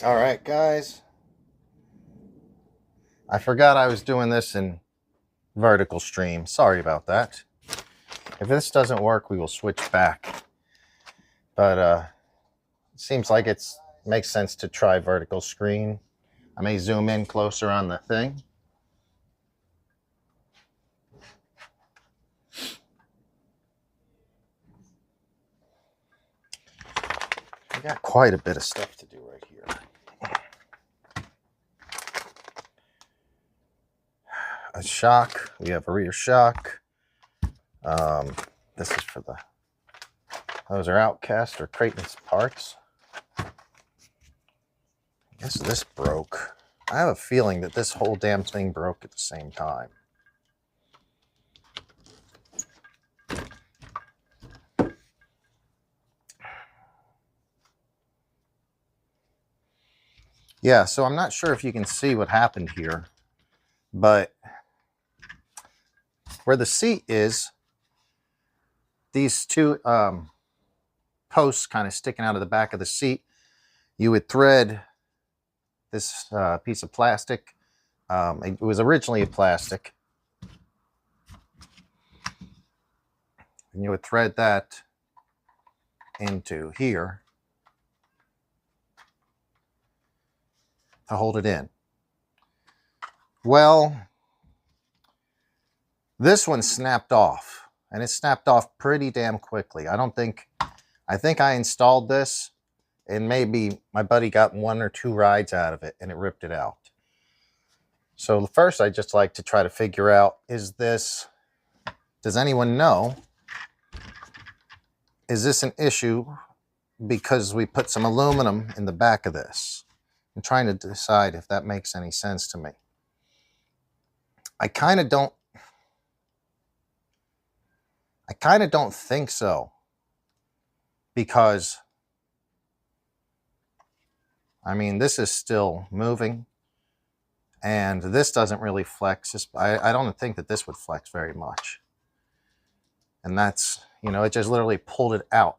All right, guys. I forgot I was doing this in vertical stream. Sorry about that. If this doesn't work, we will switch back. But it seems like it makes sense to try vertical screen. I may zoom in closer on the thing. I got quite a bit of stuff to do right here. A shock. We have a rear shock. This is for those are Outcast or Kraton's parts. I guess this broke. I have a feeling that this whole damn thing broke at the same time. Yeah, so I'm not sure if you can see what happened here, but where the seat is, these two posts kind of sticking out of the back of the seat, you would thread this piece of plastic. It was originally plastic. And you would thread that into here to hold it in. Well, this one snapped off, and it snapped off pretty damn quickly. I think I installed this, and maybe my buddy got 1 or 2 rides out of it, and it ripped it out. So first, I just like to try to figure out, does anyone know, is this an issue because we put some aluminum in the back of this? I'm trying to decide if that makes any sense to me. I kind of don't think so, because I mean, this is still moving, and this doesn't really flex. I don't think that this would flex very much. And that's, it just literally pulled it out.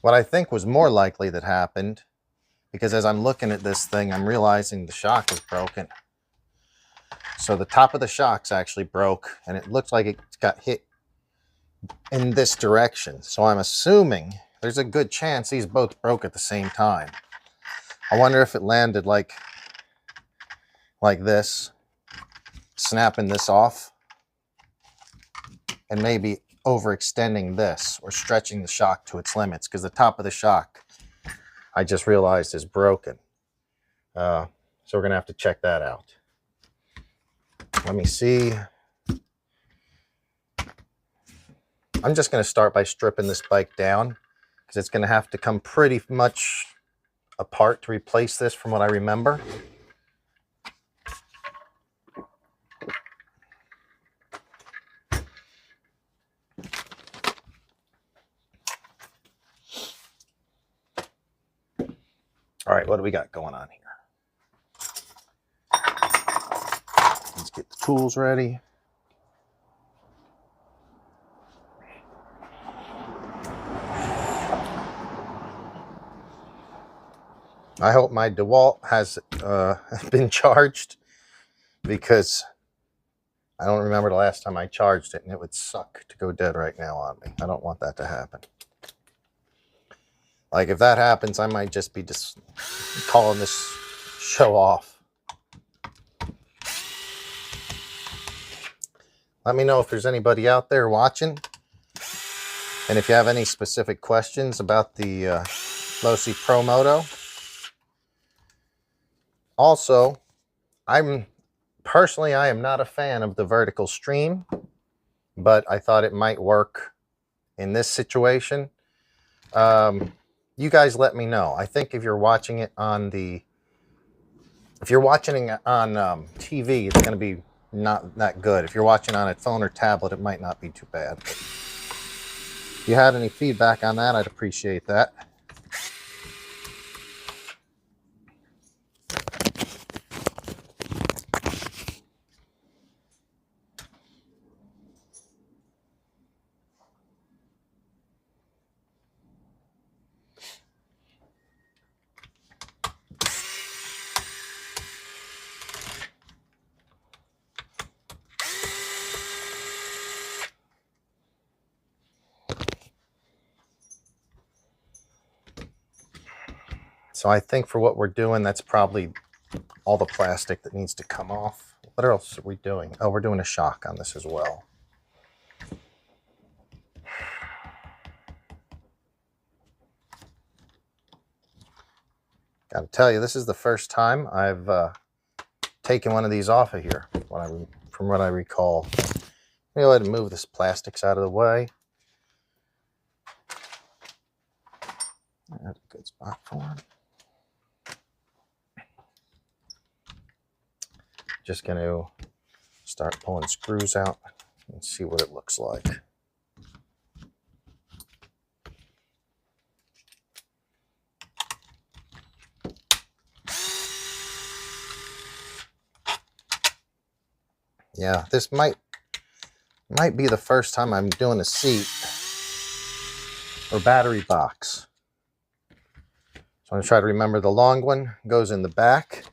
What I think was more likely that happened, because as I'm looking at this thing, I'm realizing the shock is broken. So the top of the shock's actually broke, and it looks like it got hit in this direction. So I'm assuming there's a good chance these both broke at the same time. I wonder if it landed like this, snapping this off, and maybe overextending this or stretching the shock to its limits, because the top of the shock, I just realized, is broken. So we're going to have to check that out. Let me see. I'm just going to start by stripping this bike down, because it's going to have to come pretty much apart to replace this from what I remember. All right, what do we got going on here? Let's get the tools ready. I hope my DeWalt has been charged, because I don't remember the last time I charged it, and it would suck to go dead right now on me. I don't want that to happen. Like, if that happens, I might just be calling this show off. Let me know if there's anybody out there watching, and if you have any specific questions about the Losi Promoto. Also, I am not a fan of the vertical stream, but I thought it might work in this situation. You guys let me know. I think if you're watching it on TV, it's going to be not that good. If you're watching on a phone or tablet, it might not be too bad. But if you had any feedback on that, I'd appreciate that. So I think for what we're doing, that's probably all the plastic that needs to come off. What else are we doing? Oh, we're doing a shock on this as well. Got to tell you, this is the first time I've taken one of these off of here, from what I recall. Let me go ahead and move this plastics out of the way. That's a good spot for him. Just going to start pulling screws out and see what it looks like. Yeah, this might be the first time I'm doing a seat or battery box. So I'm going to try to remember the long one goes in the back,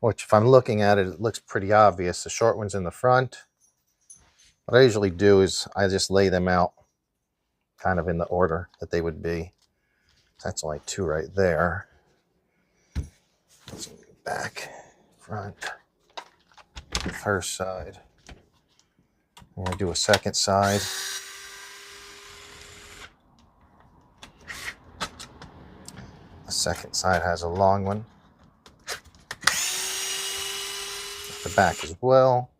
which if I'm looking at it, it looks pretty obvious. The short one's in the front. What I usually do is I just lay them out kind of in the order that they would be. That's only two right there. Back, front, the first side. I'm going to do a second side. The second side has a long one. The back as well.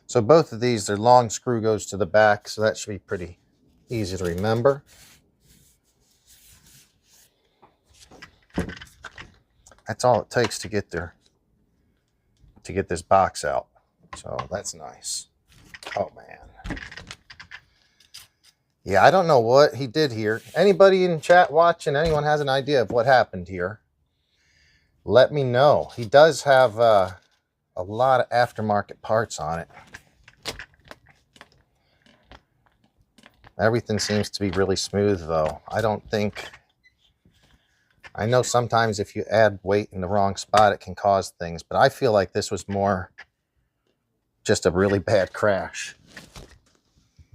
So both of these, their long screw goes to the back, so that should be pretty easy to remember. That's all it takes to get this box out. So that's nice. Oh man. Yeah, I don't know what he did here. Anybody in chat watching, anyone has an idea of what happened here, let me know. He does have a lot of aftermarket parts on it. Everything seems to be really smooth though. I know sometimes if you add weight in the wrong spot, it can cause things, but I feel like this was more just a really bad crash.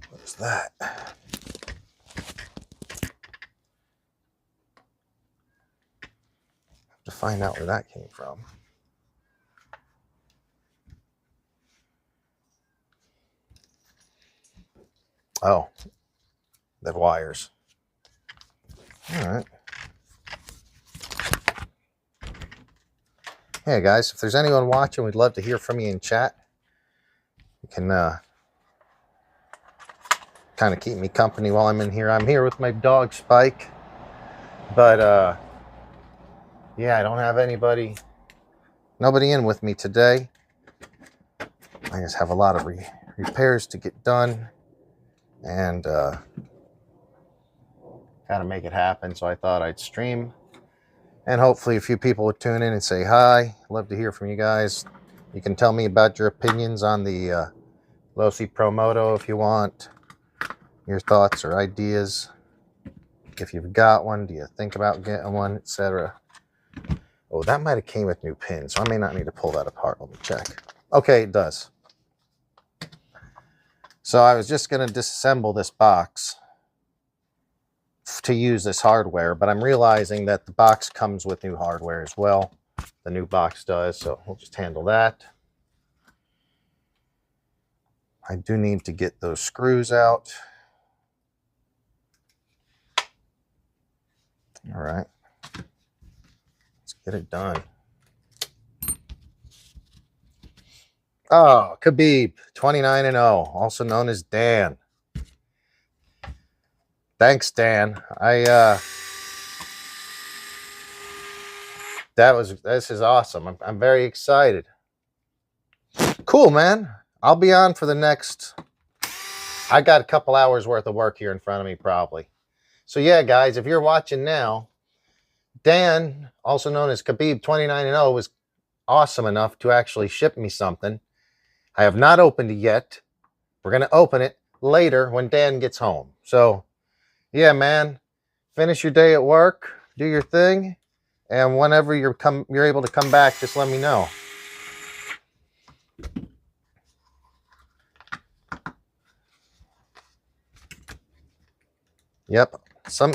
What is that? To find out where that came from. Oh, the wires. All right. Hey guys, if there's anyone watching, we'd love to hear from you in chat. You can kind of keep me company while I'm in here. I'm here with my dog Spike, but yeah, I don't have nobody in with me today. I just have a lot of repairs to get done and gotta make it happen. So I thought I'd stream and hopefully a few people would tune in and say hi. Love to hear from you guys. You can tell me about your opinions on the Losi Promoto if you want. Your thoughts or ideas. If you've got one, do you think about getting one, etc. Oh, that might have came with new pins, so I may not need to pull that apart. Let me check. Okay, it does. So I was just going to disassemble this box to use this hardware, but I'm realizing that the box comes with new hardware as well. The new box does, so we'll just handle that. I do need to get those screws out. All right. Let's get it done. Oh, Khabib, 29-0, also known as Dan. Thanks, Dan. This is awesome. I'm very excited. Cool, man. I'll be on for the next. I got a couple hours worth of work here in front of me, probably. So yeah, guys, if you're watching now, Dan, also known as Khabib 29-0, was awesome enough to actually ship me something. I have not opened it yet. We're going to open it later when Dan gets home. So, yeah, man, finish your day at work, do your thing, and whenever you're able to come back, just let me know. Yep,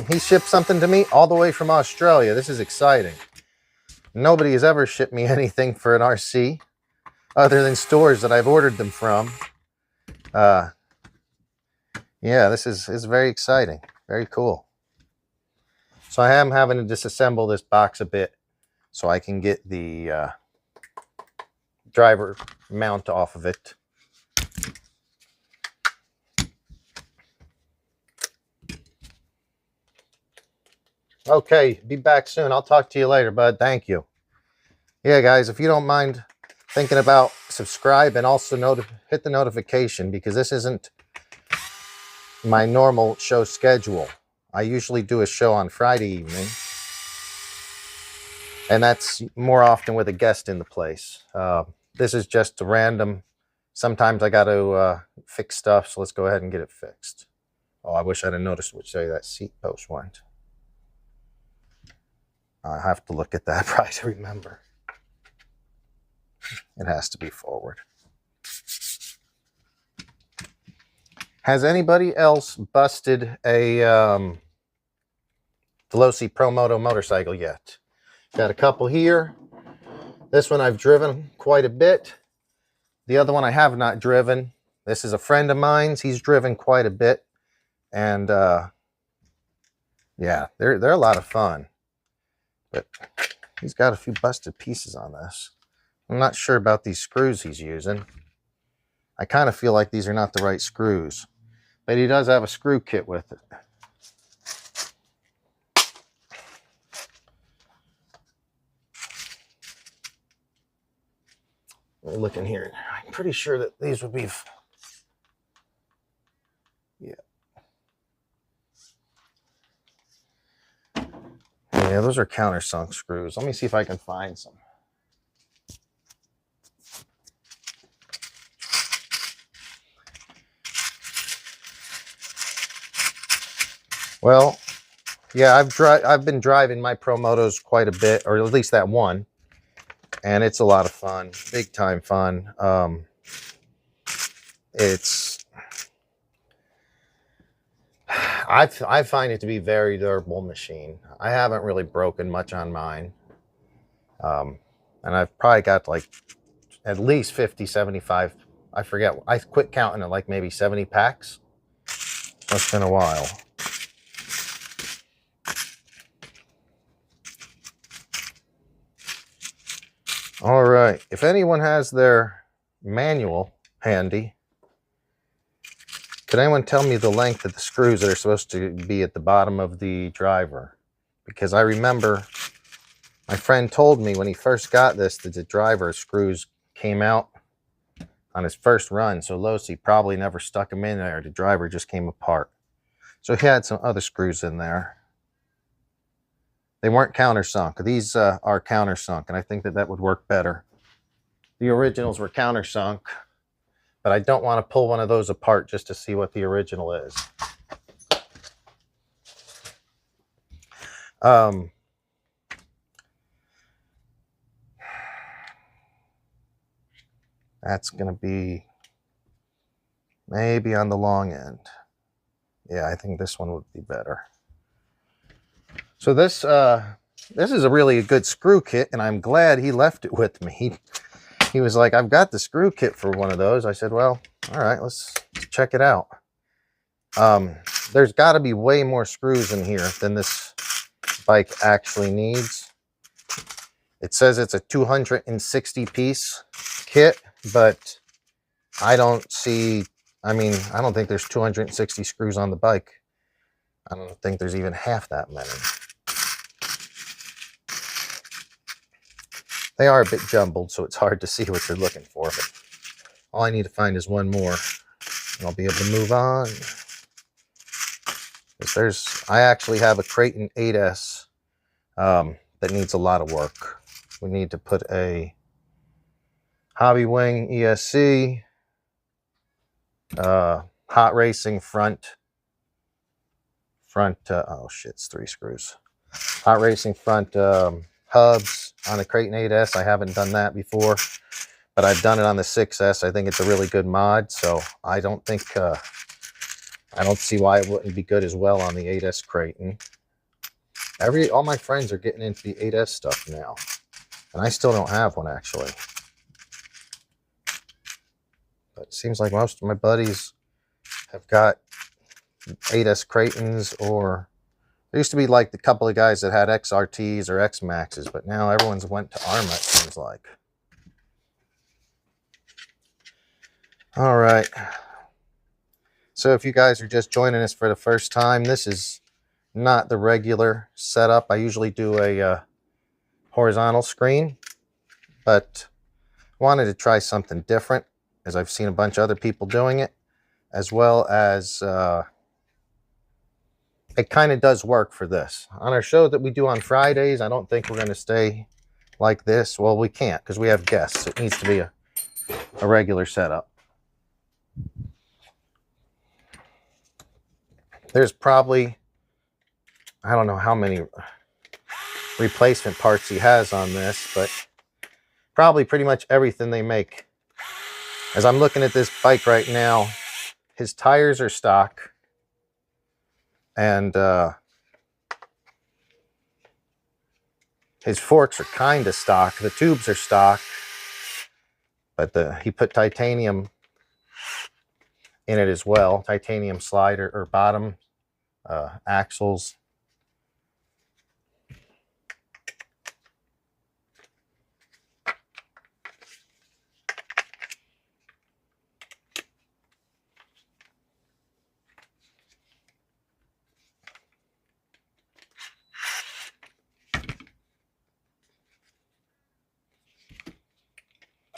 He shipped something to me all the way from Australia. This is exciting. Nobody has ever shipped me anything for an RC other than stores that I've ordered them from. Yeah, this is very exciting. Very cool. So I am having to disassemble this box a bit so I can get the driver mount off of it. Okay, be back soon. I'll talk to you later, bud. Thank you. Yeah, guys, if you don't mind thinking about subscribe and also hit the notification, because this isn't my normal show schedule. I usually do a show on Friday evening, and that's more often with a guest in the place. This is just a random. Sometimes I got to fix stuff, so let's go ahead and get it fixed. Oh, I wish I'd have noticed which way that seat post went. I have to look at that right to remember. It has to be forward. Has anybody else busted a Losi Promoto motorcycle yet? Got a couple here. This one I've driven quite a bit. The other one I have not driven. This is a friend of mine's. He's driven quite a bit. And yeah, they're a lot of fun. But he's got a few busted pieces on this. I'm not sure about these screws he's using. I kind of feel like these are not the right screws. But he does have a screw kit with it. We're looking here. I'm pretty sure that these would be... Yeah. Yeah, those are countersunk screws. Let me see if I can find some. Well, yeah, I've been driving my Promotos quite a bit, or at least that one, and it's a lot of fun, big time fun. I find it to be a very durable machine. I haven't really broken much on mine, and I've probably got like at least 50, 75. I forget. I quit counting at like maybe 70 packs. It's been a while. All right, if anyone has their manual handy, could anyone tell me the length of the screws that are supposed to be at the bottom of the driver? Because I remember my friend told me when he first got this that the driver screws came out on his first run, so Losi probably never stuck them in there. The driver just came apart. So he had some other screws in there. They weren't countersunk. These are countersunk, and I think that would work better. The originals were countersunk, but I don't want to pull one of those apart just to see what the original is. That's going to be maybe on the long end. Yeah, I think this one would be better. So this is a really good screw kit, and I'm glad he left it with me. He was like, I've got the screw kit for one of those. I said, well, all right, let's check it out. There's got to be way more screws in here than this bike actually needs. It says it's a 260 piece kit, but I don't see, I mean, I don't think there's 260 screws on the bike. I don't think there's even half that many. They are a bit jumbled, so it's hard to see what you're looking for, but all I need to find is one more, and I'll be able to move on. I actually have a Kraton 8S that needs a lot of work. We need to put a hobbywing ESC, hot racing front, oh shit, it's 3 screws. Hot racing front hubs on the Kraton 8S. I haven't done that before, but I've done it on the 6S. I think it's a really good mod, so I don't think I don't see why it wouldn't be good as well on the 8S Kraton. All my friends are getting into the 8S stuff now, and I still don't have one actually. But it seems like most of my buddies have got 8S Kratons, or there used to be like the couple of guys that had XRTs or X Maxes, but now everyone's went to Arrma, it seems like. All right. So if you guys are just joining us for the first time, this is not the regular setup. I usually do a horizontal screen, but wanted to try something different as I've seen a bunch of other people doing it, as well as it kind of does work for this. On our show that we do on Fridays, I don't think we're going to stay like this. Well, we can't because we have guests. It needs to be a regular setup. There's probably, I don't know how many replacement parts he has on this, but probably pretty much everything they make. As I'm looking at this bike right now, his tires are stock, and his forks are kind of stock. The tubes are stock, but he put titanium in it as well. Titanium slider or bottom axles.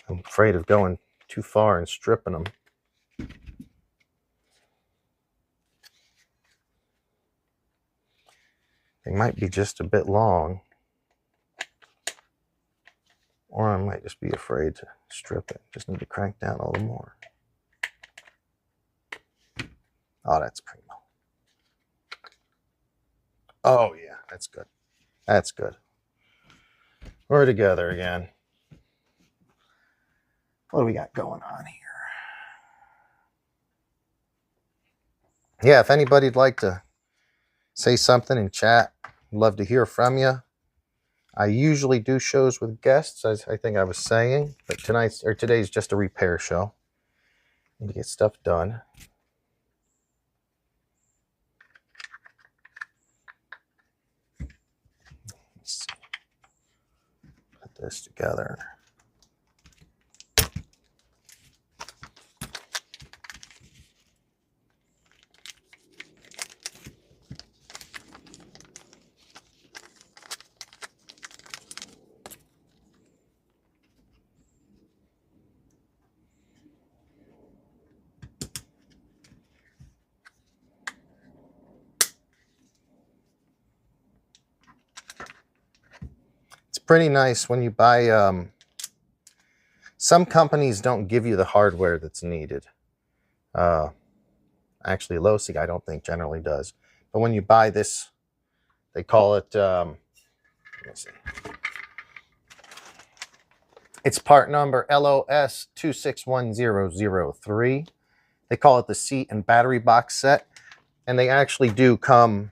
I'm afraid of going too far and stripping them. They might be just a bit long, or I might just be afraid to strip it. Just need to crank down a little more. Oh, that's primo. Oh yeah, that's good. That's good. We're together again. What do we got going on here? Yeah, if anybody'd like to say something in chat, I'd love to hear from you. I usually do shows with guests, as I think I was saying, but today's just a repair show. Need to get stuff done. Let's see. Put this together. Pretty nice when you buy some companies don't give you the hardware that's needed. Actually Losi I don't think generally does, but when you buy this, they call it let me see, it's part number LOS 261003. They call it the seat and battery box set, and they actually do come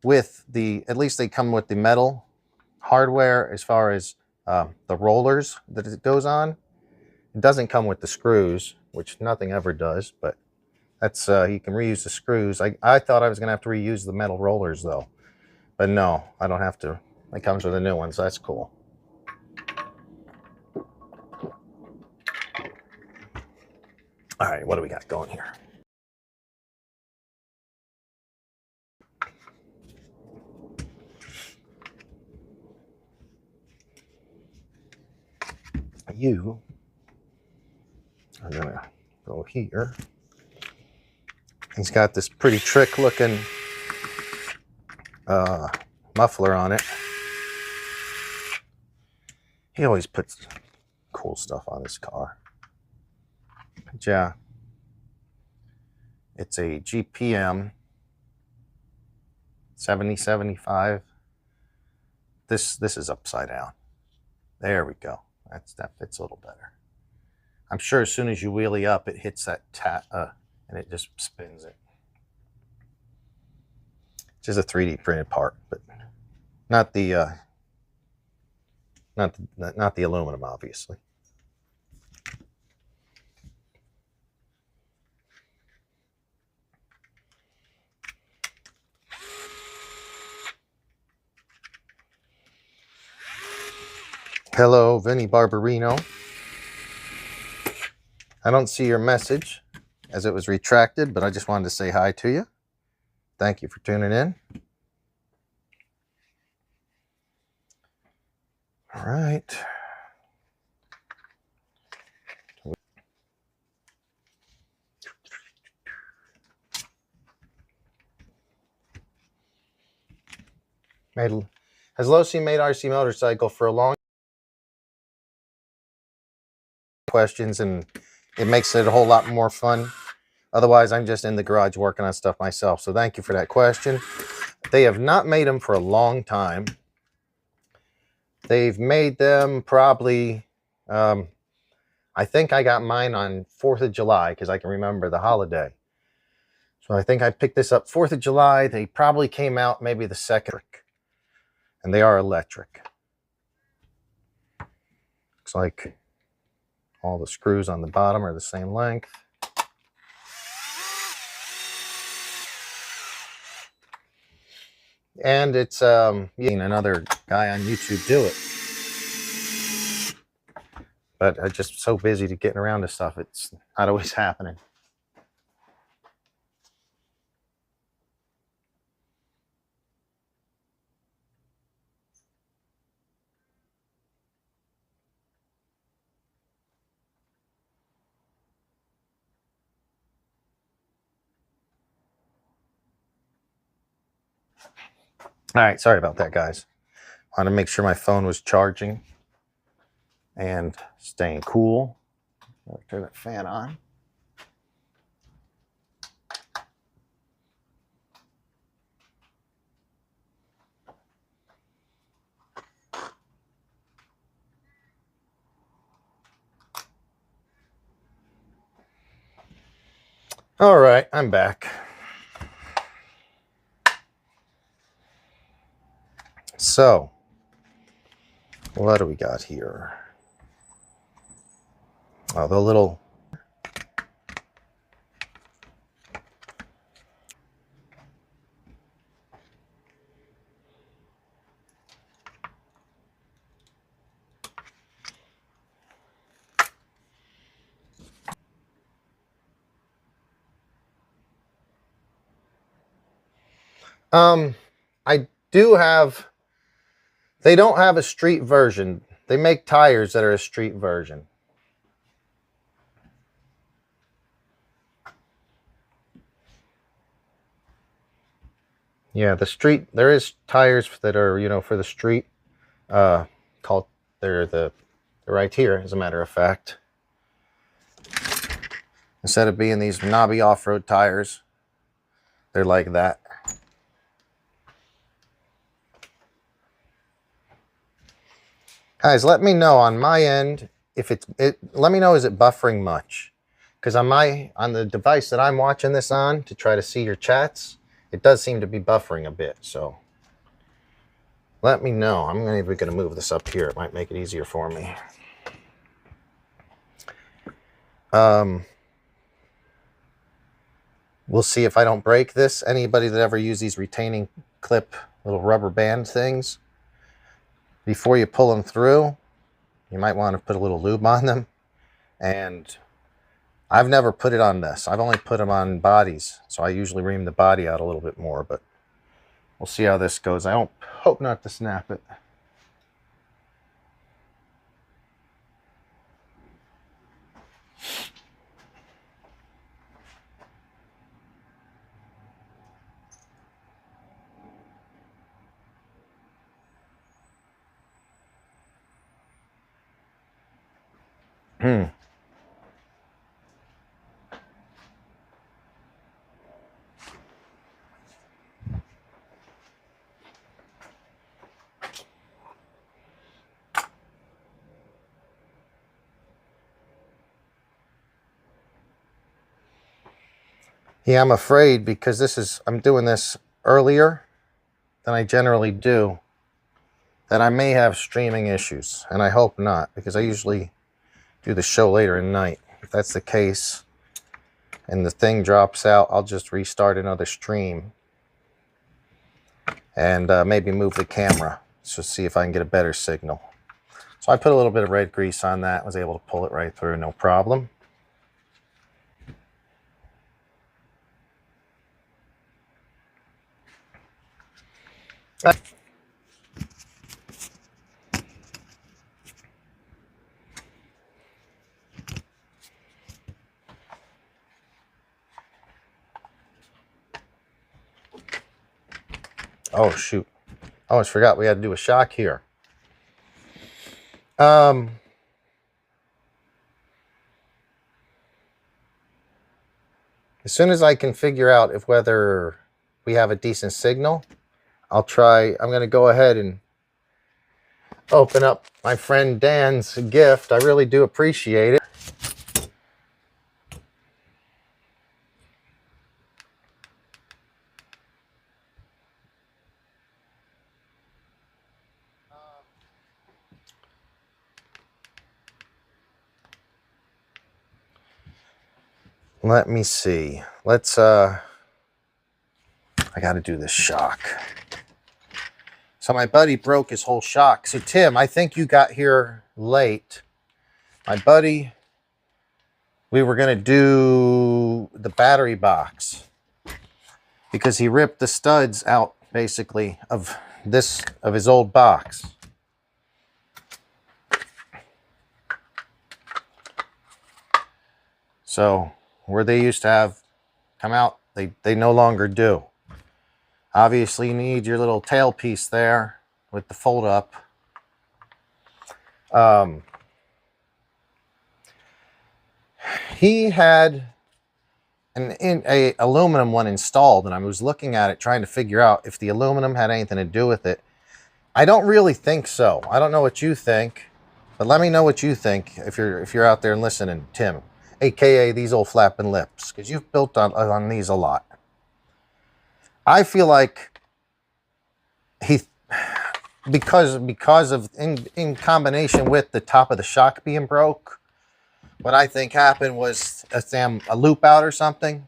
with at least they come with the metal hardware as far as the rollers that it goes on. It doesn't come with the screws, which nothing ever does, but that's you can reuse the screws. I thought I was gonna have to reuse the metal rollers though, but no, I don't have to. It comes with a new one, so that's cool. All right, what do we got going here? You are gonna go here. He's got this pretty trick looking muffler on it. He always puts cool stuff on his car. But yeah, it's a GPM 7075. This is upside down. There we go. That fits a little better. I'm sure as soon as you wheelie up, it hits that and it just spins it. Just a 3D printed part, but not the not the aluminum, obviously. Hello, Vinny Barbarino. I don't see your message as it was retracted, but I just wanted to say hi to you. Thank you for tuning in. All right. Has Losi made RC motorcycle for a long questions, and it makes it a whole lot more fun. Otherwise, I'm just in the garage working on stuff myself. So thank you for that question. They have not made them for a long time. They've made them probably, I think I got mine on 4th of July because I can remember the holiday. So I think I picked this up 4th of July. They probably came out maybe the 2nd. And they are electric. Looks like all the screws on the bottom are the same length. And it's another guy on YouTube do it. But I'm just so busy to getting around to stuff, it's not always happening. All right, sorry about that, guys. I want to make sure my phone was charging and staying cool. I'll turn that fan on. All right, I'm back. So, what do we got here? Oh, the little... I do have... They don't have a street version. They make tires that are a street version. Yeah, the street, there is tires that are, you know, for the street. Called, they're right here, as a matter of fact. Instead of being these knobby off-road tires, they're like that. Guys, let me know on my end if let me know, is it buffering much? Because on the device that I'm watching this on to try to see your chats, it does seem to be buffering a bit. So let me know. I'm even going to move this up here. It might make it easier for me. We'll see if I don't break this. Anybody that ever used these retaining clip little rubber band things, before you pull them through, you might want to put a little lube on them. And I've never put it on this. I've only put them on bodies. So I usually ream the body out a little bit more, but we'll see how this goes. I hope not to snap it. Yeah, I'm afraid because I'm doing this earlier than I generally do, that I may have streaming issues, and I hope not, because I usually do the show later at night. If that's the case and the thing drops out, I'll just restart another stream and maybe move the camera to see if I can get a better signal. So I put a little bit of red grease on that, was able to pull it right through, no problem. Oh shoot, I almost forgot we had to do a shock here. As soon as I can figure out if whether we have a decent signal, I'll try. I'm going to go ahead and open up my friend Dan's gift. I really do appreciate it. Let me see. Let's I got to do this shock. So my buddy broke his whole shock. So Tim, I think you got here late. My buddy, we were going to do the battery box because he ripped the studs out basically of his old box. So where they used to have come out, they no longer do. Obviously you need your little tailpiece there with the fold up. He had a aluminum one installed, and I was looking at it trying to figure out if the aluminum had anything to do with it. I don't really think so. I don't know what you think, but let me know what you think if you're out there and listening, Tim, aka these old flapping lips, because you've built on these a lot. I feel like because of in combination with the top of the shock being broke, what I think happened was a loop out or something,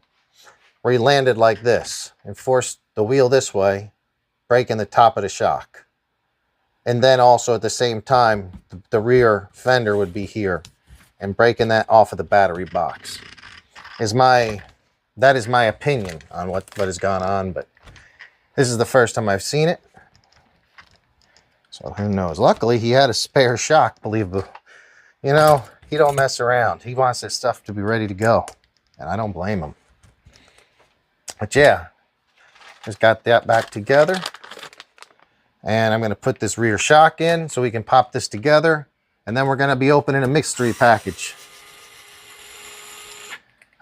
where he landed like this and forced the wheel this way, breaking the top of the shock. And then also at the same time, the rear fender would be here and breaking that off of the battery box. That is my opinion on what has gone on, but this is the first time I've seen it. So who knows? Luckily, he had a spare shock, believe it. You know, he don't mess around. He wants this stuff to be ready to go, and I don't blame him. But yeah, just got that back together. And I'm going to put this rear shock in so we can pop this together. And then we're going to be opening a mystery package.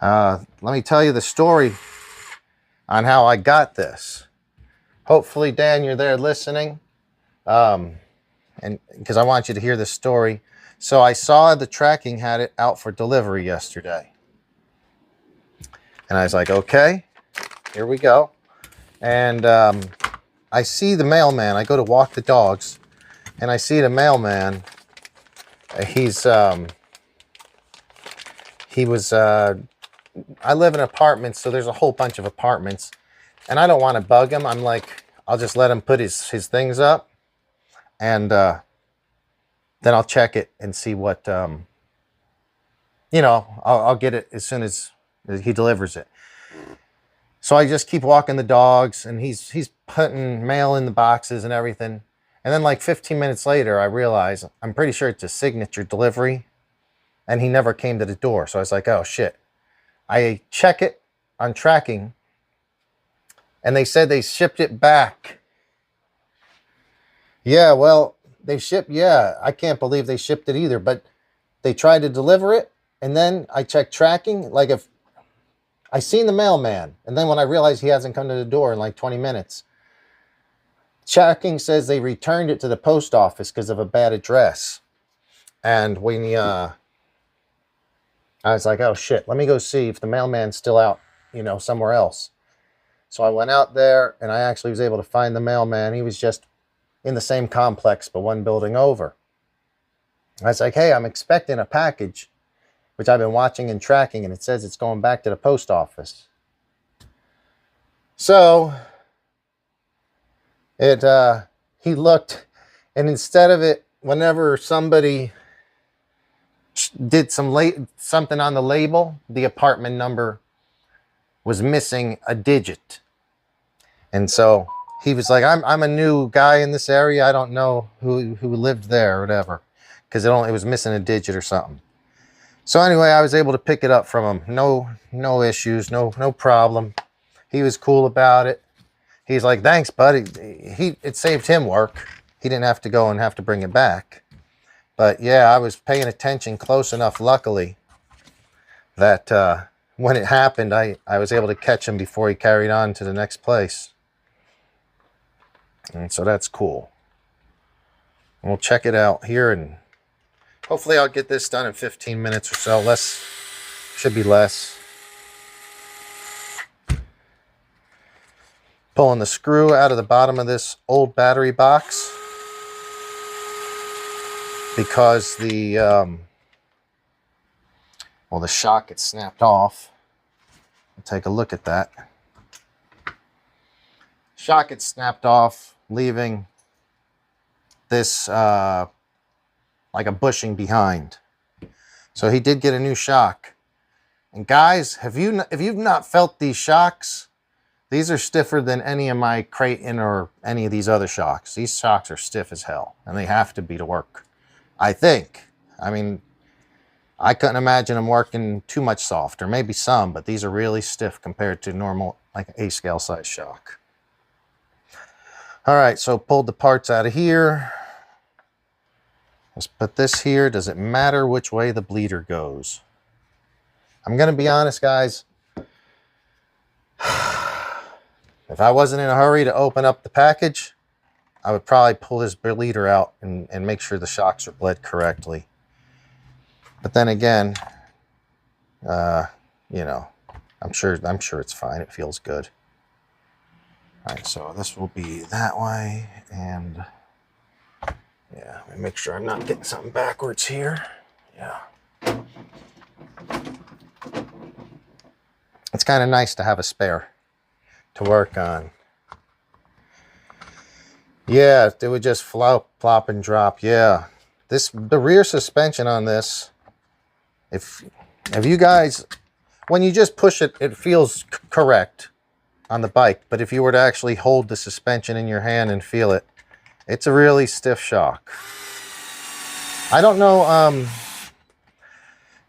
Let me tell you the story on how I got this. Hopefully, Dan, you're there listening. And because I want you to hear this story. So I saw the tracking had it out for delivery yesterday. And I was like, okay, here we go. And I see the mailman. I go to walk the dogs, and I see the mailman. He was, I live in apartments, so there's a whole bunch of apartments. And I don't want to bug him. I'm like, I'll just let him put his things up. And then I'll check it and see what, you know, I'll get it as soon as he delivers it. So I just keep walking the dogs, and he's putting mail in the boxes and everything. And then like 15 minutes later, I realize I'm pretty sure it's a signature delivery, and he never came to the door. So I was like, oh shit. I check it on tracking, and they said they shipped it back. Yeah, well, they shipped, yeah, I can't believe they shipped it either, but they tried to deliver it, and then I checked tracking, like if I seen the mailman, and then when I realized he hasn't come to the door in like 20 minutes, tracking says they returned it to the post office because of a bad address. And when I was like, oh shit, let me go see if the mailman's still out, you know, somewhere else. So I went out there and I actually was able to find the mailman. He was just in the same complex, but one building over. I was like, hey, I'm expecting a package, which I've been watching and tracking, and it says it's going back to the post office. So he looked, and instead of it, whenever somebody did something on the label, the apartment number was missing a digit. And so he was like, I'm a new guy in this area. I don't know who lived there or whatever, because it was missing a digit or something. So anyway, I was able to pick it up from him. No issues, no problem. He was cool about it. He's like, thanks, buddy. It saved him work. He didn't have to go and have to bring it back. But yeah, I was paying attention close enough, luckily, that when it happened, I was able to catch him before he carried on to the next place. And so that's cool. And we'll check it out here, and hopefully I'll get this done in 15 minutes or so. Less, should be less. Pulling the screw out of the bottom of this old battery box, because the shock gets snapped off. We'll take a look at that. Shock gets snapped off, leaving this like a bushing behind. So he did get a new shock. And guys, if you've not felt these shocks, these are stiffer than any of my Kraton or any of these other shocks. These shocks are stiff as hell, and they have to be to work, I think. I mean, I couldn't imagine them working too much softer. Maybe some, but these are really stiff compared to normal, like A scale size shock. All right, so pulled the parts out of here. Let's put this here. Does it matter which way the bleeder goes? I'm going to be honest, guys. If I wasn't in a hurry to open up the package, I would probably pull this bleeder out and make sure the shocks are bled correctly. But then again, you know, I'm sure it's fine. It feels good. All right, so this will be that way, and yeah, let me make sure I'm not getting something backwards here. Yeah. It's kind of nice to have a spare to work on. Yeah, it would just flop, plop, and drop. Yeah, the rear suspension on this, if you guys, when you just push it, it feels correct on the bike. But if you were to actually hold the suspension in your hand and feel it, it's a really stiff shock. I don't know,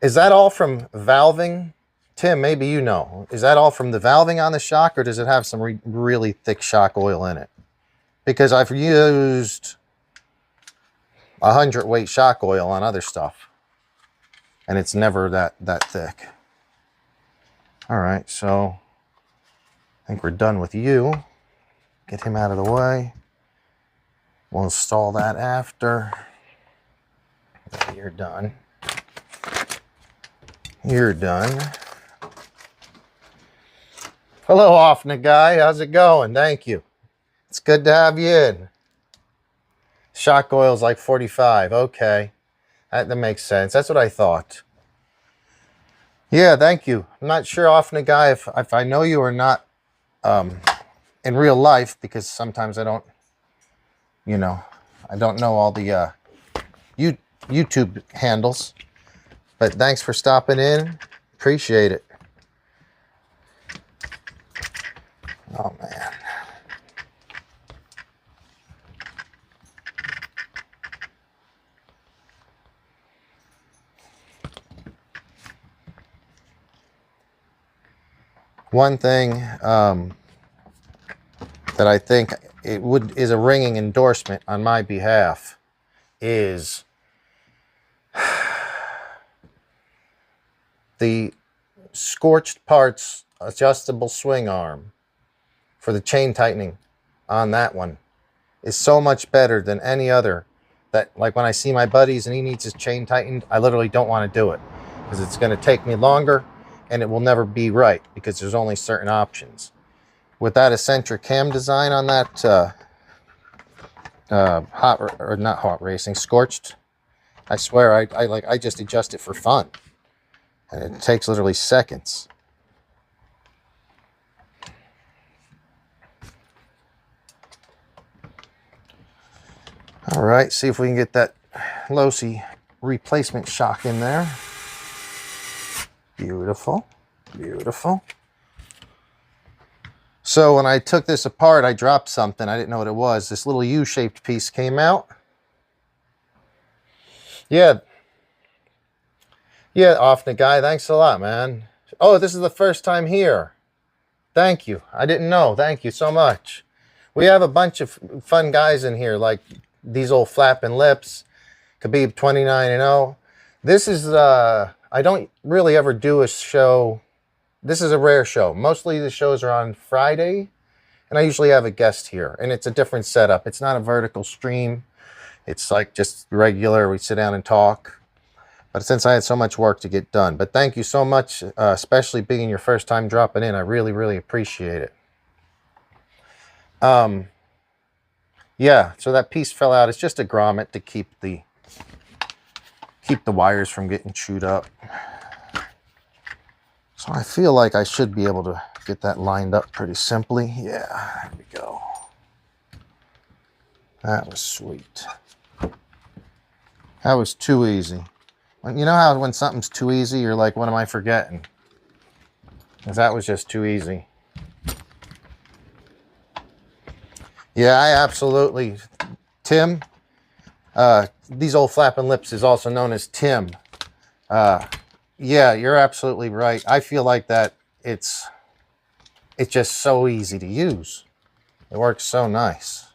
is that all from valving? Tim, maybe you know. Is that all from the valving on the shock, or does it have some really thick shock oil in it? Because I've used 100 weight shock oil on other stuff, and it's never that thick. All right, so I think we're done with you. Get him out of the way. We'll install that after. You're done. You're done. Hello, Offna guy. How's it going? Thank you. It's good to have you in. Shock oil's like 45. Okay. That makes sense. That's what I thought. Yeah, thank you. I'm not sure, Offna guy, if I know you or not in real life, because sometimes I don't, you know, I don't know all the YouTube handles. But thanks for stopping in. Appreciate it. Oh, man. One thing that I think is a ringing endorsement on my behalf is the Scorched Parts adjustable swing arm for the chain tightening on that one is so much better than any other. That, like, when I see my buddies and he needs his chain tightened, I literally don't want to do it because it's going to take me longer and it will never be right because there's only certain options. with that eccentric cam design on that not hot racing, scorched. I swear, I just adjust it for fun, and it takes literally seconds. All right, see if we can get that Losi replacement shock in there. Beautiful, beautiful. So when I took this apart, I dropped something. I didn't know what it was. This little U-shaped piece came out. Yeah, off the guy. Thanks a lot, man. Oh, this is the first time here. Thank you. I didn't know. Thank you so much. We have a bunch of fun guys in here, like these old flapping lips, Khabib 29-0. This is, I don't really ever do a show. This is a rare show. Mostly the shows are on Friday, and I usually have a guest here, and it's a different setup. It's not a vertical stream. It's like just regular. We sit down and talk. But since I had so much work to get done. But thank you so much, especially being your first time dropping in. I really, really appreciate it. Yeah, so that piece fell out. It's just a grommet to keep the wires from getting chewed up. So I feel like I should be able to get that lined up pretty simply. Yeah, there we go. That was sweet. That was too easy. You know how when something's too easy, you're like, what am I forgetting? Because that was just too easy. Yeah, I absolutely. Tim, these old flapping lips is also known as Tim. Yeah, you're absolutely right. I feel like that it's just so easy to use. It works so nice.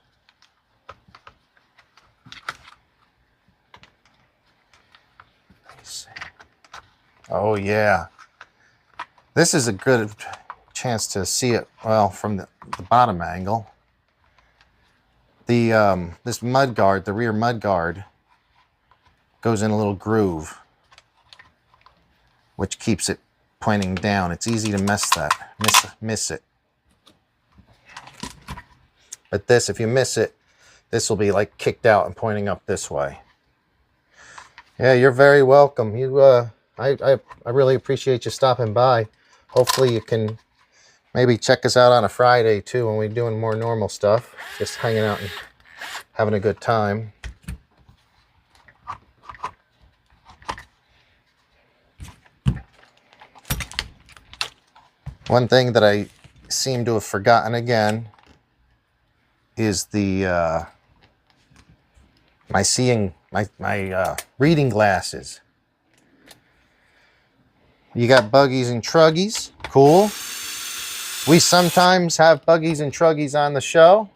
Let's see. Oh yeah. This is a good chance to see it well from the bottom angle. This mud guard, the rear mud guard, goes in a little groove, which keeps it pointing down. It's easy to miss it. But this, if you miss it, this will be like kicked out and pointing up this way. Yeah, you're very welcome. I really appreciate you stopping by. Hopefully you can maybe check us out on a Friday too when we're doing more normal stuff. Just hanging out and having a good time. One thing that I seem to have forgotten again is the my reading glasses. You got buggies and truggies. Cool. We sometimes have buggies and truggies on the show.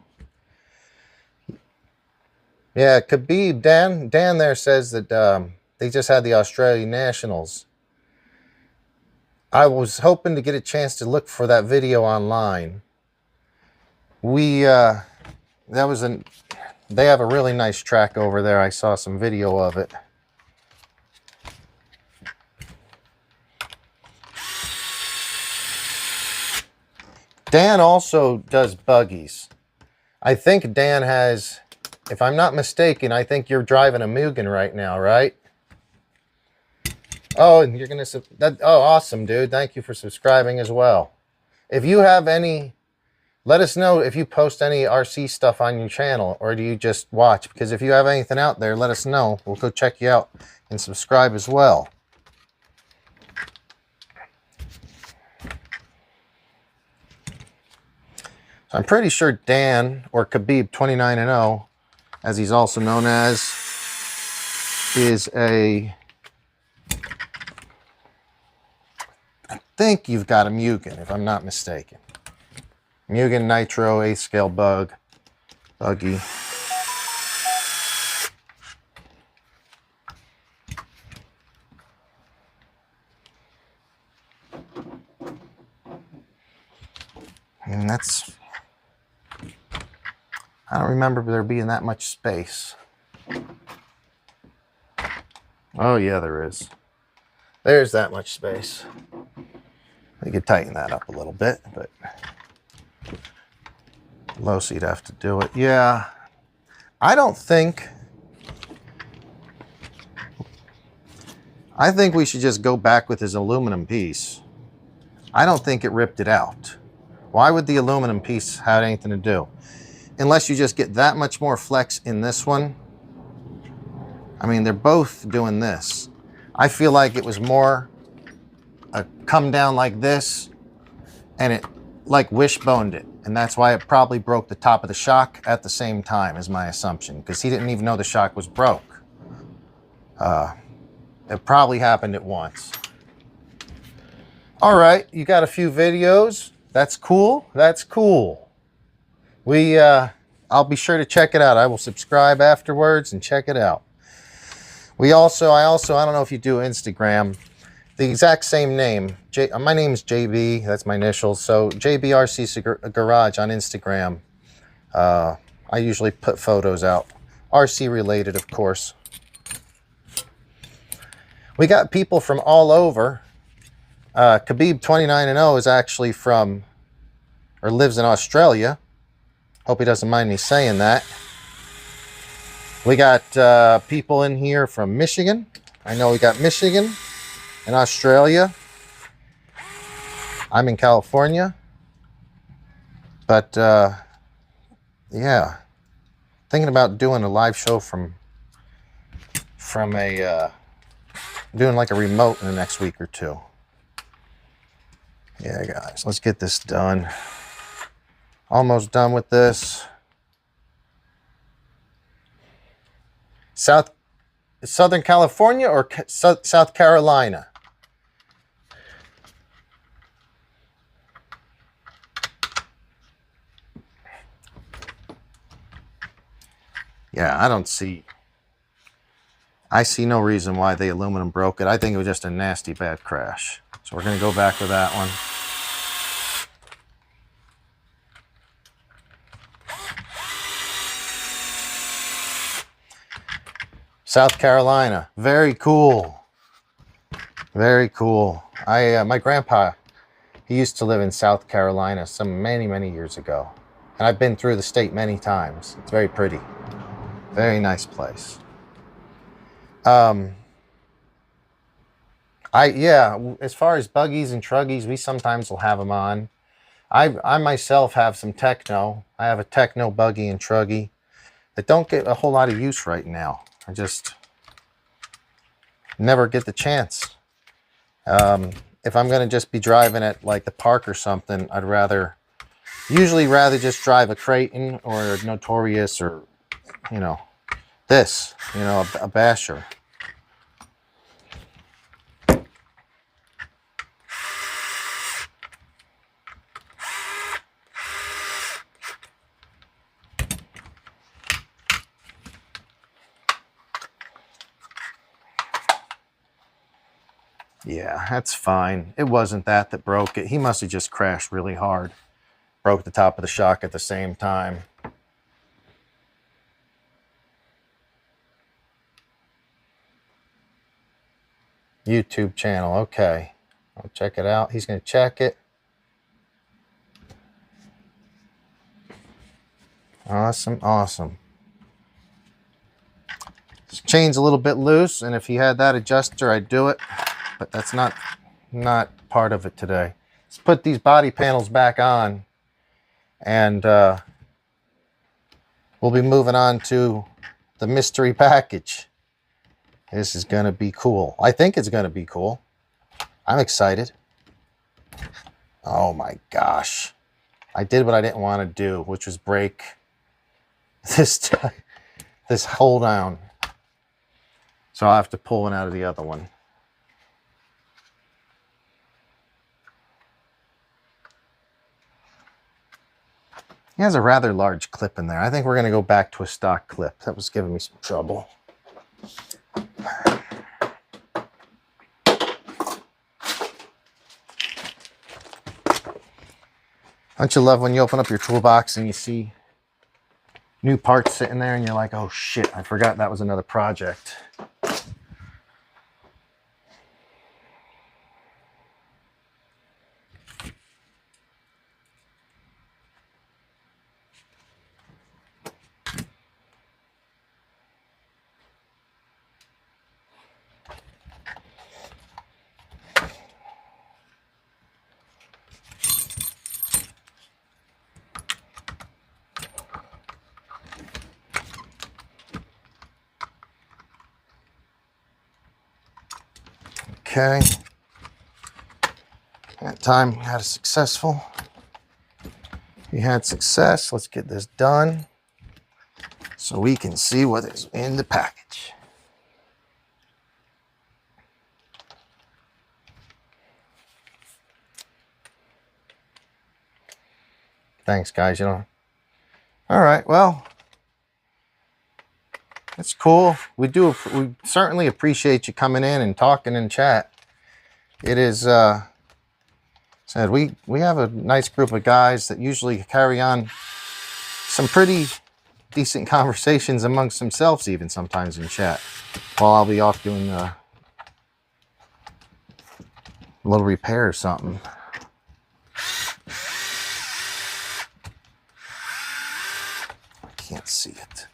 Yeah, Khabib, Dan there says that they just had the Australian Nationals. I was hoping to get a chance to look for that video online. They have a really nice track over there. I saw some video of it. Dan also does buggies. I think Dan has, if I'm not mistaken, I think you're driving a Mugen right now, right? Oh, and you're gonna oh, awesome, dude. Thank you for subscribing as well. If you have any, let us know if you post any RC stuff on your channel, or do you just watch? Because if you have anything out there, let us know. We'll go check you out and subscribe as well. So I'm pretty sure Dan, or Khabib 29-0, as he's also known as, is a, I think you've got a Mugen, if I'm not mistaken. Mugen Nitro 8th scale buggy. And that's, I don't remember there being that much space. Oh yeah, there is. There's that much space. We could tighten that up a little bit, but Losi'd have to do it. Yeah, I think we should just go back with his aluminum piece. I don't think it ripped it out. Why would the aluminum piece have anything to do? Unless you just get that much more flex in this one. I mean, they're both doing this. I feel like it was more a come down like this, and it like wishboned it. And that's why it probably broke the top of the shock at the same time, is my assumption, because he didn't even know the shock was broke. It probably happened at once. All right, you got a few videos. That's cool. That's cool. I'll be sure to check it out. I will subscribe afterwards and check it out. I don't know if you do Instagram, the exact same name. My name is JB, that's my initials. So JBRC Garage on Instagram. I usually put photos out. RC related, of course. We got people from all over. Khabib 29-0 is actually from, or lives in Australia. Hope he doesn't mind me saying that. We got people in here from Michigan. I know we got Michigan and Australia. I'm in California. But yeah, thinking about doing a live show from doing like a remote in the next week or two. Yeah, guys, let's get this done. Almost done with this. Southern California or South Carolina? Yeah, I see no reason why the aluminum broke it. I think it was just a nasty bad crash. So we're going to go back to that one. South Carolina, very cool. Very cool. My grandpa, he used to live in South Carolina many years ago. And I've been through the state many times. It's very pretty. Very nice place. As far as buggies and truggies, we sometimes will have them on. I myself have some techno. I have a techno buggy and truggy that don't get a whole lot of use right now. I just never get the chance. If I'm going to just be driving at like the park or something, I'd usually rather just drive a Kraton or a Notorious or, a Basher. Yeah, that's fine. It wasn't that broke it. He must have just crashed really hard. Broke the top of the shock at the same time. YouTube channel, okay. I'll check it out. He's going to check it. Awesome, awesome. This chain's a little bit loose, and if he had that adjuster, I'd do it. But that's not part of it today. Let's put these body panels back on, and we'll be moving on to the mystery package. This is going to be cool. I think it's going to be cool. I'm excited. Oh my gosh. I did what I didn't want to do, which was break this hold down. So I'll have to pull one out of the other one. He has a rather large clip in there. I think we're going to go back to a stock clip. That was giving me some trouble. Don't you love when you open up your toolbox and you see new parts sitting there and you're like, oh shit, I forgot that was another project. Okay. That time we had a successful. We had success. Let's get this done so we can see what is in the package. Thanks, guys. You know. All right. Well, it's cool. We certainly appreciate you coming in and talking in chat. It is said we have a nice group of guys that usually carry on some pretty decent conversations amongst themselves, even sometimes in chat, while I'll be off doing a little repair or something. I can't see it.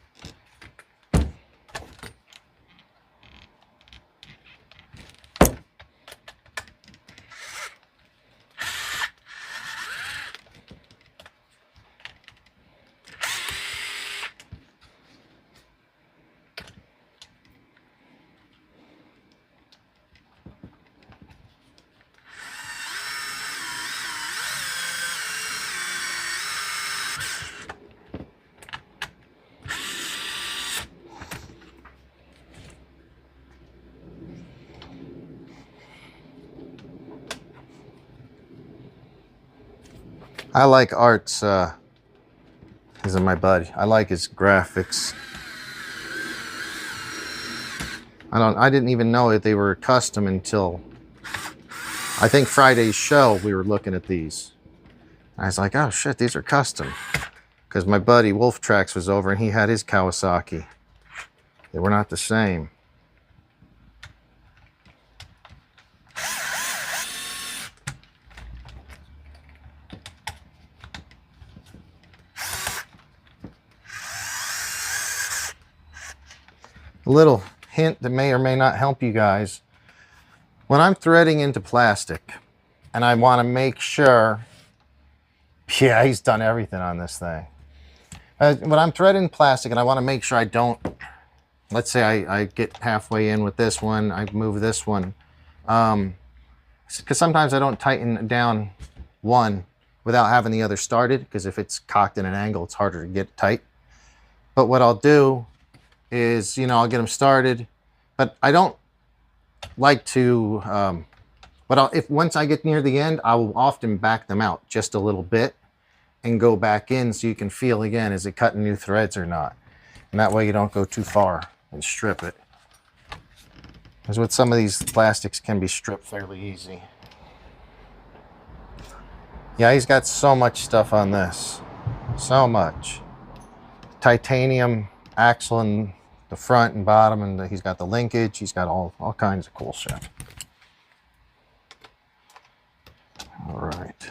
I like Art's, he's my buddy. I like his graphics. I didn't even know that they were custom until I think Friday's show. We were looking at these. I was like, oh shit, these are custom. Because my buddy Wolf Tracks was over and he had his Kawasaki. They were not the same. A little hint that may or may not help you guys. When I'm threading into plastic and I want to make sure, yeah, he's done everything on this thing. When I'm threading plastic and I want to make sure I don't, let's say I get halfway in with this one, I move this one, because sometimes I don't tighten down one without having the other started, because if it's cocked in an angle, it's harder to get tight. But what I'll do is, you know, I'll get them started, but I don't like to, once I get near the end, I will often back them out just a little bit and go back in so you can feel again, is it cutting new threads or not? And that way you don't go too far and strip it. Because with some of these plastics can be stripped fairly easy. Yeah, he's got so much stuff on this. So much. Titanium axle in the front and bottom, and he's got the linkage. He's got all kinds of cool stuff. All right.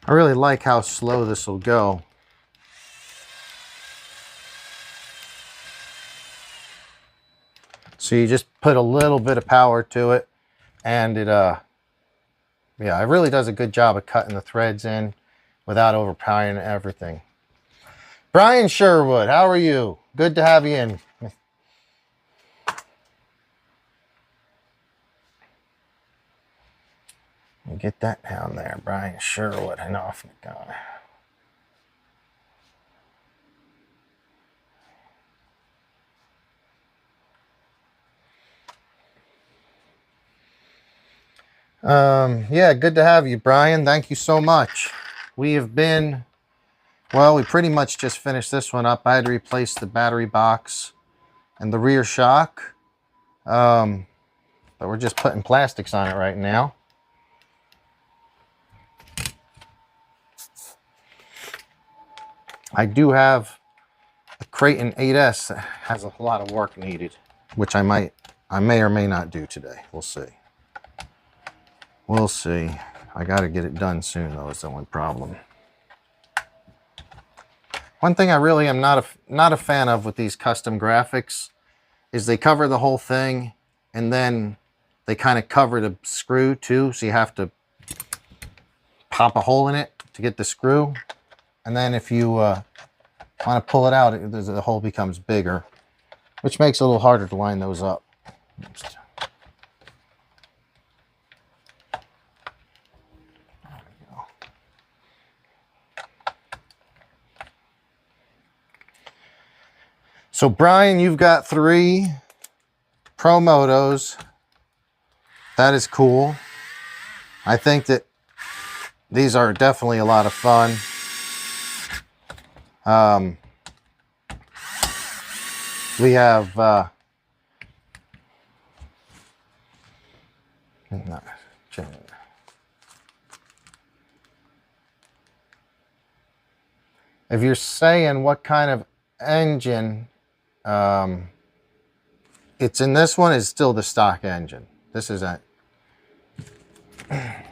I really like how slow this will go. So you just put a little bit of power to it, and it yeah, it really does a good job of cutting the threads in without overpowering everything. Brian Sherwood, how are you? Good to have you in. Get that down there, Brian Sherwood, and off it goes. Yeah, good to have you, Brian. Thank you so much. We have been, well, we pretty much just finished this one up. I had to replace the battery box and the rear shock. But we're just putting plastics on it right now. I do have Kraton 8S has a lot of work needed, which I may or may not do today. We'll see. We'll see. I got to get it done soon, though, is the only problem. One thing I really am not a fan of with these custom graphics is they cover the whole thing, and then they kind of cover the screw too, so you have to pop a hole in it to get the screw. And then if you want to pull it out, the hole becomes bigger, which makes it a little harder to line those up. So Brian, you've got 3 Promotos. That is cool. I think that these are definitely a lot of fun. We have if you're saying what kind of engine it's in, this one is still the stock engine. This is a I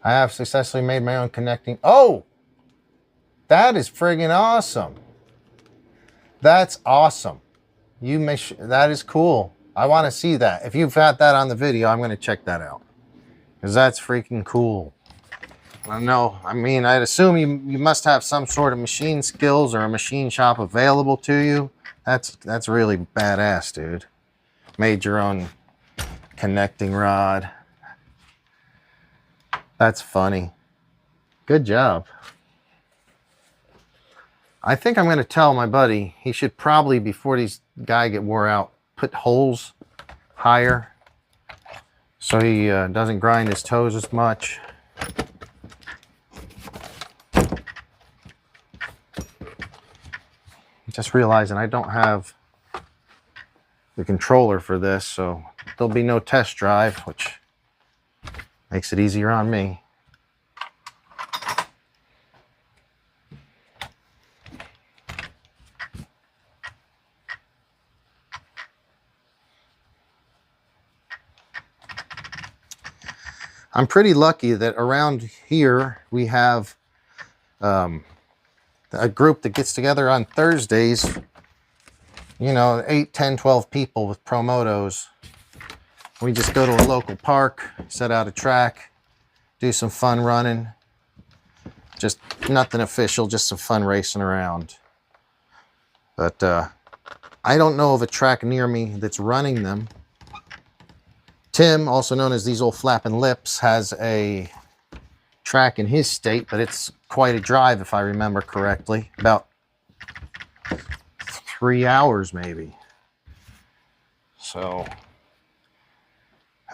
have successfully made my own connecting. Oh, that is friggin' awesome. That's awesome. That is cool. I want to see that. If you've got that on the video, I'm going to check that out, because that's freaking cool. I know. I mean, I'd assume you must have some sort of machine skills or a machine shop available to you. That's really badass, dude. Made your own connecting rod. That's funny. Good job. I think I'm going to tell my buddy he should probably, before these guys get wore out, put holes higher so he doesn't grind his toes as much. Just realizing I don't have the controller for this, so there'll be no test drive, which makes it easier on me. I'm pretty lucky that around here we have a group that gets together on Thursdays, you know, 8, 10, 12 people with Promotos. We just go to a local park, set out a track, do some fun running. Just nothing official, just some fun racing around. But I don't know of a track near me that's running them. Tim, also known as These Old Flapping Lips, has a track in his state, but it's quite a drive if I remember correctly. About 3 hours maybe. So,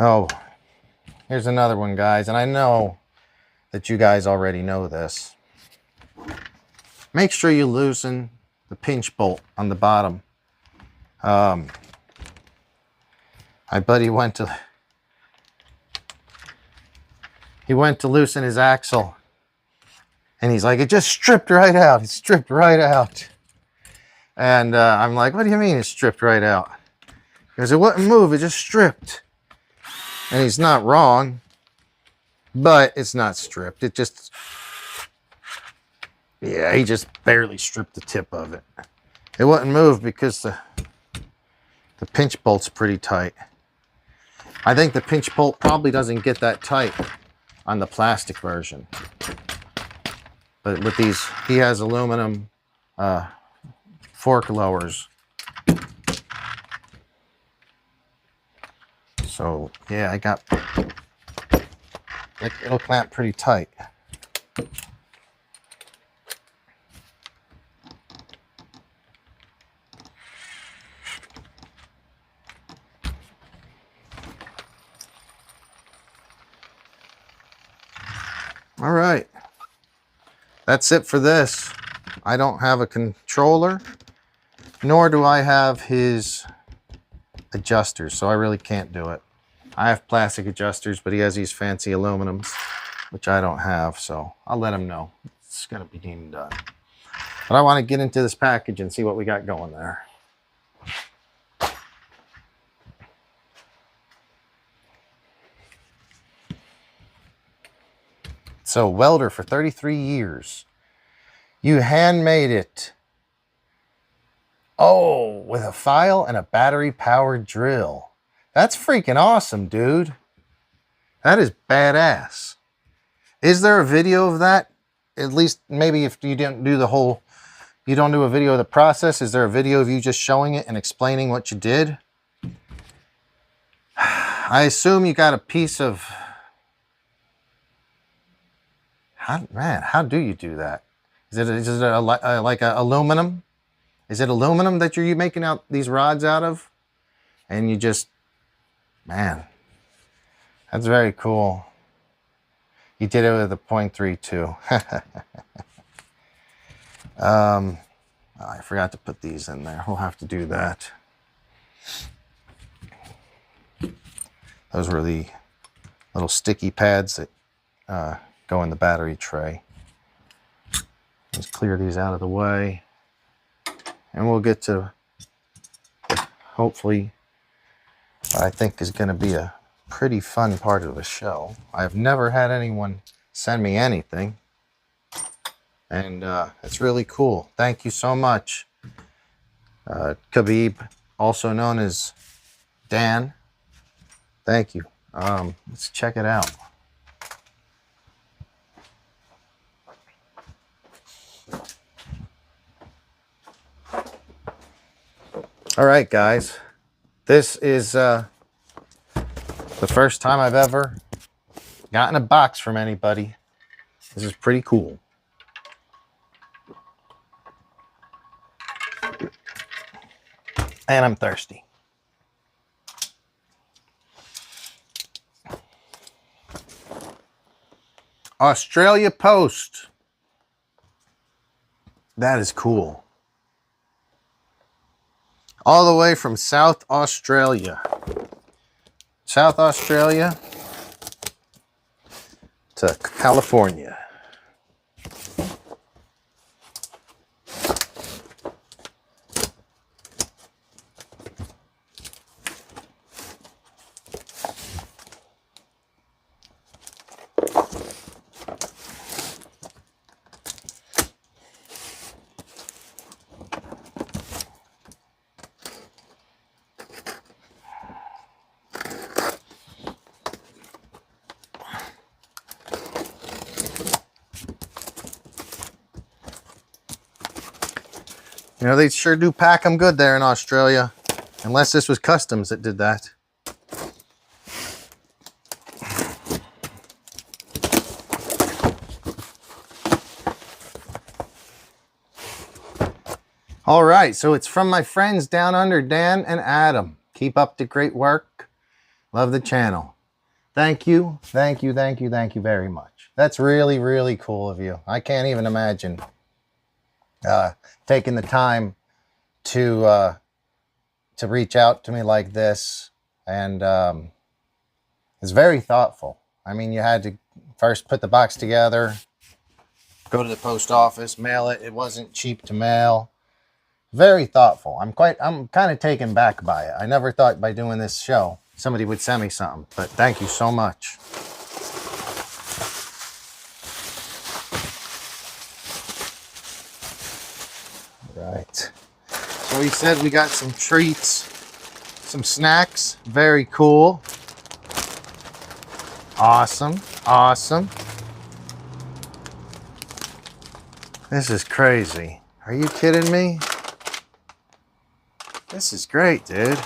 oh, here's another one, guys, and I know that you guys already know this. Make sure you loosen the pinch bolt on the bottom. My buddy went to loosen his axle, and he's like, it just stripped right out. It stripped right out. And I'm like, what do you mean it stripped right out? Because it wouldn't move, it just stripped. And he's not wrong, but it's not stripped. It just, yeah, he just barely stripped the tip of it. It wouldn't move because the pinch bolt's pretty tight. I think the pinch bolt probably doesn't get that tight on the plastic version. But with these, he has aluminum fork lowers. So yeah, I got, it'll clamp pretty tight. All right, that's it for this. I don't have a controller, nor do I have his adjusters, so I really can't do it. I have plastic adjusters, but he has these fancy aluminums, which I don't have, so I'll let him know. It's gonna be deemed done. But I want to get into this package and see what we got going there. So, welder for 33 years. You handmade it. Oh, with a file and a battery-powered drill. That's freaking awesome, dude. That is badass. Is there a video of that? At least maybe if you didn't do the whole, you don't do a video of the process, is there a video of you just showing it and explaining what you did? I assume you got a piece of, how do you do that? Is it like a aluminum? Is it aluminum that you're making out these rods out of? And you just, man, that's very cool. You did it with a 0.32. I forgot to put these in there. We'll have to do that. Those were the little sticky pads that go in the battery tray. Let's clear these out of the way. And we'll get to, hopefully, what I think is going to be a pretty fun part of the show. I've never had anyone send me anything. And it's really cool. Thank you so much. Khabib, also known as Dan. Thank you. Let's check it out. All right, guys. This is the first time I've ever gotten a box from anybody. This is pretty cool. And I'm thirsty. Australia Post. That is cool. All the way from South Australia. South Australia to California. You know, they sure do pack them good there in Australia. Unless this was customs that did that. All right, so it's from my friends down under, Dan and Adam. Keep up the great work. Love the channel. Thank you, thank you, thank you, thank you very much. That's really, really cool of you. I can't even imagine taking the time to reach out to me like this, and it's very thoughtful. I mean, you had to first put the box together, go to the post office, mail it. It wasn't cheap to mail. Very thoughtful. I'm kind of taken back by it. I never thought by doing this show somebody would send me something, but thank you so much. Right. So he said we got some treats, some snacks. Very cool. Awesome. Awesome. This is crazy. Are you kidding me? This is great, dude.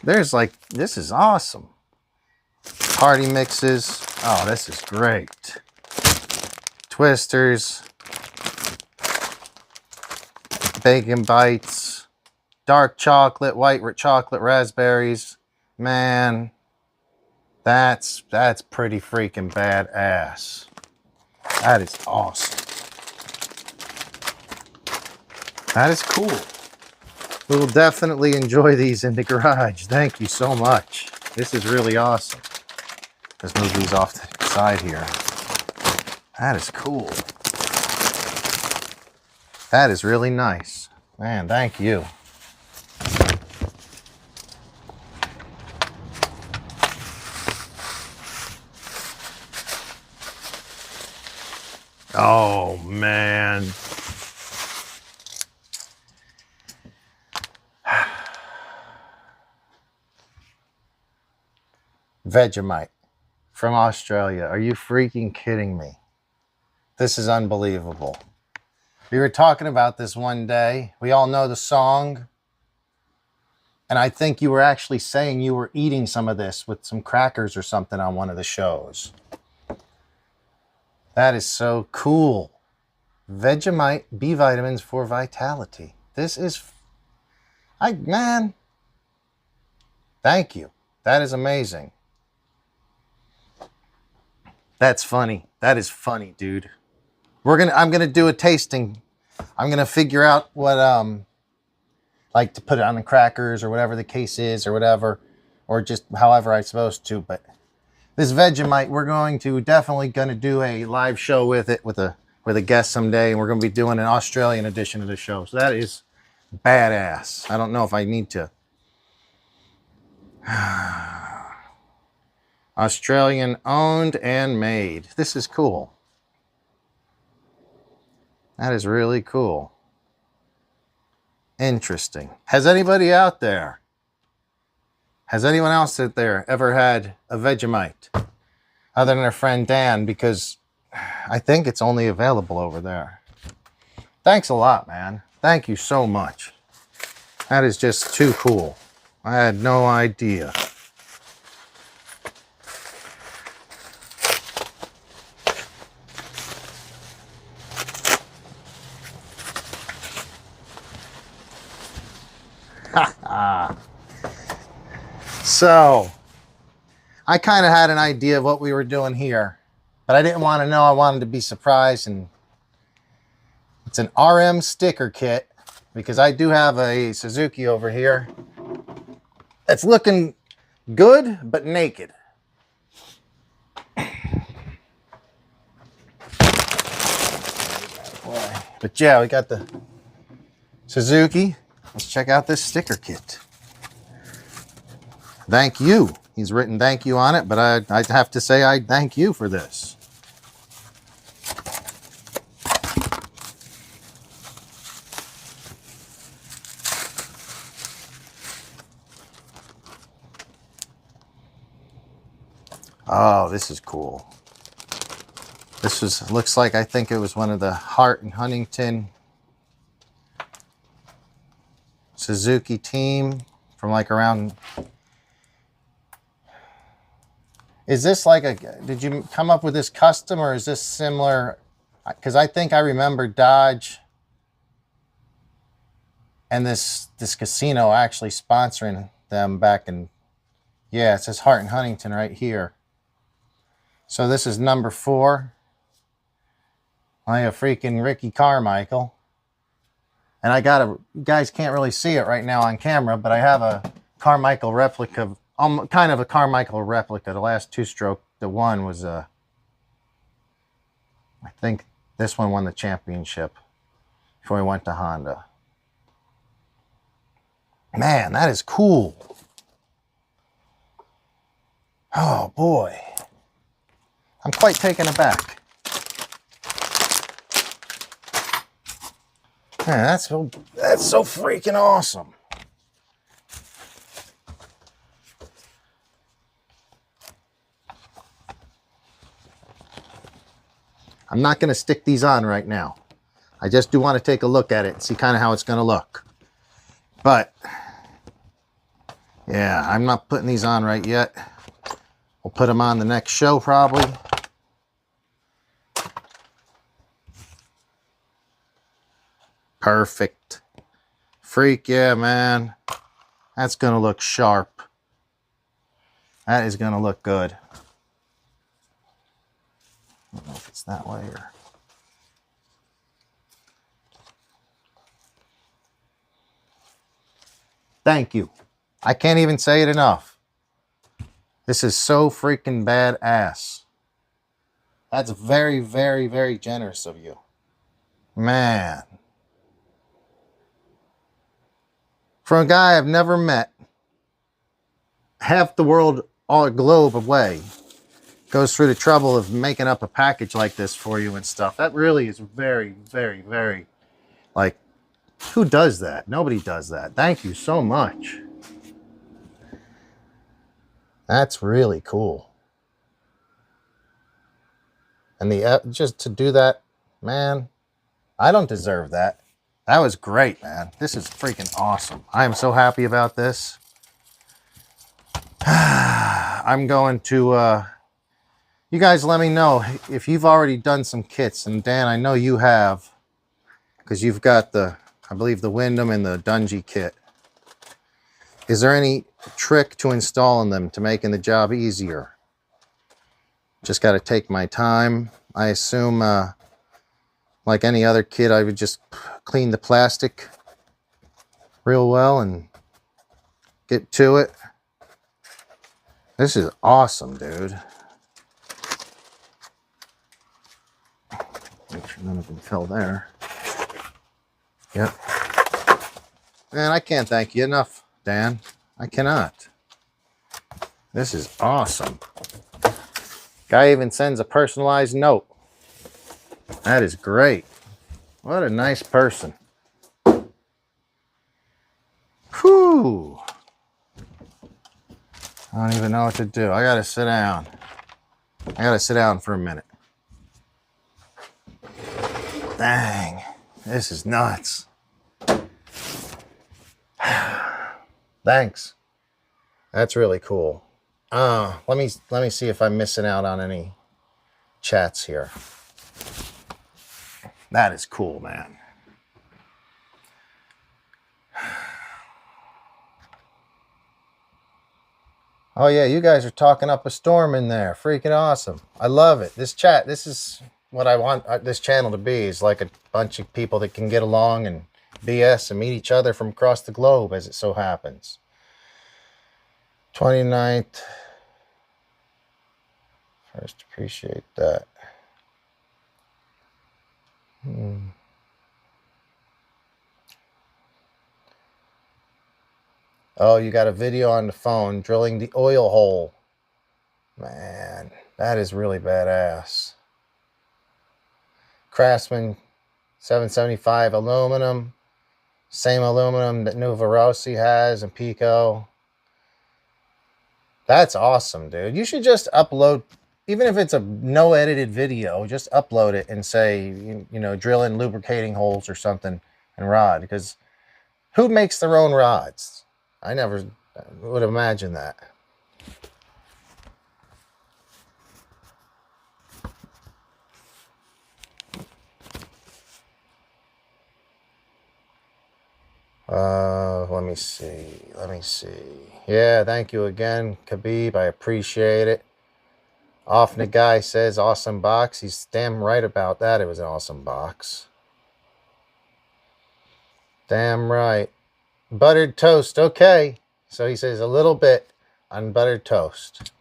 There's like, this is awesome. Party mixes. Oh, this is great. Twisters. Bacon bites, dark chocolate, white chocolate, raspberries. Man, that's pretty freaking badass. That is awesome. That is cool. We will definitely enjoy these in the garage. Thank you so much. This is really awesome. Let's move these off to the side here. That is cool. That is really nice. Man, thank you. Oh, man. Vegemite from Australia. Are you freaking kidding me? This is unbelievable. We were talking about this one day. We all know the song. And I think you were actually saying you were eating some of this with some crackers or something on one of the shows. That is so cool. Vegemite B vitamins for vitality. This is... man. Thank you. That is amazing. That's funny. That is funny, dude. I'm gonna do a tasting. I'm gonna figure out what like to put it on the crackers or whatever the case is or whatever, or just however I'm supposed to. But this Vegemite, we're definitely gonna do a live show with it with a guest someday, and we're gonna be doing an Australian edition of the show. So that is badass. I don't know if I need to. Australian owned and made. This is cool. That is really cool. Interesting. Has anybody out there, has anyone else out there ever had a Vegemite other than our friend Dan? Because I think it's only available over there. Thanks a lot, man. Thank you so much. That is just too cool. I had no idea. So, I kind of had an idea of what we were doing here, but I didn't want to know. I wanted to be surprised, and it's an RM sticker kit because I do have a Suzuki over here that's looking good, but naked. But yeah, we got the Suzuki. Let's check out this sticker kit. Thank you. He's written thank you on it, but I have to say I thank you for this. Oh, this is cool. Looks like, I think it was one of the Hart and Huntington Suzuki team from like around... Is this like did you come up with this custom, or is this similar? Because I think I remember Dodge and this casino actually sponsoring them back in, yeah, it says Hart and Huntington right here. So this is number 4. I have freaking Ricky Carmichael. And you guys can't really see it right now on camera, but I have a Carmichael replica, kind of a Carmichael replica. The last 2-stroke, the one was, I think this one won the championship before we went to Honda. Man, that is cool. Oh boy. I'm quite taken aback. Man, that's so freaking awesome. I'm not going to stick these on right now. I just do want to take a look at it and see kind of how it's going to look. But, yeah, I'm not putting these on right yet. We'll put them on the next show probably. Perfect. Freak, yeah, man. That's going to look sharp. That is going to look good. I don't know if it's that way or... Thank you. I can't even say it enough. This is so freaking badass. That's very, very, very generous of you. Man. from a guy I've never met, half the world, all a globe away, goes through the trouble of making up a package like this for you and stuff. That really is very, very, very, like, who does that? Nobody does that. Thank you so much. That's really cool. And the just to do that, man, I don't deserve that. That was great, man. This is freaking awesome. I am so happy about this. I'm going to, you guys let me know if you've already done some kits. And Dan, I know you have, because you've got the, I believe, the Wyndham and the Dungy kit. Is there any trick to installing them to making the job easier? Just got to take my time. I assume, like any other kit, I would just clean the plastic real well and get to it. This is awesome, dude. Make sure none of them fell there. Yep. Man, I can't thank you enough, Dan. I cannot. This is awesome. Guy even sends a personalized note. That is great. What a nice person. Whew. I don't even know what to do. I gotta sit down. I gotta sit down for a minute. Dang, this is nuts. Thanks. That's really cool. Let me see if I'm missing out on any chats here. That is cool, man. Oh yeah, you guys are talking up a storm in there. Freaking awesome. I love it. This chat, this is what I want this channel to be, is like a bunch of people that can get along and BS and meet each other from across the globe, as it so happens. 29th. First, appreciate that. Oh, you got a video on the phone drilling the oil hole. Man, that is really badass. Craftsman 775 aluminum. Same aluminum that Rossi has and Pico. That's awesome, dude. You should just upload, even if it's a no edited video, just upload it and say, you know, drilling lubricating holes or something and rod. Because who makes their own rods? I never would imagine that. Let me see. Let me see. Yeah, thank you again, Khabib. I appreciate it. Often a guy says awesome box. He's damn right about that. It was an awesome box. Damn right. Buttered toast. Okay. So he says a little bit on buttered toast.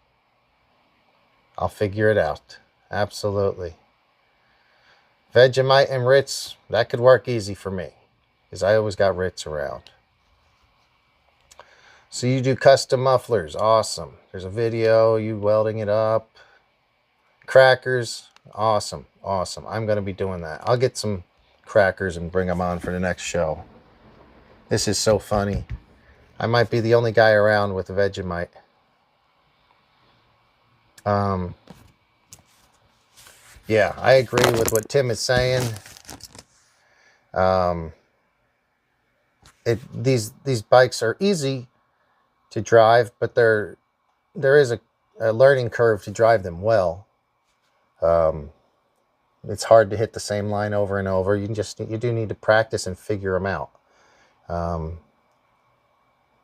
I'll figure it out. Absolutely. Vegemite and Ritz, that could work easy for me, because I always got Ritz around. So you do custom mufflers. Awesome. There's a video, you welding it up. Crackers. Awesome. Awesome. I'm going to be doing that. I'll get some crackers and bring them on for the next show. This is so funny. I might be the only guy around with Vegemite. Yeah, I agree with what Tim is saying. These bikes are easy to drive, but there is a learning curve to drive them well. It's hard to hit the same line over and over. You do need to practice and figure them out.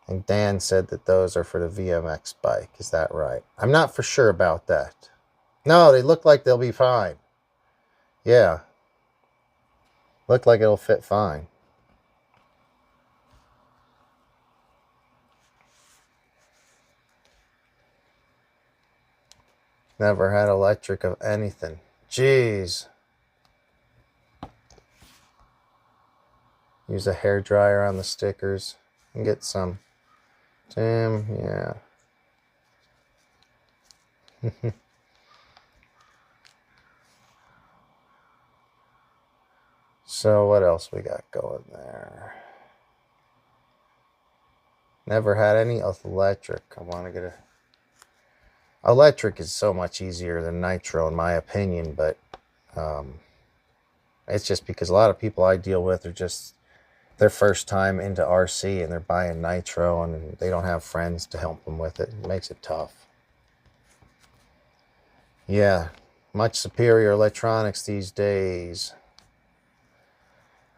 And Dan said that those are for the VMX bike. Is that right? I'm not for sure about that. No, they look like they'll be fine. Yeah. Look like it'll fit fine. Never had electric of anything. Jeez. Use a hairdryer on the stickers. and get some. Damn, yeah. So what else we got going there? Never had any electric. I want to get a... Electric is so much easier than nitro in my opinion, but it's just because a lot of people I deal with are just their first time into RC and they're buying nitro and they don't have friends to help them with it. It makes it tough. Yeah, much superior electronics these days.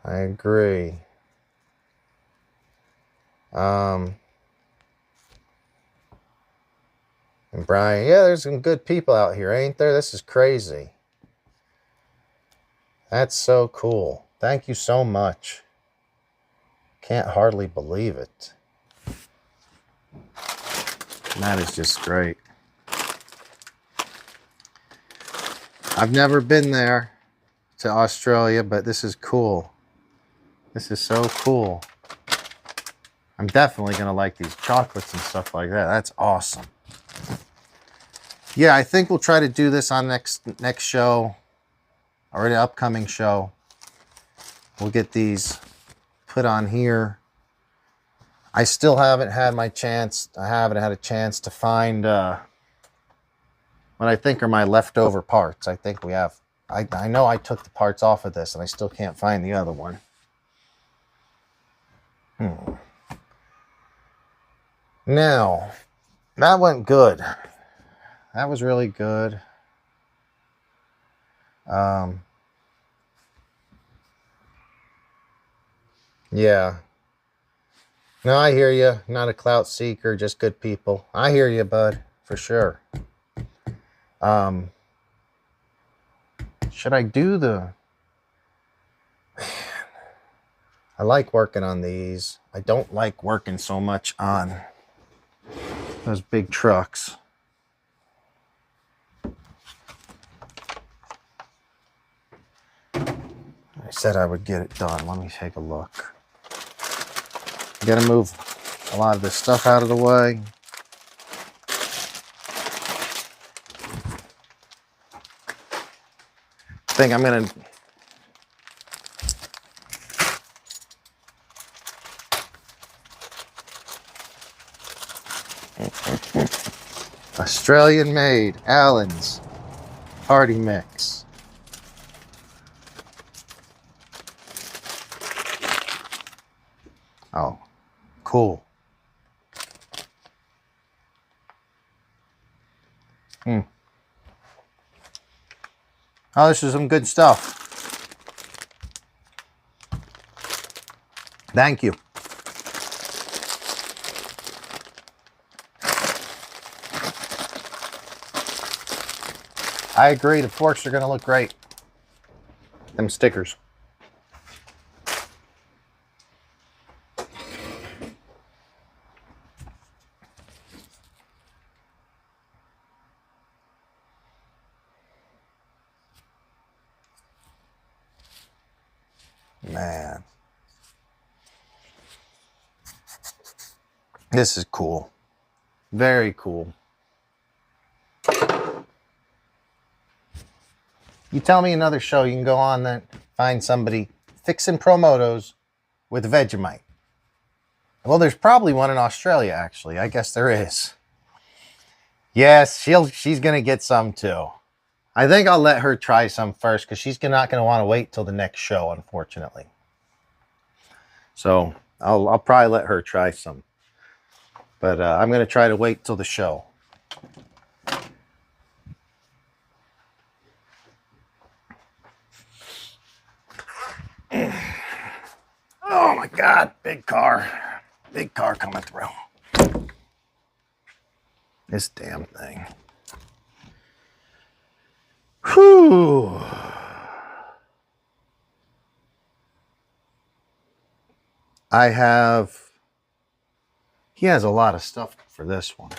I agree. And Brian, yeah, there's some good people out here, ain't there? This is crazy. That's so cool. Thank you so much. Can't hardly believe it. That is just great. I've never been there to Australia, but this is cool. This is so cool. I'm definitely going to like these chocolates and stuff like that. That's awesome. Yeah, I think we'll try to do this on next show, or the upcoming show. We'll get these put on here. I still haven't had my chance. I haven't had a chance to find what I think are my leftover parts. I think we have. I know I took the parts off of this, and I still can't find the other one. Now, that went good. That was really good. Yeah. No, I hear you. Not a clout seeker, just good people. I hear you, bud, for sure. Should I do the... Man, I like working on these. I don't like working so much on those big trucks. I said I would get it done. Let me take a look. Gotta move a lot of this stuff out of the way. I think I'm gonna... Australian made Allen's party mix. Oh, cool. Oh, this is some good stuff. Thank you. I agree, the forks are going to look great. Them stickers. Man. This is cool. Very cool. You tell me another show you can go on that find somebody fixing Promotos with Vegemite. Well, there's probably one in Australia, actually. I guess there is. Yes, she's going to get some too. I think I'll let her try some first because she's not going to want to wait till the next show, unfortunately. So I'll probably let her try some. But I'm going to try to wait till the show. Oh my God, big car. Big car coming through. This damn thing. Whew. He has a lot of stuff for this one.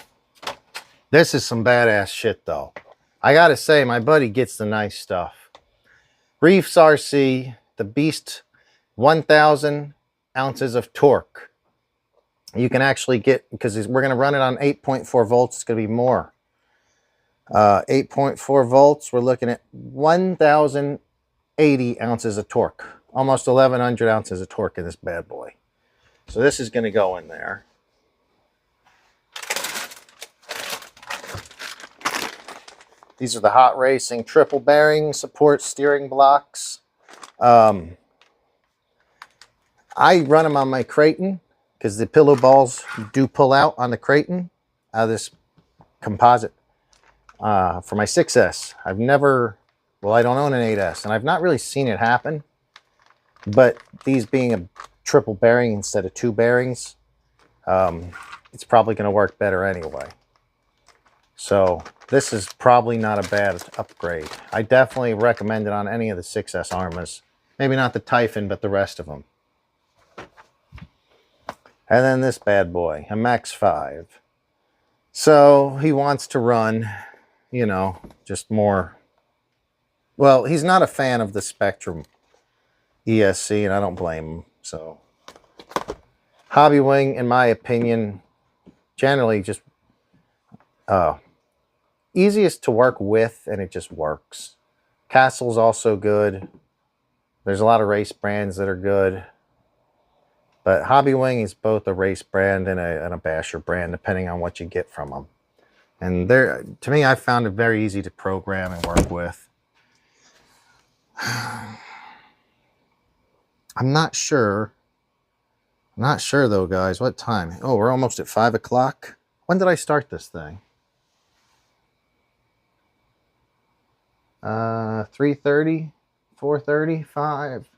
This is some badass shit though. I gotta say, my buddy gets the nice stuff. REEFS RC, the Beast 1,000 ounces of torque. You can actually get, because we're going to run it on 8.4 volts, it's going to be more. 8.4 volts, we're looking at 1,080 ounces of torque. Almost 1,100 ounces of torque in this bad boy. So this is going to go in there. These are the Hot Racing triple bearing support steering blocks. I run them on my Kraton because the pillow balls do pull out on the Kraton out of this composite. For my 6S, I've never, well, I don't own an 8S, and I've not really seen it happen. But these being a triple bearing instead of 2 bearings, it's probably going to work better anyway. So this is probably not a bad upgrade. I definitely recommend it on any of the 6S Arrmas. Maybe not the Typhon, but the rest of them. And then this bad boy, a Max 5. So he wants to run, you know, just more. Well, he's not a fan of the Spectrum ESC, and I don't blame him. So hobbywing, in my opinion, generally just easiest to work with, and it just works. Castle's also good. There's a lot of race brands that are good, but hobbywing is both a race brand and a basher brand, depending on what you get from them. And they're, to me, I found it very easy to program and work with. I'm not sure. I'm not sure though, guys. What time? Oh, we're almost at 5 o'clock. When did I start this thing? 3:30, 4:30, 5.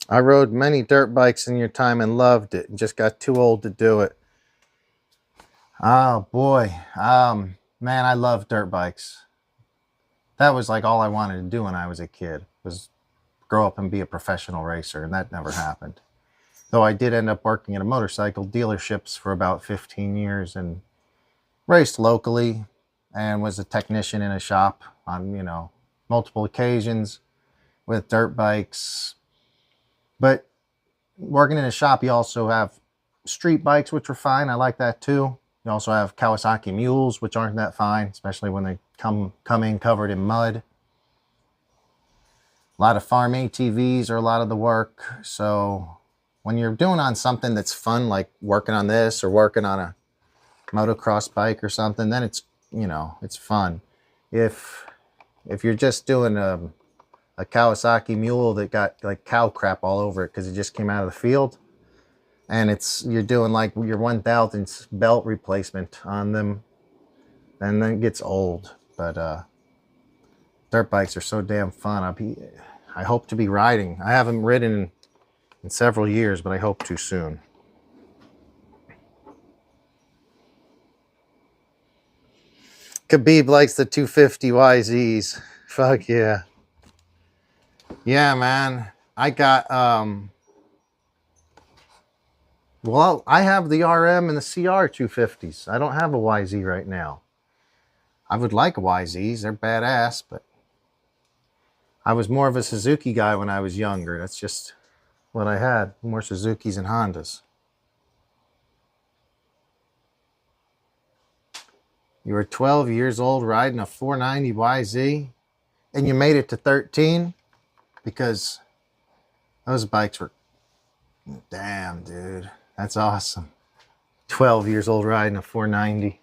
I rode many dirt bikes in your time and loved it and just got too old to do it. Oh boy. Man, I love dirt bikes. That was like all I wanted to do when I was a kid, was grow up and be a professional racer, and that never happened. Though I did end up working at a motorcycle dealerships for about 15 years and raced locally and was a technician in a shop on, you know, multiple occasions with dirt bikes. But working in a shop, you also have street bikes, which are fine. I like that too. You also have Kawasaki mules, which aren't that fine, especially when they come in covered in mud. A lot of farm ATVs are a lot of the work. So when you're doing on something that's fun, like working on this or working on a motocross bike or something, then it's, you know, it's fun. If you're just doing a Kawasaki mule that got like cow crap all over it because it just came out of the field, and you're doing like your 1,000th belt replacement on them, and then it gets old. But dirt bikes are so damn fun. I hope to be riding. I haven't ridden in several years, but I hope to soon. Khabib likes the 250 YZs. Fuck yeah. Yeah, man. I got well, I have the RM and the CR 250s. I don't have a YZ right now. I would like YZs. They're badass, but I was more of a Suzuki guy when I was younger. That's just what I had. More Suzukis and Hondas. You were 12 years old riding a 490 YZ, and you made it to 13 because those bikes were, damn, dude. That's awesome. 12 years old riding a 490.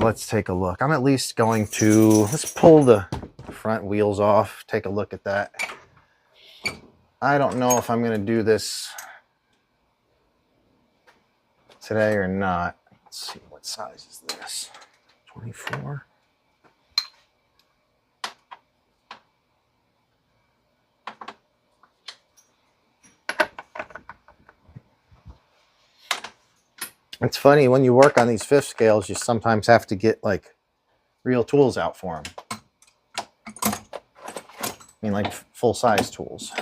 Let's take a look. I'm at least going to, let's pull the front wheels off, take a look at that. I don't know if I'm going to do this today or not. Let's see, what size is this? 24. It's funny, when you work on these fifth scales, you sometimes have to get like real tools out for them. I mean, like full-size tools.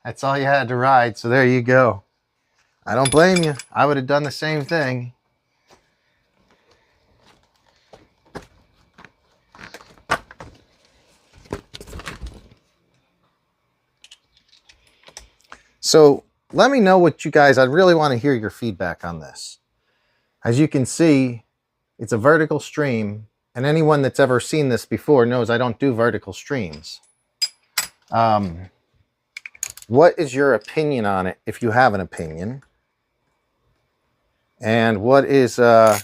That's all you had to ride, so there you go. I don't blame you. I would have done the same thing. So let me know what you guys, I really want to hear your feedback on this. As you can see, it's a vertical stream, and anyone that's ever seen this before knows I don't do vertical streams. What is your opinion on it, if you have an opinion? And what is do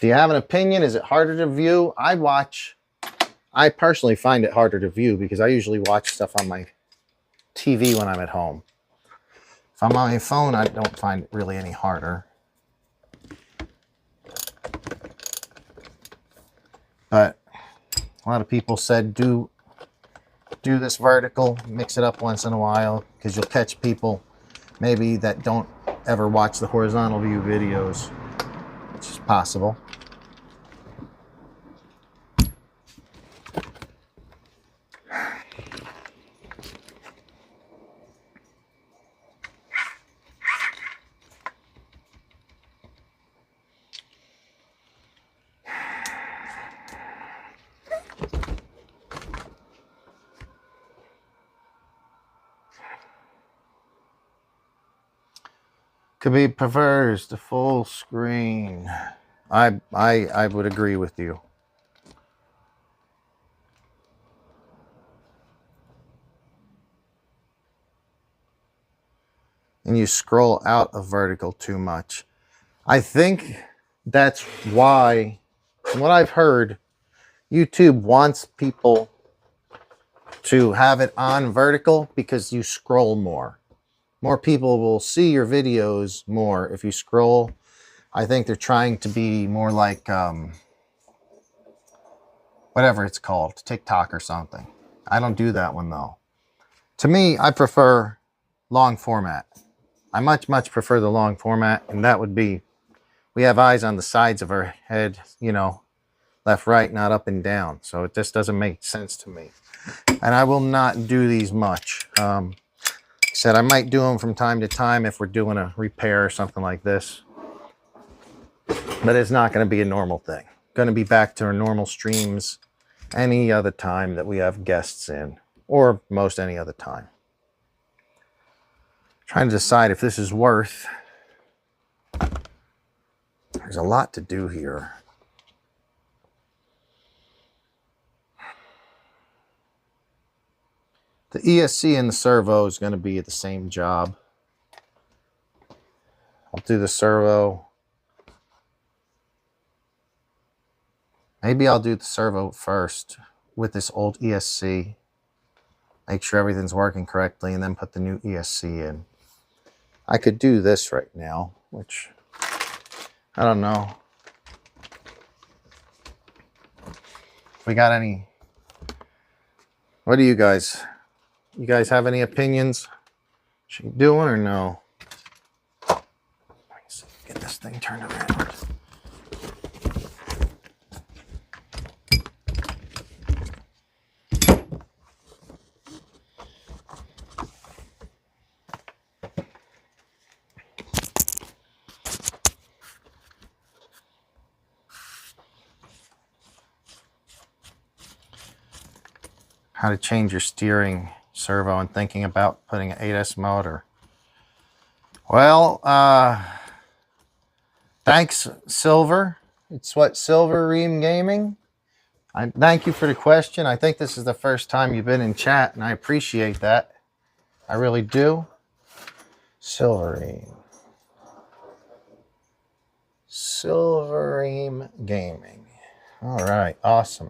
you have an opinion? Is it harder to view? I personally find it harder to view because I usually watch stuff on my TV when I'm at home. If I'm on my phone, I don't find it really any harder. But a lot of people said do this vertical, mix it up once in a while, because you'll catch people maybe that don't ever watch the horizontal view videos, which is possible. Could be prefers the full screen. I would agree with you. And you scroll out of vertical too much. I think that's why, from what I've heard, YouTube wants people to have it on vertical because you scroll more. More people will see your videos more if you scroll. I think they're trying to be more like whatever it's called, TikTok or something. I don't do that one though. To me, I prefer long format. I much prefer the long format, and that would be, we have eyes on the sides of our head, you know, left, right, not up and down. So it just doesn't make sense to me. And I will not do these much. Said I might do them from time to time if we're doing a repair or something like this, but it's not going to be a normal thing. Going to be back to our normal streams any other time that we have guests in, or most any other time. Trying to decide if this is worth. There's a lot to do here. The ESC and the servo is going to be the same job. I'll do the servo. Maybe I'll do the servo first with this old ESC. Make sure everything's working correctly and then put the new ESC in. I could do this right now, which I don't know. We got any? What do you guys? You guys have any opinions? Should we do one or no? Let me see, get this thing turned around. How to change your steering servo and thinking about putting an 8S motor. Well, thanks, Silver. It's what, Silver Ream Gaming? I thank you for the question. I think this is the first time you've been in chat, and I appreciate that. I really do. Silver Ream. Silver Ream Gaming. All right, awesome.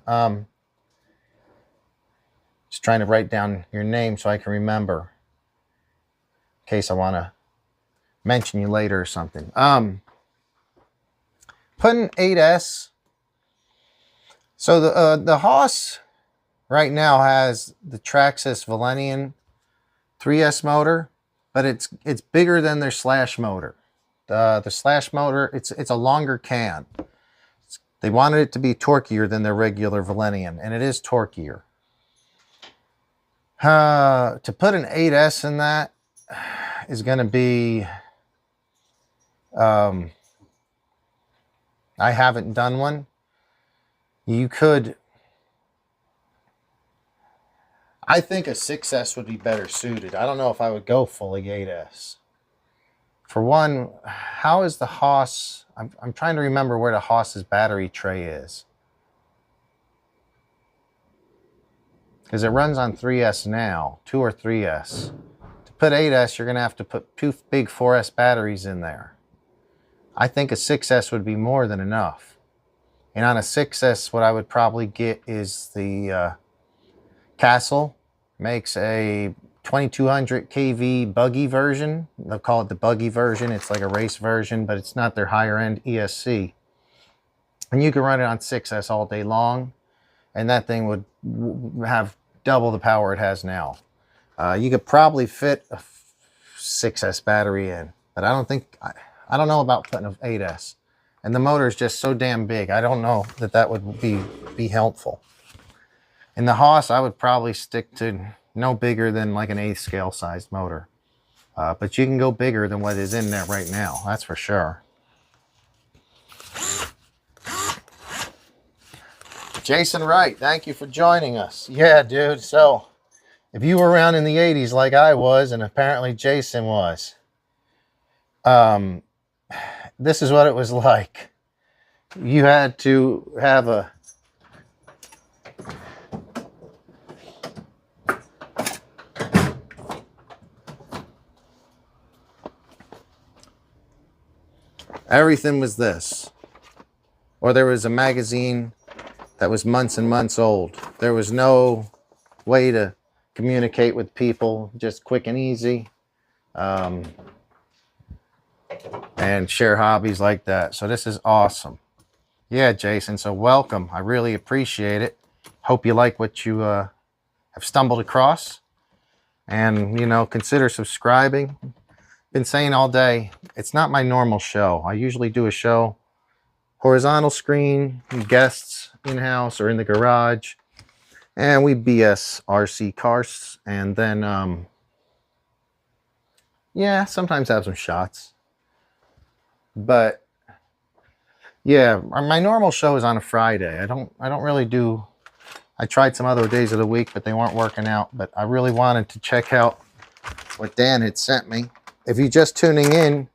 Just trying to write down your name so I can remember in case I want to mention you later or something. Putting 8S. So the Haas right now has the Traxxas Valenian 3S motor, but it's bigger than their Slash motor. The Slash motor, it's a longer can. They wanted it to be torquier than their regular Valenian, and it is torquier. To put an 8S in that is going to be... I haven't done one. You could... I think a 6S would be better suited. I don't know if I would go fully 8S. For one, how is the Haas... I'm trying to remember where the Haas's battery tray is. Because it runs on 3S now, 2 or 3S. To put 8S, you're going to have to put 2 big 4S batteries in there. I think a 6S would be more than enough. And on a 6S, what I would probably get is the Castle makes a 2200 kV buggy version. They'll call it the buggy version. It's like a race version, but it's not their higher end ESC. And you can run it on 6S all day long, and that thing would have double the power it has now. You could probably fit a 6S battery in, but I don't think, I don't know about putting an 8S. And the motor is just so damn big. I don't know that that would be helpful. In the Haas, I would probably stick to no bigger than like an 8th scale sized motor. But you can go bigger than what is in there right now. That's for sure. Jason Wright, thank you for joining us. Yeah, dude. So if you were around in the 80s like I was, and apparently Jason was, this is what it was like. You had to have a... Everything was this. Or there was a magazine that was months and months old. There was no way to communicate with people, just quick and easy. And share hobbies like that. So this is awesome. Yeah, Jason, so welcome. I really appreciate it. Hope you like what you have stumbled across. And, you know, consider subscribing. Been saying all day, it's not my normal show. I usually do a show horizontal screen, guests in-house or in the garage, and we BS RC cars, and then yeah, sometimes have some shots. But yeah, my normal show is on a Friday. I don't really do... I tried some other days of the week, but they weren't working out. But I really wanted to check out what Dan had sent me. If you're just tuning in,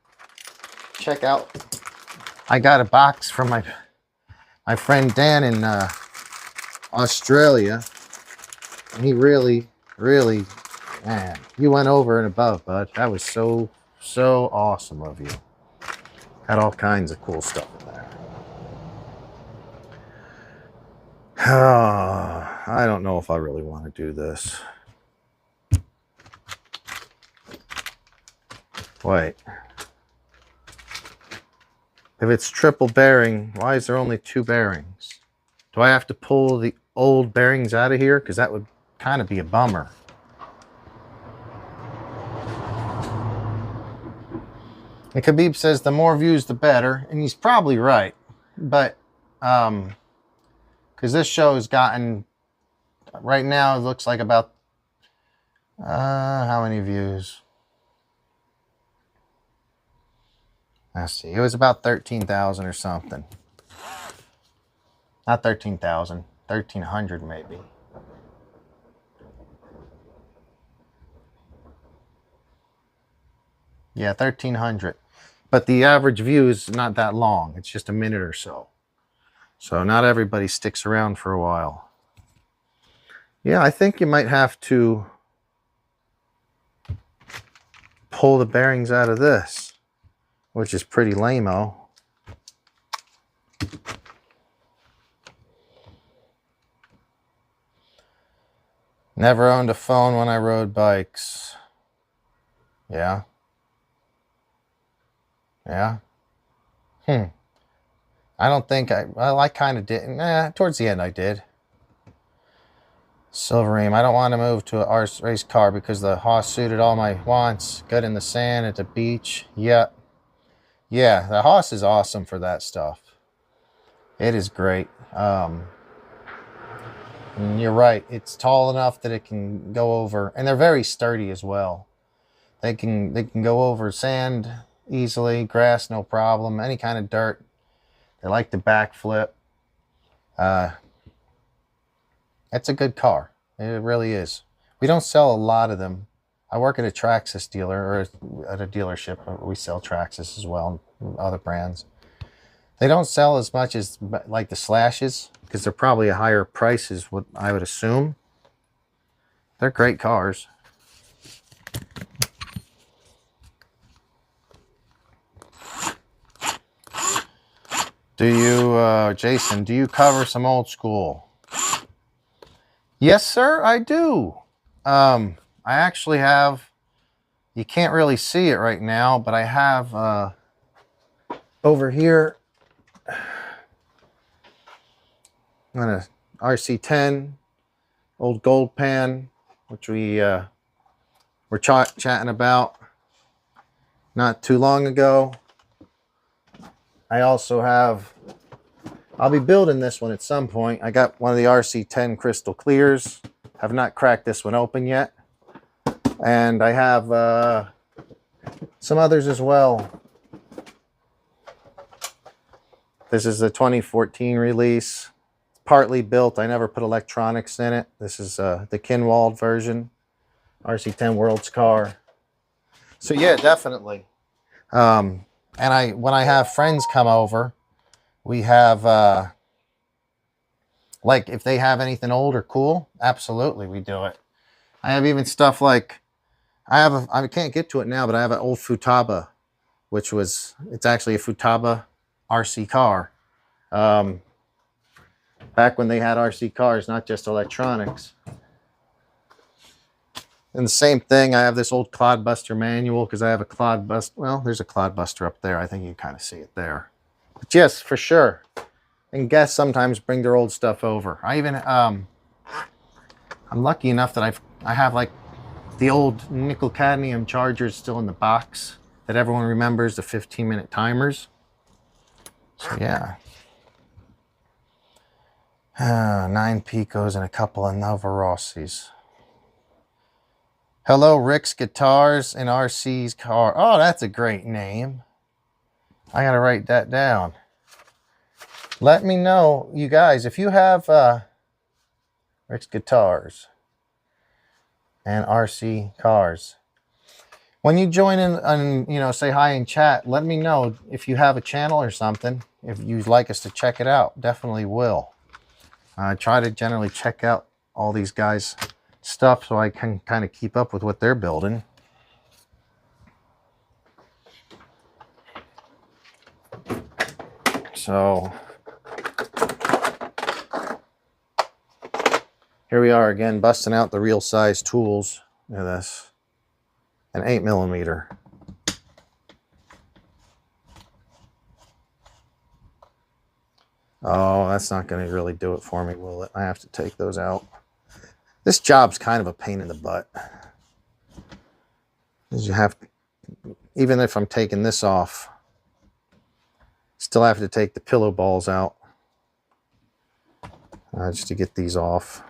check out, I got a box from my friend Dan in Australia. And he really, man, you went over and above, bud. That was so awesome of you. Had all kinds of cool stuff in there. I don't know if I really want to do this. Wait. If it's triple bearing, why is there only 2 bearings? Do I have to pull the old bearings out of here? Because that would kind of be a bummer. And Khabib says the more views, the better. And he's probably right. But, because this show has gotten, right now it looks like about, how many views? Let's see, it was about 13,000 or something. Not 13,000, 1,300 maybe. Yeah, 1,300. But the average view is not that long. It's just a minute or so. So not everybody sticks around for a while. Yeah, I think you might have to pull the bearings out of this, which is pretty lame-o. Never owned a phone when I rode bikes. Yeah. Yeah. I don't think I kind of didn't. Towards the end I did. Silveream, I don't want to move to a race car because the Haas suited all my wants. Good in the sand at the beach. Yep. Yeah, the Haas is awesome for that stuff. It is great. And you're right. It's tall enough that it can go over, and they're very sturdy as well. They can go over sand easily, grass no problem, any kind of dirt. They like to backflip. It's a good car. It really is. We don't sell a lot of them. I work at a Traxxas dealer, or at a dealership. We sell Traxxas as well, and other brands. They don't sell as much as like the Slashes, because they're probably a higher price is what I would assume. They're great cars. Do you, Jason, do you cover some old school? Yes, sir, I do. I actually have, you can't really see it right now, but I have over here an RC10, old gold pan, which we were chatting about not too long ago. I also have, I'll be building this one at some point. I got one of the RC10 crystal clears. Have not cracked this one open yet. And I have some others as well. This is the 2014 release. It's partly built. I never put electronics in it. This is the Kinwald version. RC10 World's car. So yeah, definitely. And when I have friends come over, we have, like, if they have anything old or cool, absolutely, we do it. I have even stuff like, I can't get to it now, but I have an old Futaba, which was, it's actually a Futaba RC car. Back when they had RC cars, not just electronics. And the same thing, I have this old Clodbuster manual because I have a Clodbuster. Well, there's a Clodbuster up there. I think you can kind of see it there. But yes, for sure. And guests sometimes bring their old stuff over. I even, I'm lucky enough that I have like the old nickel cadmium chargers still in the box that everyone remembers, the 15-minute timers. So yeah. 9 Picos and a couple of Novarossis. Hello, Rick's Guitars and RC's Car. Oh, that's a great name. I gotta write that down. Let me know, you guys, if you have Rick's Guitars and RC Cars. When you join in and, you know, say hi in chat, let me know if you have a channel or something. If you'd like us to check it out, definitely will. I try to generally check out all these guys' stuff so I can kind of keep up with what they're building. So here we are again, busting out the real size tools. Look at this. An 8mm. Oh, that's not going to really do it for me, will it? I have to take those out. This job's kind of a pain in the butt. Because you have, even if I'm taking this off, still have to take the pillow balls out just to get these off.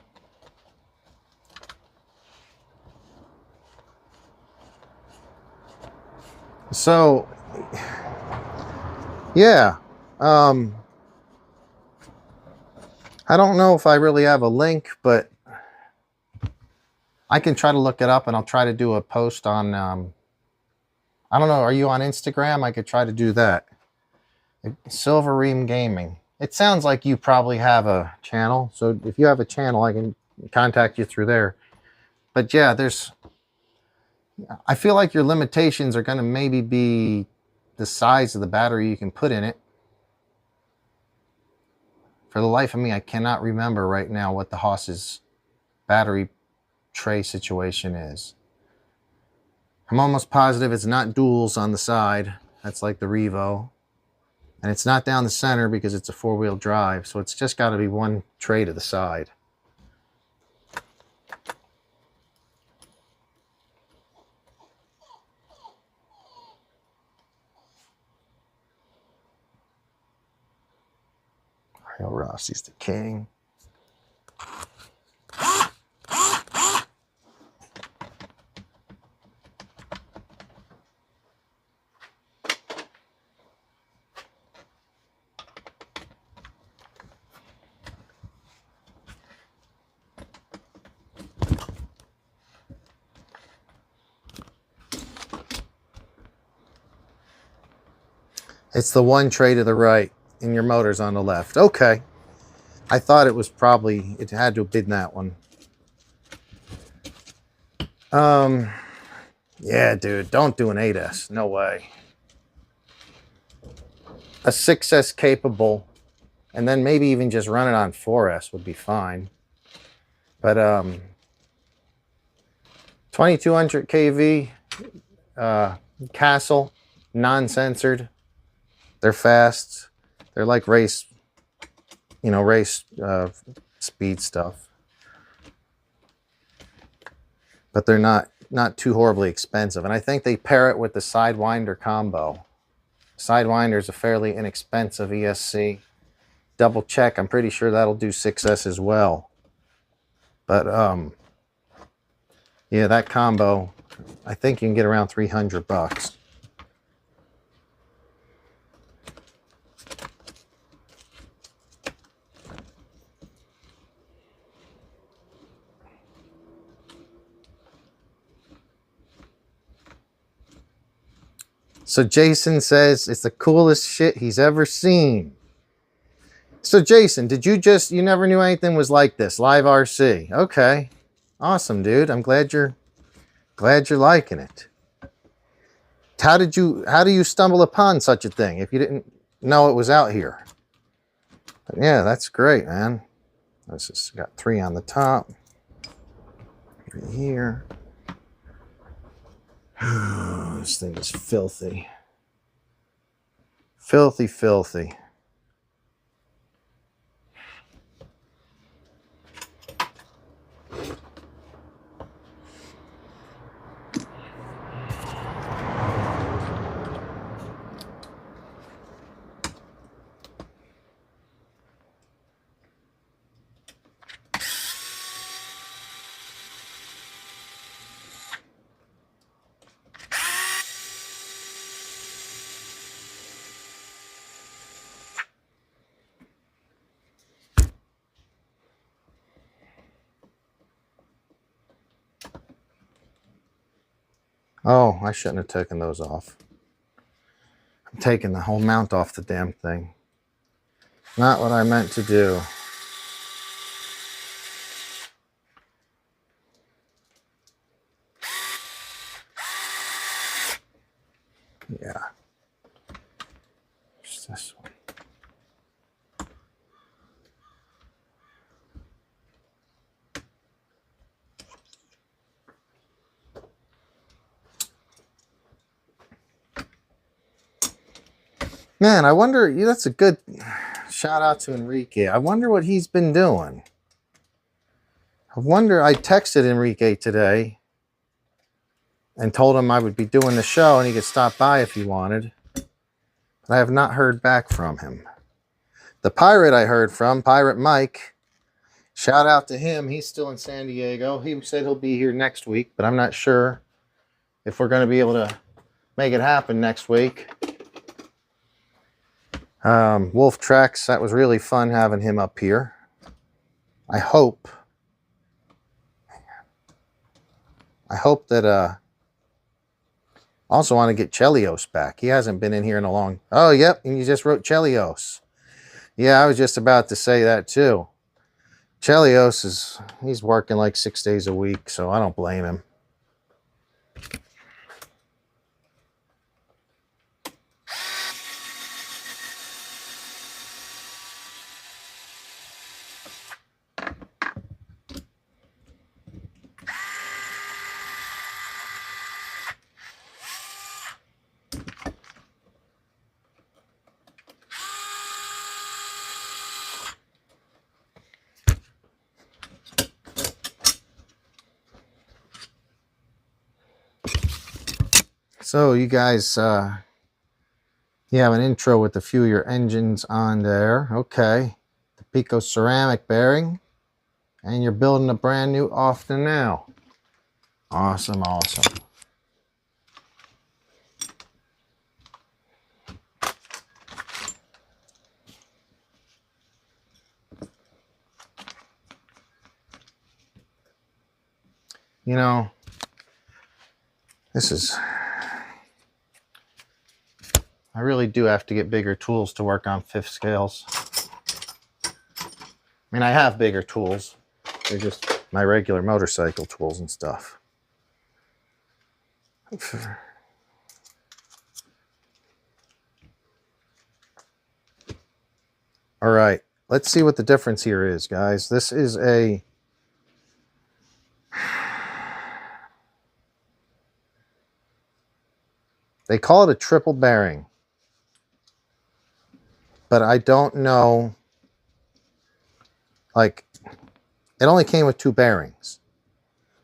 So, yeah. I don't know if I really have a link, but I can try to look it up, and I'll try to do a post on, I don't know, are you on Instagram? I could try to do that. Silver Ream Gaming. It sounds like you probably have a channel, so if you have a channel, I can contact you through there. But yeah, I feel like your limitations are going to maybe be the size of the battery you can put in it. For the life of me, I cannot remember right now what the Haas's battery tray situation is. I'm almost positive it's not duals on the side. That's like the Revo. And it's not down the center because it's a 4-wheel drive. So it's just got to be one tray to the side. Rossi's the king. It's the one tray to the right and your motor's on the left. Okay. I thought it was probably, it had to have been that one. Yeah, dude, don't do an 8S. No way. A 6S capable, and then maybe even just run it on 4S would be fine. But 2200 kV, Castle, non-censored. They're fast. They're like race, you know, race speed stuff. But they're not too horribly expensive. And I think they pair it with the Sidewinder combo. Sidewinder is a fairly inexpensive ESC. Double check. I'm pretty sure that'll do 6S as well. But yeah, that combo, I think you can get around 300 bucks. So Jason says it's the coolest shit he's ever seen. So Jason, did you never knew anything was like this? Live RC. Okay. Awesome, dude. I'm glad you're liking it. How do you stumble upon such a thing if you didn't know it was out here? But yeah, that's great, man. This has got 3 on the top. 3 here. This thing is filthy. Filthy, filthy. Oh, I shouldn't have taken those off. I'm taking the whole mount off the damn thing. Not what I meant to do. Yeah. There's this one. Man, I wonder, that's a good shout out to Enrique. I wonder what he's been doing. I texted Enrique today and told him I would be doing the show and he could stop by if he wanted. But I have not heard back from him. The pirate I heard from, Pirate Mike, shout out to him. He's still in San Diego. He said he'll be here next week, but I'm not sure if we're going to be able to make it happen next week. Wolf Tracks, that was really fun having him up here. I hope that also want to get Chelios back. He hasn't been in here in a long. Oh, yep, and you just wrote Chelios. Yeah, I was just about to say that too. Chelios he's working like 6 days a week, so I don't blame him. So you guys, you have an intro with a few of your engines on there. Okay. The Pico ceramic bearing, and you're building a brand new Often now. Awesome, awesome. You know, this is, I really do have to get bigger tools to work on fifth scales. I mean, I have bigger tools. They're just my regular motorcycle tools and stuff. All right, let's see what the difference here is, guys. This is a they call it a triple bearing, but I don't know, like, it only came with 2 bearings.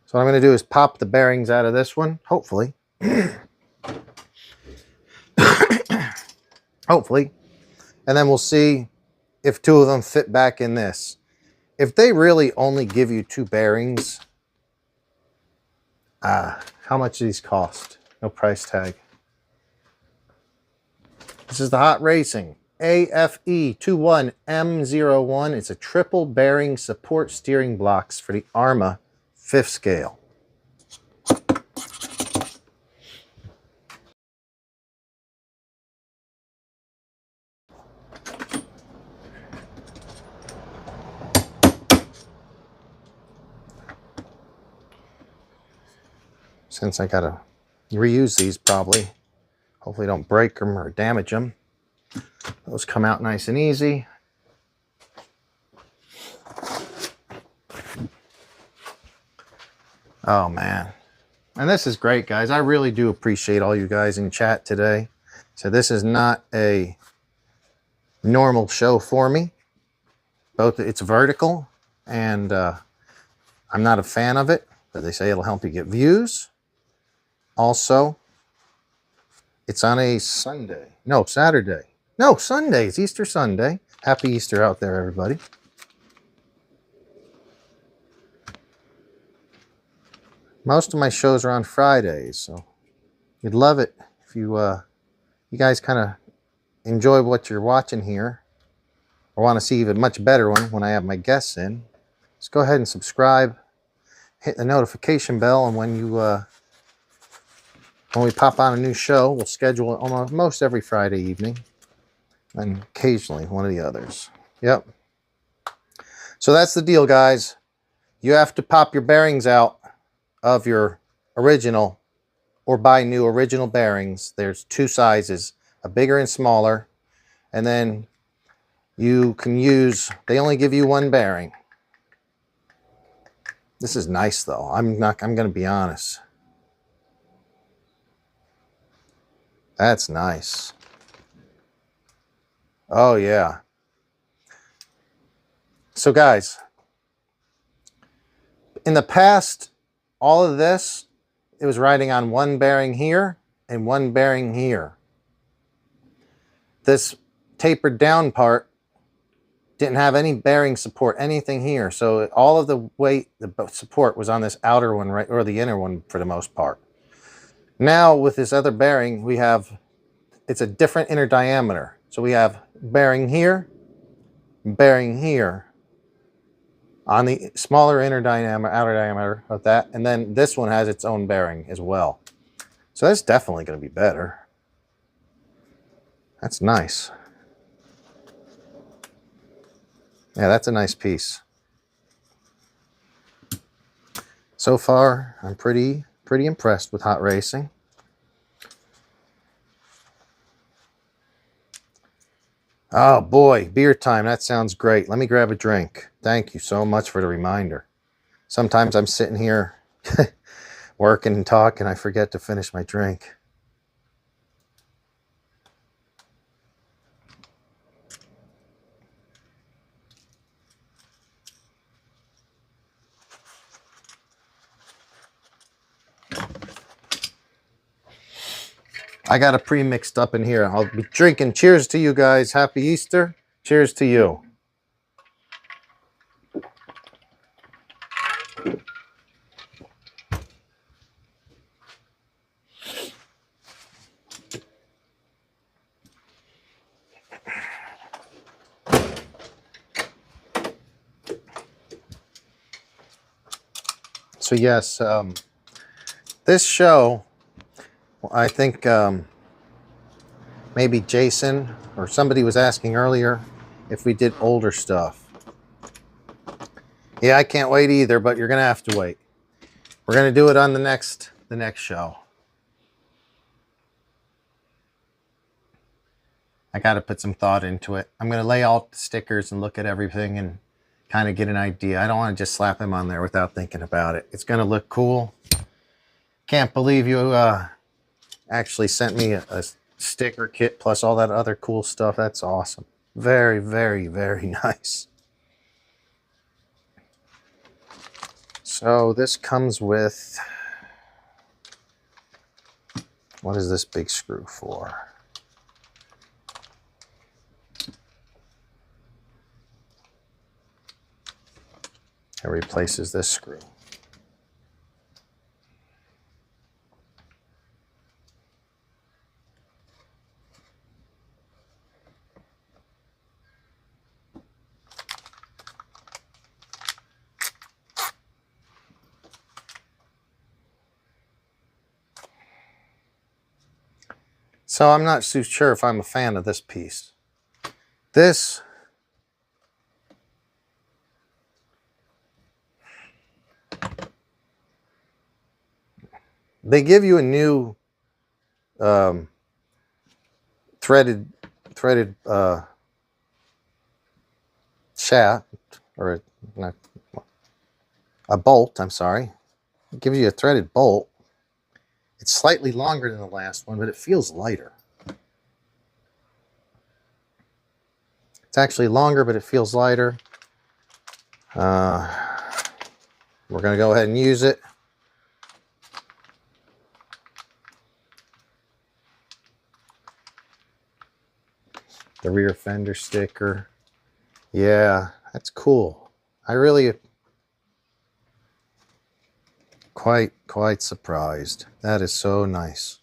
So what I'm going to do is pop the bearings out of this one, hopefully. Hopefully. And then we'll see if 2 of them fit back in this. If they really only give you 2 bearings, how much do these cost? No price tag. This is the Hot Racing AFE21M01. It's a triple bearing support steering blocks for the Arrma 5th scale. Since I gotta reuse these probably, hopefully don't break them or damage them. Those come out nice and easy. Oh man. And this is great, guys. I really do appreciate all you guys in chat today. So this is not a normal show for me. Both it's vertical and I'm not a fan of it, but they say it'll help you get views. Also, it's on a Sunday. No, Saturday. No, Sunday. It's Easter Sunday. Happy Easter out there, everybody. Most of my shows are on Fridays, so you'd love it if you you guys kind of enjoy what you're watching here, or want to see even much better one when I have my guests in. Just go ahead and subscribe, hit the notification bell, and when you when we pop on a new show, we'll schedule it almost every Friday evening, and occasionally one of the others. Yep. So that's the deal, guys. You have to pop your bearings out of your original or buy new original bearings. There's 2 sizes, a bigger and smaller, and then you can use, they only give you 1 bearing. This is nice though. I'm going to be honest. That's nice. Oh yeah. So guys, in the past, all of this, it was riding on 1 bearing here and 1 bearing here. This tapered down part didn't have any bearing support, anything here. So all of the weight, the support was on this outer one, right, or the inner one for the most part. Now with this other bearing, we have, it's a different inner diameter. So we have bearing here, bearing here on the smaller inner diameter, outer diameter of that. And then this one has its own bearing as well. So that's definitely going to be better. That's nice. Yeah, that's a nice piece. So far, I'm pretty impressed with Hot Racing. Oh boy, beer time. That sounds great. Let me grab a drink. Thank you so much for the reminder. Sometimes I'm sitting here working and talking, I forget to finish my drink. I got it pre-mixed up in here. I'll be drinking. Cheers to you guys. Happy Easter. Cheers to you. So yes, this show, I think maybe Jason or somebody was asking earlier if we did older stuff. Yeah, I can't wait either, but you're gonna have to wait. We're gonna do it on the next show. I got to put some thought into it. I'm gonna lay out the stickers and look at everything and kind of get an idea. I don't want to just slap them on there without thinking about it. It's gonna look cool. Can't believe you actually sent me a sticker kit plus all that other cool stuff. That's awesome. Very, very, very nice. So this comes with, what is this big screw for? It replaces this screw. So I'm not too sure if I'm a fan of this piece. This, they give you a new threaded shaft, or a bolt, I'm sorry. It gives you a threaded bolt. It's slightly longer than the last one, but it feels lighter. It's actually longer, but it feels lighter. We're going to go ahead and use it. The rear fender sticker. Yeah, that's cool. I really quite surprised. That is so nice.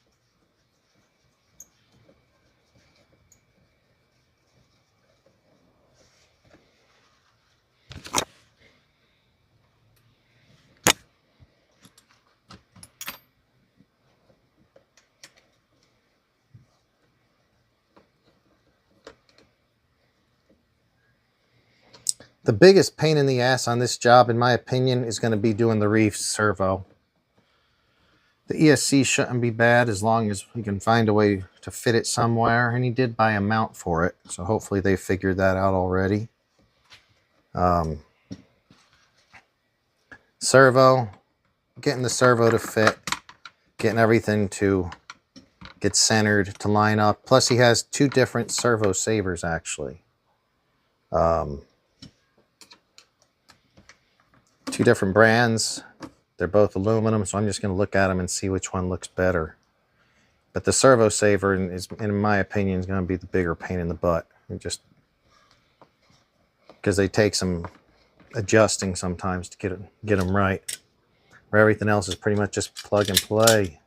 The biggest pain in the ass on this job, in my opinion, is going to be doing the REEFS servo. The ESC shouldn't be bad as long as we can find a way to fit it somewhere. And he did buy a mount for it, so hopefully they figured that out already. Servo, getting the servo to fit, getting everything to get centered, to line up. Plus he has two different servo savers actually. Two different brands. They're both aluminum, so I'm just going to look at them and see which one looks better. But the servo saver, is, in my opinion, is going to be the bigger pain in the butt. Just because they take some adjusting sometimes to get them right. Where everything else is pretty much just plug and play.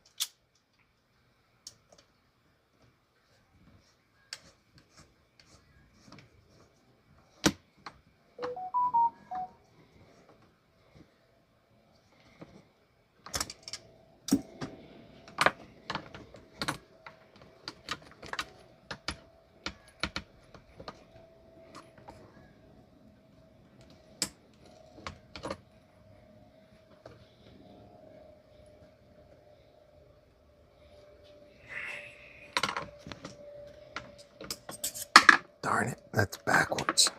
Darn it, that's backwards.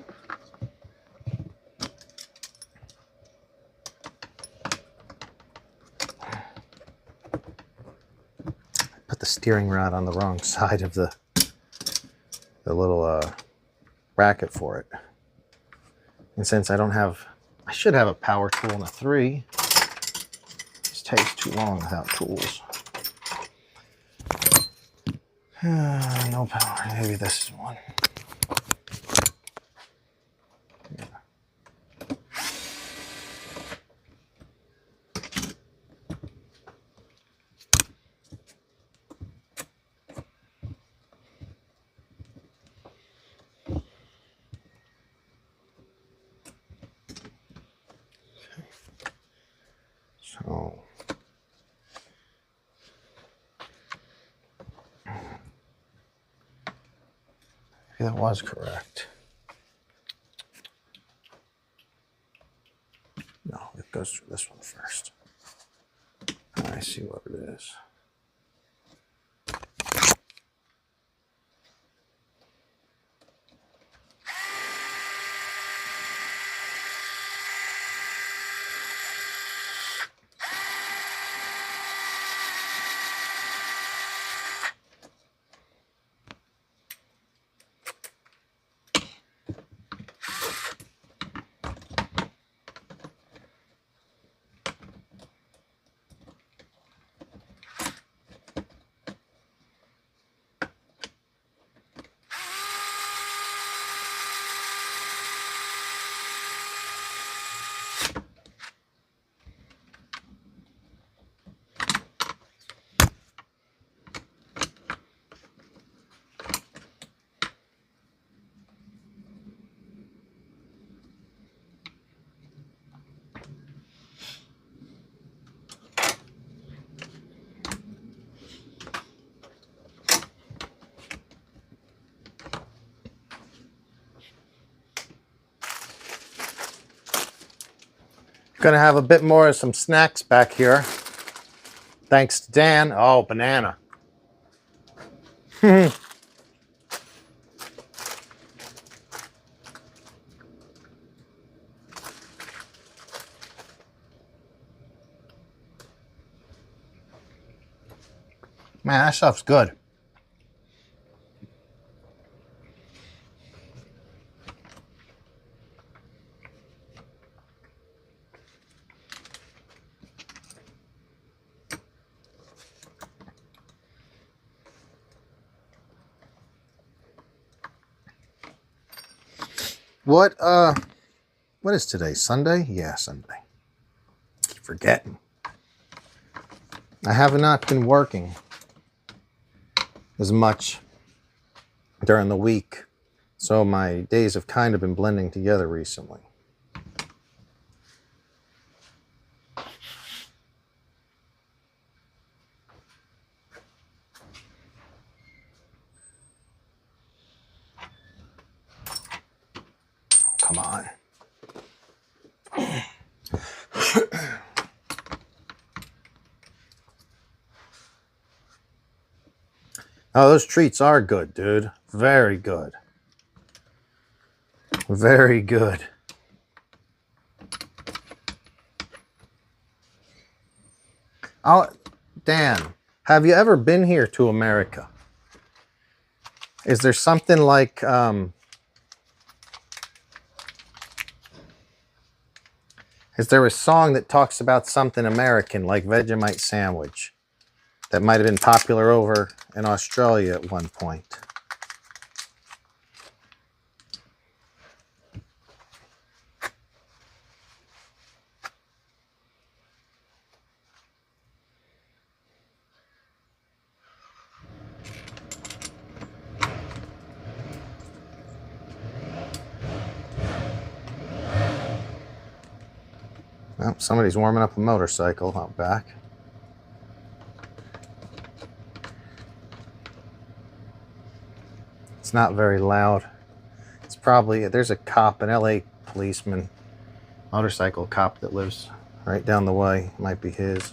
Put the steering rod on the wrong side of the little bracket for it. And since I don't have, I should have a power tool and a 3. This takes too long without tools. No power, maybe this is one. Maybe that was correct. No, it goes through this one first. I see what it is. Gonna have a bit more of some snacks back here. Thanks to Dan. Oh, banana. Man, that stuff's good. What is today? Sunday? Yeah, Sunday. Keep forgetting. I have not been working as much during the week, so my days have kind of been blending together recently. Come on. Oh, those treats are good, dude. Very good. Very good. Dan, have you ever been here to America? Is there something like... is there a song that talks about something American, like Vegemite sandwich, that might have been popular over in Australia at one point? Well, somebody's warming up a motorcycle out back. It's not very loud. It's probably, there's a cop, an LA policeman, motorcycle cop that lives right down the way. Might be his.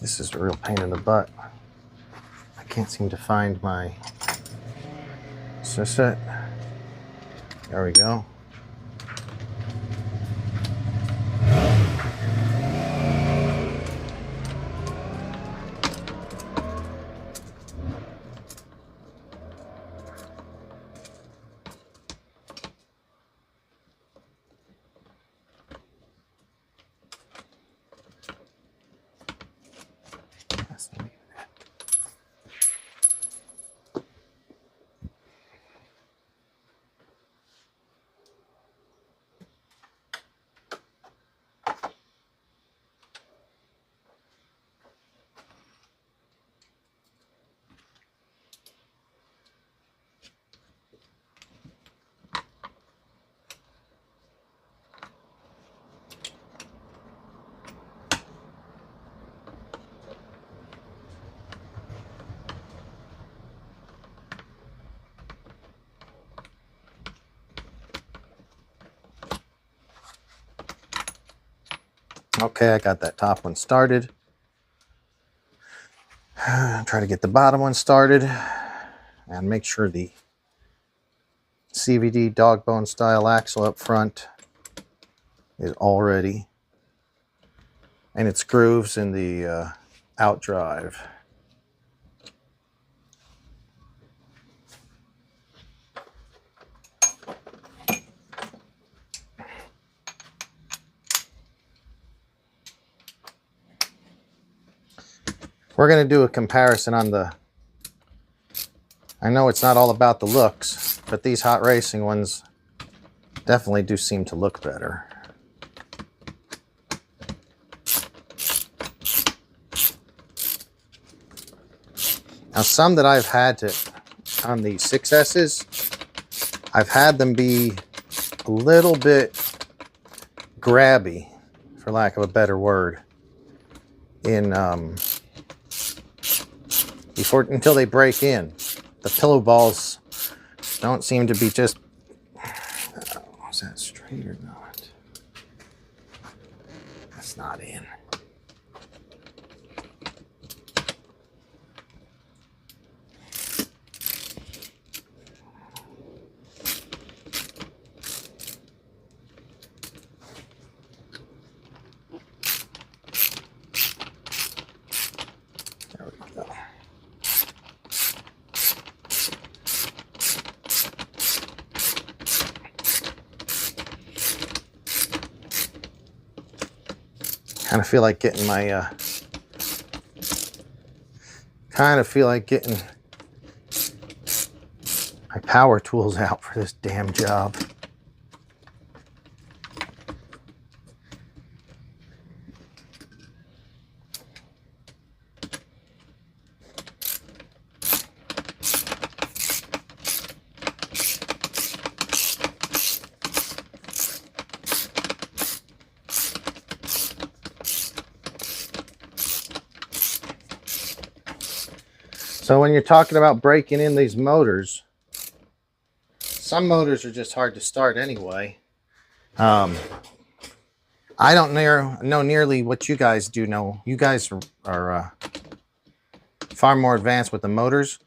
This is a real pain in the butt. I can't seem to find my... Is this it? There we go. Okay, I got that top one started. Try to get the bottom one started and make sure the CVD dog bone style axle up front is all ready, and its grooves in the out drive. We're going to do a comparison on the, I know it's not all about the looks, but these hot racing ones definitely do seem to look better. Now, some that I've had to, on the 6S's, I've had them be a little bit grabby, for lack of a better word, in until they break in. The pillow balls don't seem to be just, is that straight or not? That's not in. Kind of feel like getting my my power tools out for this damn job. So when you're talking about breaking in these motors, some motors are just hard to start anyway. I don't know nearly what you guys do know. You guys are far more advanced with the motors,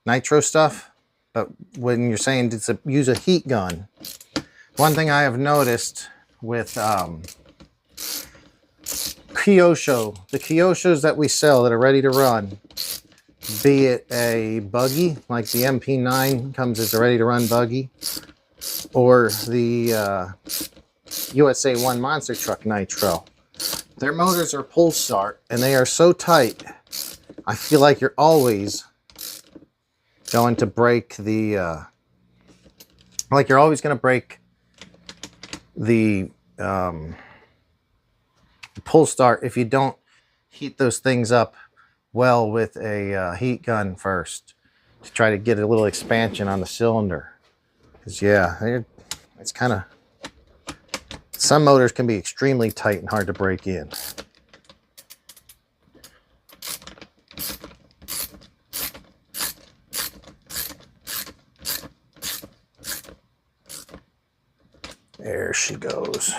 nitro stuff. But when you're saying use a heat gun, one thing I have noticed with Kyosho, the Kyoshos that we sell that are ready to run, be it a buggy, like the MP9 comes as a ready-to-run buggy, or the USA 1 monster truck nitro. Their motors are pull start, and they are so tight, I feel like you're always going to break the, like you're always going to break the pull start if you don't heat those things up well with a heat gun first to try to get a little expansion on the cylinder. Because yeah, it's kind of, some motors can be extremely tight and hard to break in. There she goes.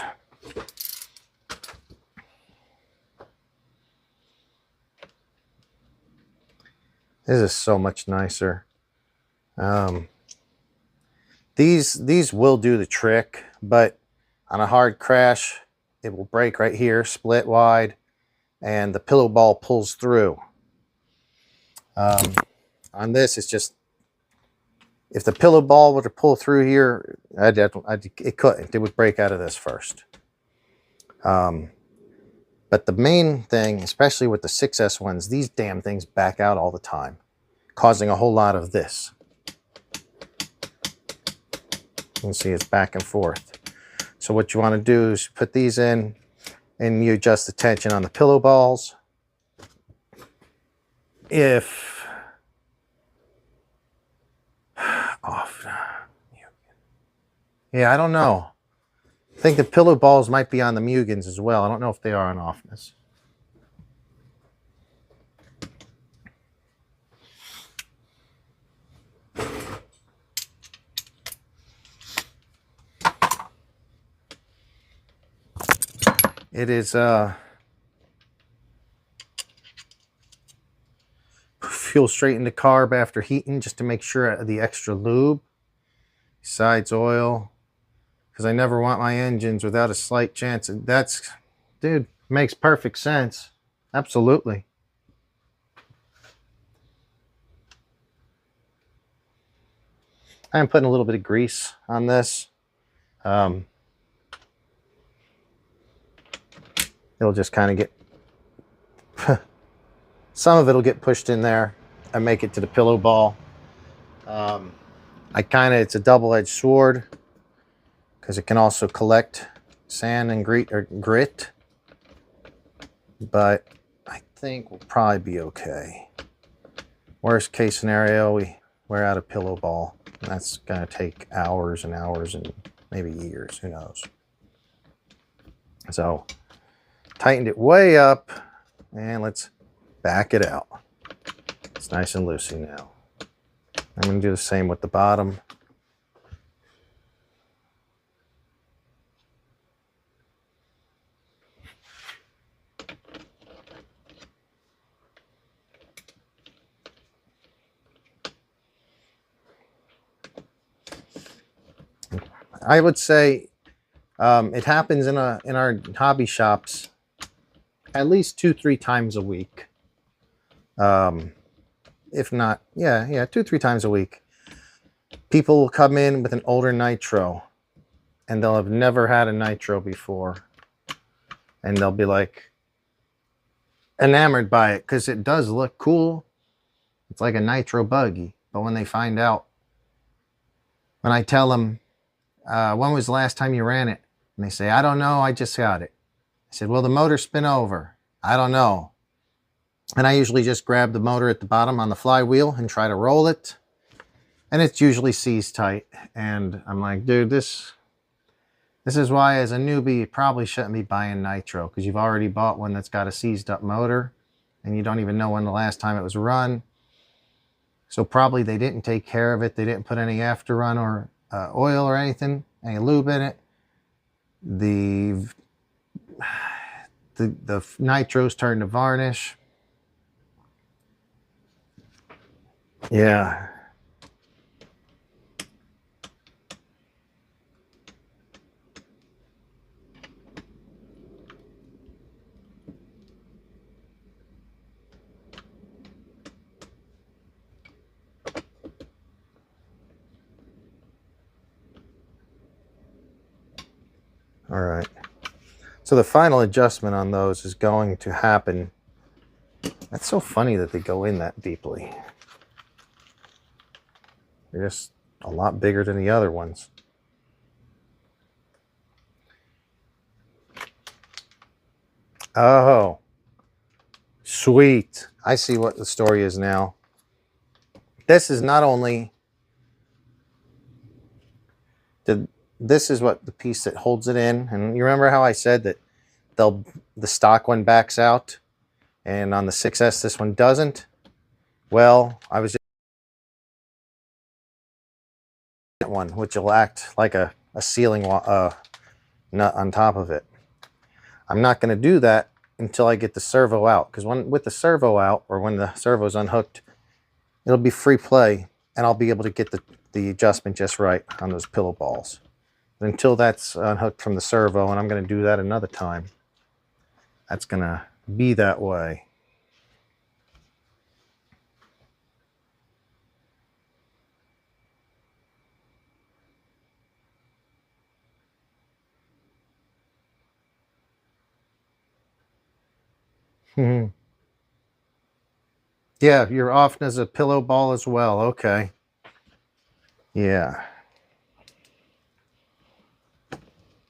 This is so much nicer. These will do the trick, but on a hard crash, it will break right here, split wide, and the pillow ball pulls through. On this, it's just, if the pillow ball were to pull through here, it couldn't. It would break out of this first. But the main thing, especially with the 6S ones, these damn things back out all the time, causing a whole lot of this. You can see it's back and forth. So what you want to do is put these in, and you adjust the tension on the pillow balls. If off, yeah, I don't know. I think the pillow balls might be on the Mugens as well. I don't know if they are on offness. It is fuel straight into carb after heating just to make sure the extra lube. Besides oil, because I never want my engines without a slight chance. That's, dude, makes perfect sense. Absolutely. I'm putting a little bit of grease on this. It'll just kind of get, some of it'll get pushed in there and make it to the pillow ball. It's a double-edged sword because it can also collect sand and grit. But I think we'll probably be okay. Worst case scenario, we wear out a pillow ball. That's going to take hours and hours and maybe years, who knows. So tightened it way up, and let's back it out. It's nice and loosey now. I'm going to do the same with the bottom. I would say it happens in our hobby shops at least 2-3 times a week. If not, yeah, 2-3 times a week. People will come in with an older nitro and they'll have never had a nitro before. And they'll be like enamored by it because it does look cool. It's like a nitro buggy. But when they find out, when I tell them, when was the last time you ran it? And they say, I don't know, I just got it. I said, well, the motor spin over. I don't know. And I usually just grab the motor at the bottom on the flywheel and try to roll it. And it's usually seized tight. And I'm like, dude, this is why as a newbie, you probably shouldn't be buying nitro, because you've already bought one that's got a seized up motor and you don't even know when the last time it was run. So probably they didn't take care of it. They didn't put any after run or oil or anything, any lube in it. The nitros turn to varnish. Yeah. All right. So the final adjustment on those is going to happen. That's so funny that they go in that deeply. They're just a lot bigger than the other ones. Oh, sweet. I see what the story is now. This is not only this is what the piece that holds it in. And you remember how I said that the stock one backs out and on the 6S this one doesn't? Well, I was just one which will act like a sealing nut on top of it. I'm not going to do that until I get the servo out, because with the servo out, or when the servo's unhooked, it'll be free play and I'll be able to get the adjustment just right on those pillow balls. But until that's unhooked from the servo, and I'm going to do that another time, that's going to be that way. Yeah, you're off as a pillow ball as well. Okay. Yeah.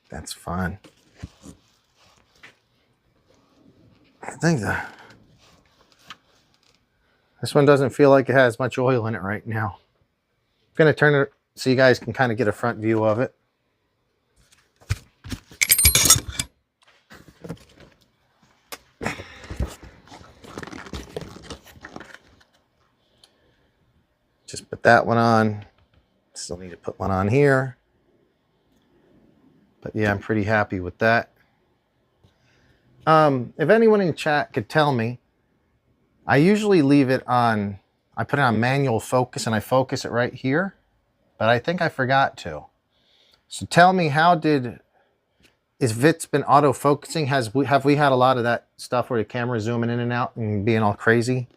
That's fun. I think this one doesn't feel like it has much oil in it right now. I'm going to turn it so you guys can kind of get a front view of it. Just put that one on. Still need to put one on here. But yeah, I'm pretty happy with that. If anyone in chat could tell me, I usually leave it on, I put it on manual focus and I focus it right here, but I think I forgot to. So tell me, if it's been auto-focusing, have we had a lot of that stuff where the camera's zooming in and out and being all crazy?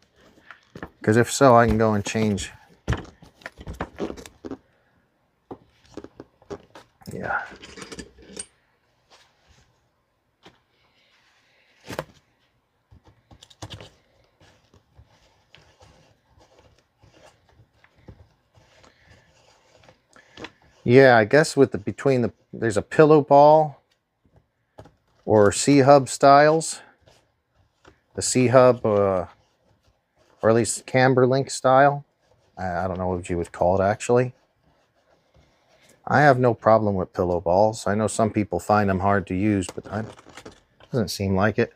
Because if so, I can go and change. Yeah. Yeah, I guess with there's a pillow ball or C-hub styles. The C-hub, or at least camber link style. I don't know what you would call it actually. I have no problem with pillow balls. I know some people find them hard to use, but it doesn't seem like it.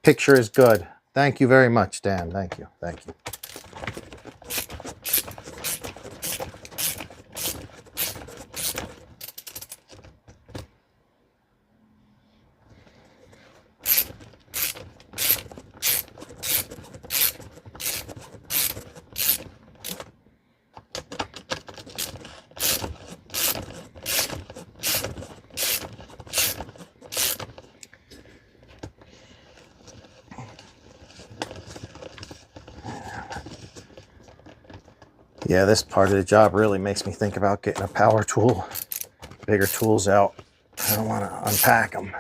Picture is good. Thank you very much, Dan. Thank you. Thank you. Yeah, this part of the job really makes me think about getting a power tool, bigger tools out. I don't want to unpack them.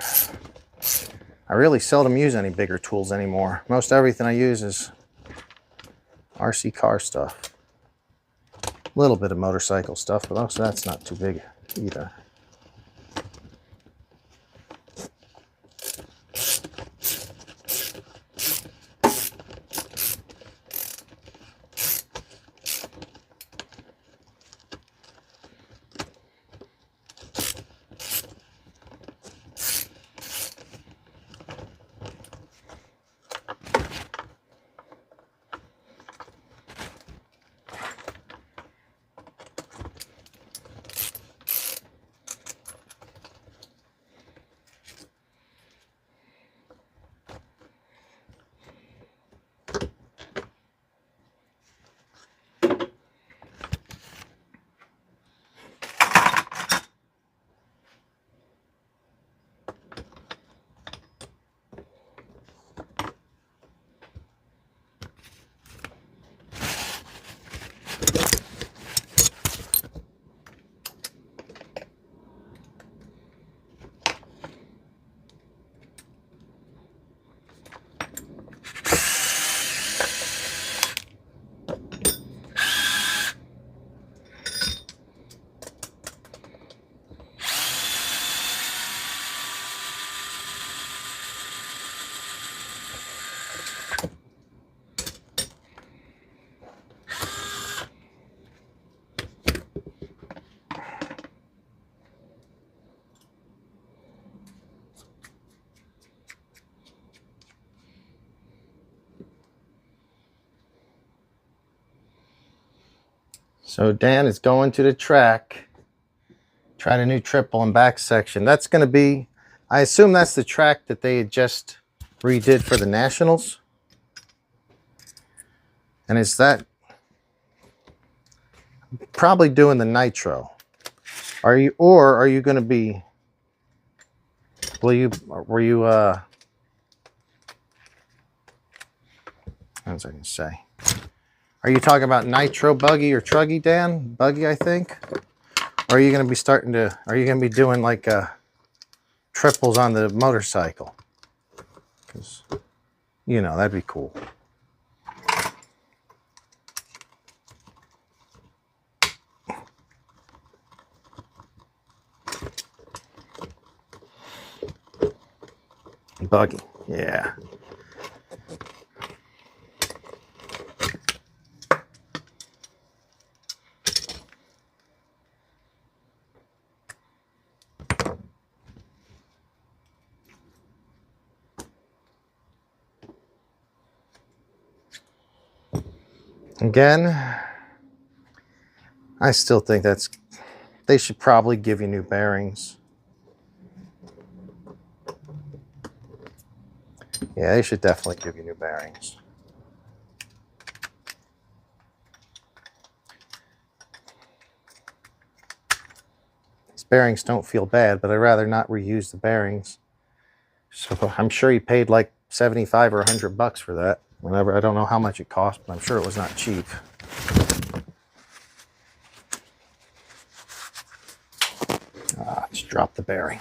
I really seldom use any bigger tools anymore. Most everything I use is RC car stuff. A little bit of motorcycle stuff, but most of that's not too big either. So Dan is going to the track, tried a new triple and back section. That's going to be, I assume that's the track that they had just redid for the Nationals. And is that probably doing the nitro? Are you going to be, what was I going to say? Are you talking about nitro buggy or truggy, Dan? Buggy, I think. Or are you going to be are you going to be doing like triples on the motorcycle? Because, you know, that'd be cool. Buggy, yeah. Again, I still think they should probably give you new bearings. Yeah, they should definitely give you new bearings. These bearings don't feel bad, but I'd rather not reuse the bearings. So I'm sure he paid like 75 or 100 bucks for that. Whenever, I don't know how much it cost, but I'm sure it was not cheap. Let's drop the bearing.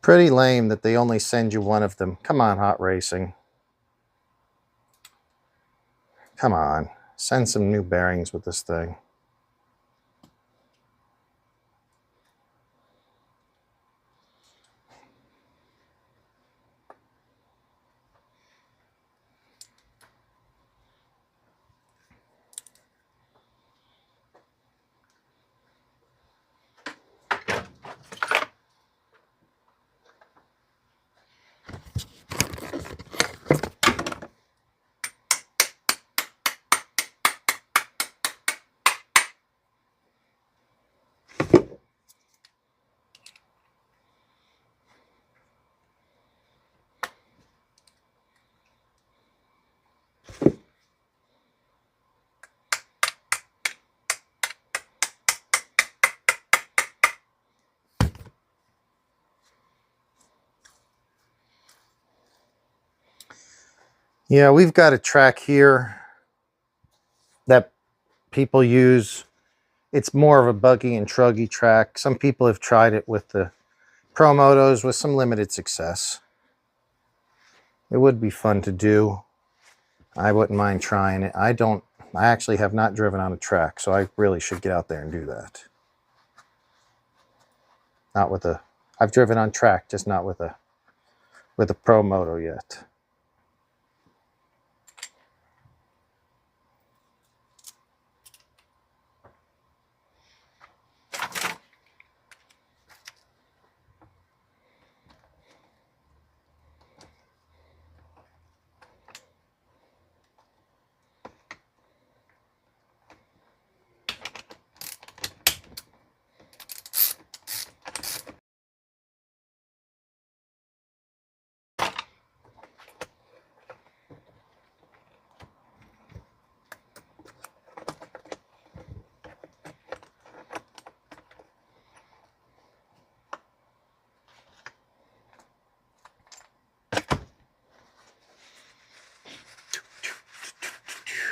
Pretty lame that they only send you one of them. Come on, Hot Racing. Come on. Send some new bearings with this thing. Yeah, we've got a track here that people use. It's more of a buggy and truggy track. Some people have tried it with the Promotos with some limited success. It would be fun to do. I wouldn't mind trying it. I actually have not driven on a track, so I really should get out there and do that. Not with a, I've driven on track, just not with a Promoto yet.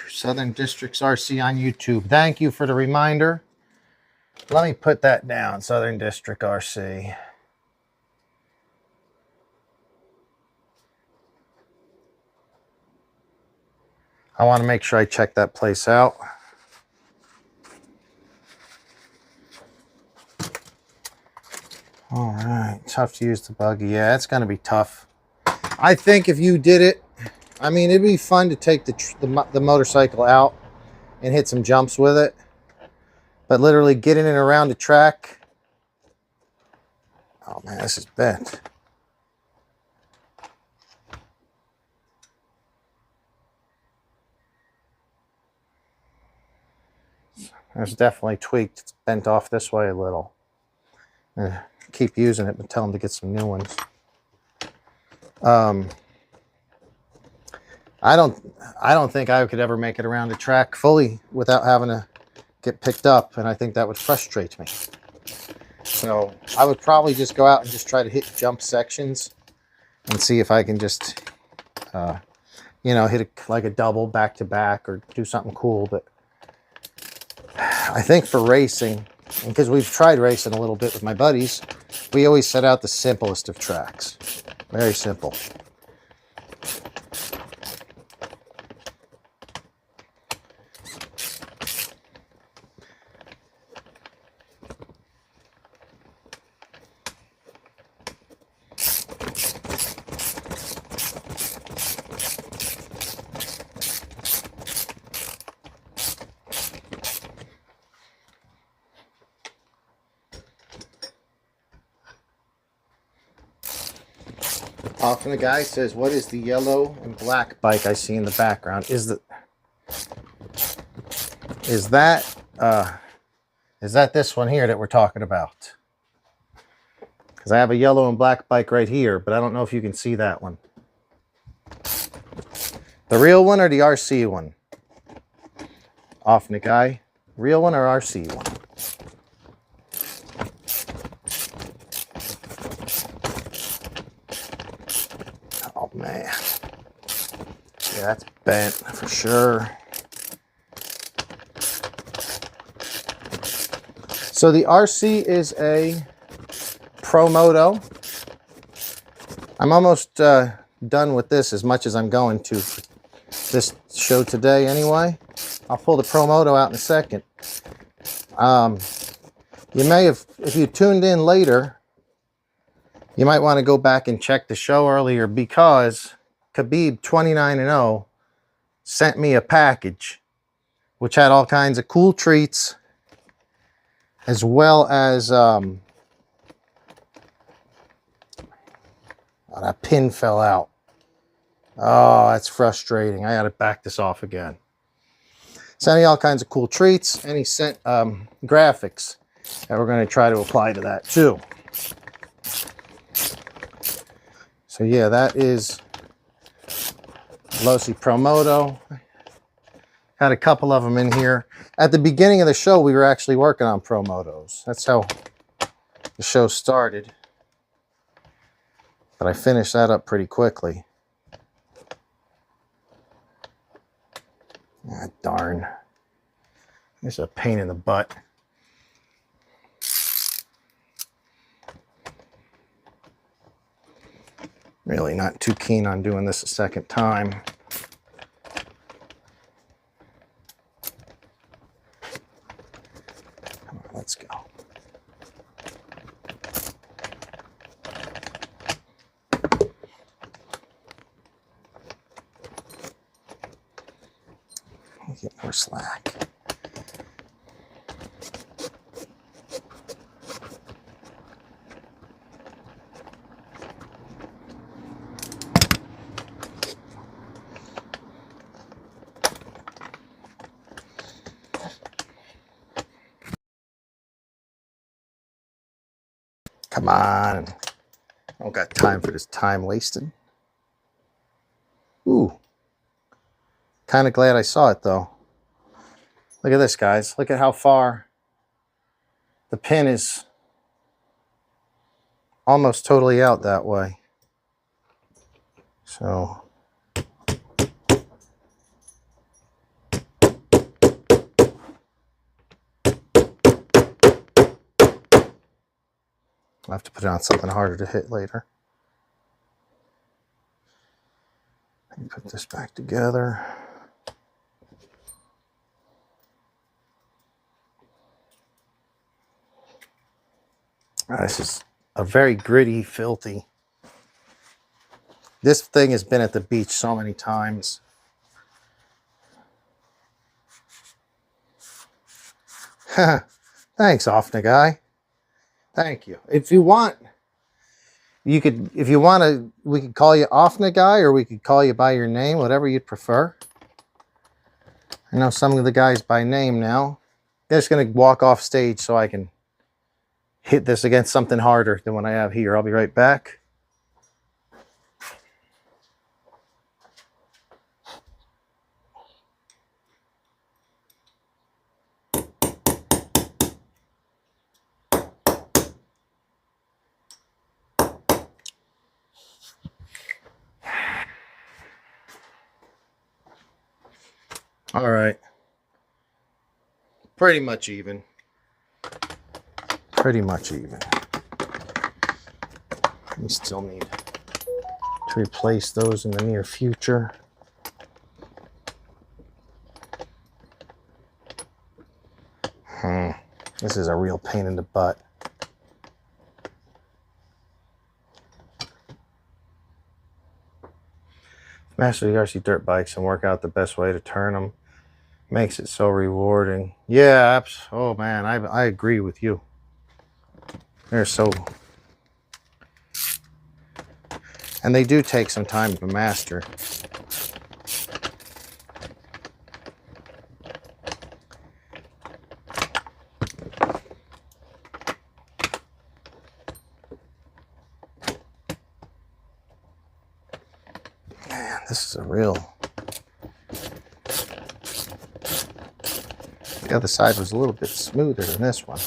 Southern Districts RC on YouTube. Thank you for the reminder. Let me put that down, Southern District RC. I want to make sure I check that place out. All right, tough to use the buggy. Yeah, it's going to be tough. I think if you did it, I mean, it'd be fun to take the motorcycle out and hit some jumps with it. But literally getting it around the track. Oh man, this is bent. It's definitely tweaked. It's bent off this way a little. Keep using it, but tell them to get some new ones. I don't think I could ever make it around the track fully without having to get picked up, and I think that would frustrate me. So I would probably just go out and just try to hit jump sections and see if I can just, you know, hit like a double back to back or do something cool. But I think for racing, because we've tried racing a little bit with my buddies, we always set out the simplest of tracks. Very simple. Often a guy says, what is the yellow and black bike I see in the background? Is that this one here that we're talking about? Because I have a yellow and black bike right here, but I don't know if you can see that one. The real one or the RC one? Often a guy, real one or RC one? Oh man. Yeah, that's bent for sure. So the RC is a Promoto. I'm almost done with this as much as I'm going to for this show today anyway. I'll pull the Promoto out in a second. You may have, if you tuned in later, you might want to go back and check the show earlier because Khabib 29-0 sent me a package which had all kinds of cool treats as well as oh, that pin fell out. Oh, that's frustrating. I gotta back this off again. Sent me all kinds of cool treats, and he sent graphics that we're going to try to apply to that too. So yeah, that is Losi Promoto. Had a couple of them in here. At the beginning of the show, we were actually working on Promotos. That's how the show started. But I finished that up pretty quickly. Ah, darn. It's a pain in the butt. Really not too keen on doing this a second time. Come on, let's go. Get more slack. Come on. I don't got time for this time wasted. Ooh. Kind of glad I saw it though. Look at this, guys. Look at how far the pin is almost totally out that way. So I'll have to put it on something harder to hit later. Put this back together. This is a very gritty, filthy. This thing has been at the beach so many times. Thanks, Offna guy. Thank you. If you want, you could, if you want to, we could call you Offna guy, or we could call you by your name, whatever you'd prefer. I know some of the guys by name now. I'm just going to walk off stage so I can hit this against something harder than what I have here. I'll be right back. All right. Pretty much even. Pretty much even. We still need to replace those in the near future. This is a real pain in the butt. Master the RC dirt bikes and work out the best way to turn them. Makes it so rewarding. Yeah, oh man, I agree with you. They're so... And they do take some time to master. Man, this is a real... The other side was a little bit smoother than this one.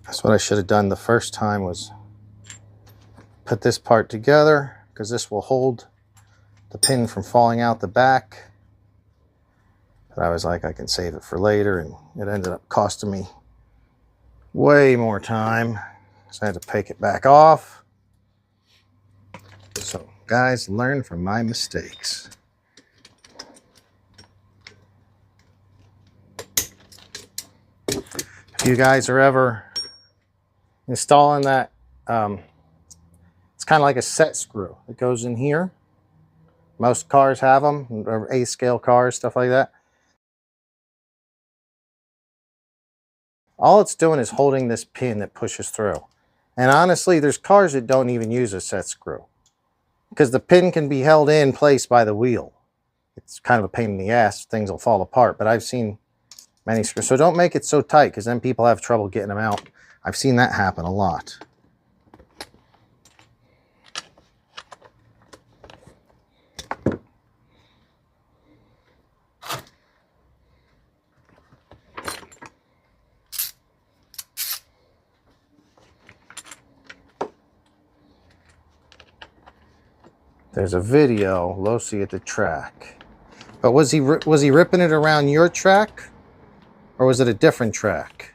That's what I should have done the first time, was put this part together, because this will hold the pin from falling out the back. But I was like, I can save it for later, and it ended up costing me way more time, so I had to take it back off. So guys, learn from my mistakes. If you guys are ever installing that, it's kind of like a set screw that goes in here. Most cars have them, or A-scale cars, stuff like that. All it's doing is holding this pin that pushes through. And honestly, there's cars that don't even use a set screw, because the pin can be held in place by the wheel. It's kind of a pain in the ass, things will fall apart, but I've seen many screws. So don't make it so tight, because then people have trouble getting them out. I've seen that happen a lot. There's a video, Losi at the track. But was he ripping it around your track, or was it a different track?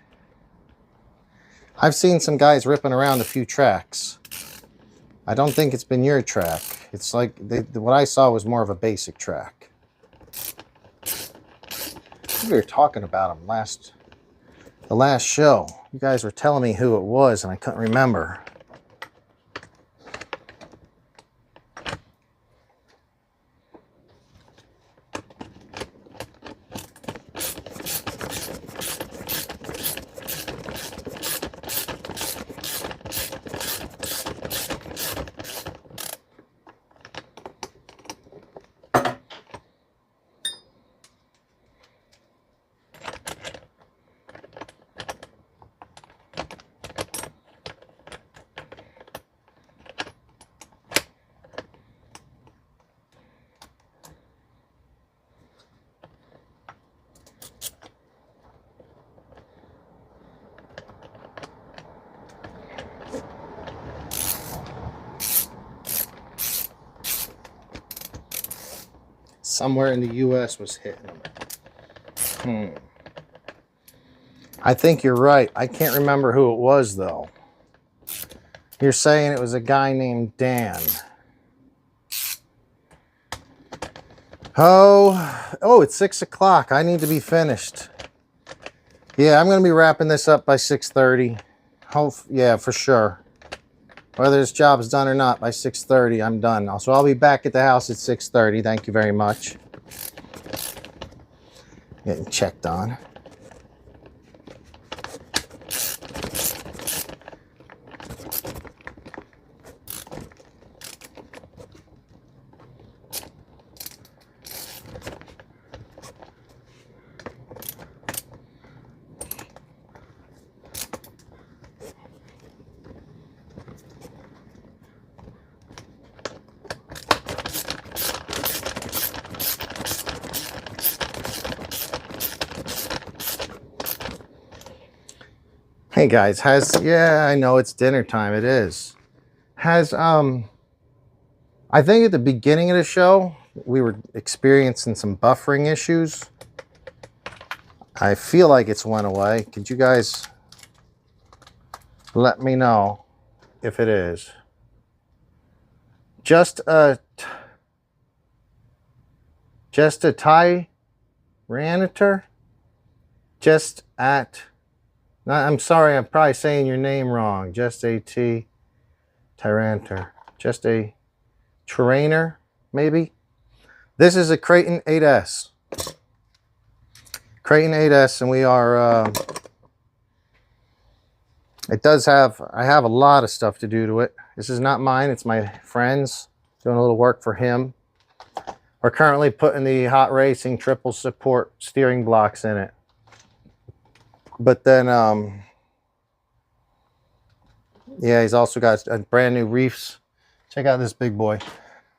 I've seen some guys ripping around a few tracks. I don't think it's been your track. It's like, what I saw was more of a basic track. We were talking about him the last show. You guys were telling me who it was, and I couldn't remember. Somewhere in the US was hitting them. I think you're right. I can't remember who it was, though. You're saying it was a guy named Dan. Oh, it's 6 o'clock. I need to be finished. Yeah, I'm going to be wrapping this up by 6:30. Yeah, for sure. Whether this job's done or not, by 6:30, I'm done. So I'll be back at the house at 6:30. Thank you very much. Getting checked on. Hey guys, yeah, I know it's dinner time. It is. I think at the beginning of the show, we were experiencing some buffering issues. I feel like it's went away. Could you guys let me know if it is? Just a Tyranitar? Just at... I'm sorry, I'm probably saying your name wrong. Just a Tyranitar. Just a trainer, maybe? This is a Kraton 8S. Kraton 8S, and we are... I have a lot of stuff to do to it. This is not mine, it's my friend's. Doing a little work for him. We're currently putting the Hot Racing triple support steering blocks in it. But then, yeah, he's also got a brand new REEFS. Check out this big boy.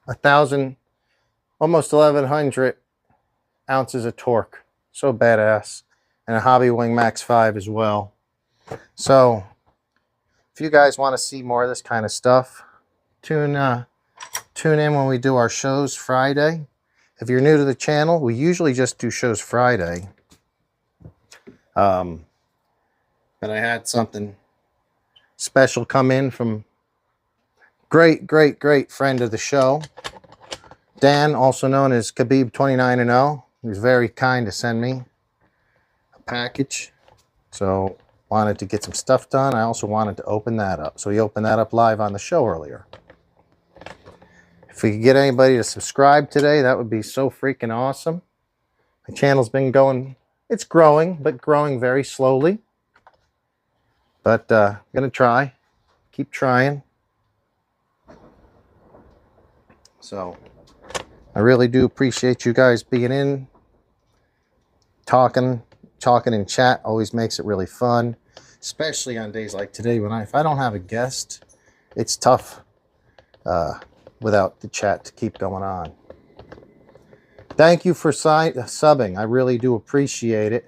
1,000, almost 1,100 ounces of torque. So badass. And a Hobbywing Max 5 as well. So, if you guys want to see more of this kind of stuff, tune in when we do our shows Friday. If you're new to the channel, we usually just do shows Friday. But I had something special come in from great friend of the show, Dan, also known as Khabib29and0. He was very kind to send me a package. So wanted to get some stuff done. I also wanted to open that up. So he opened that up live on the show earlier. If we could get anybody to subscribe today, that would be so freaking awesome. The channel's been going, it's growing, but growing very slowly. But I'm going to try. Keep trying. So I really do appreciate you guys being in. Talking in chat always makes it really fun. Especially on days like today when if I don't have a guest, it's tough without the chat to keep going on. Thank you for subbing. I really do appreciate it.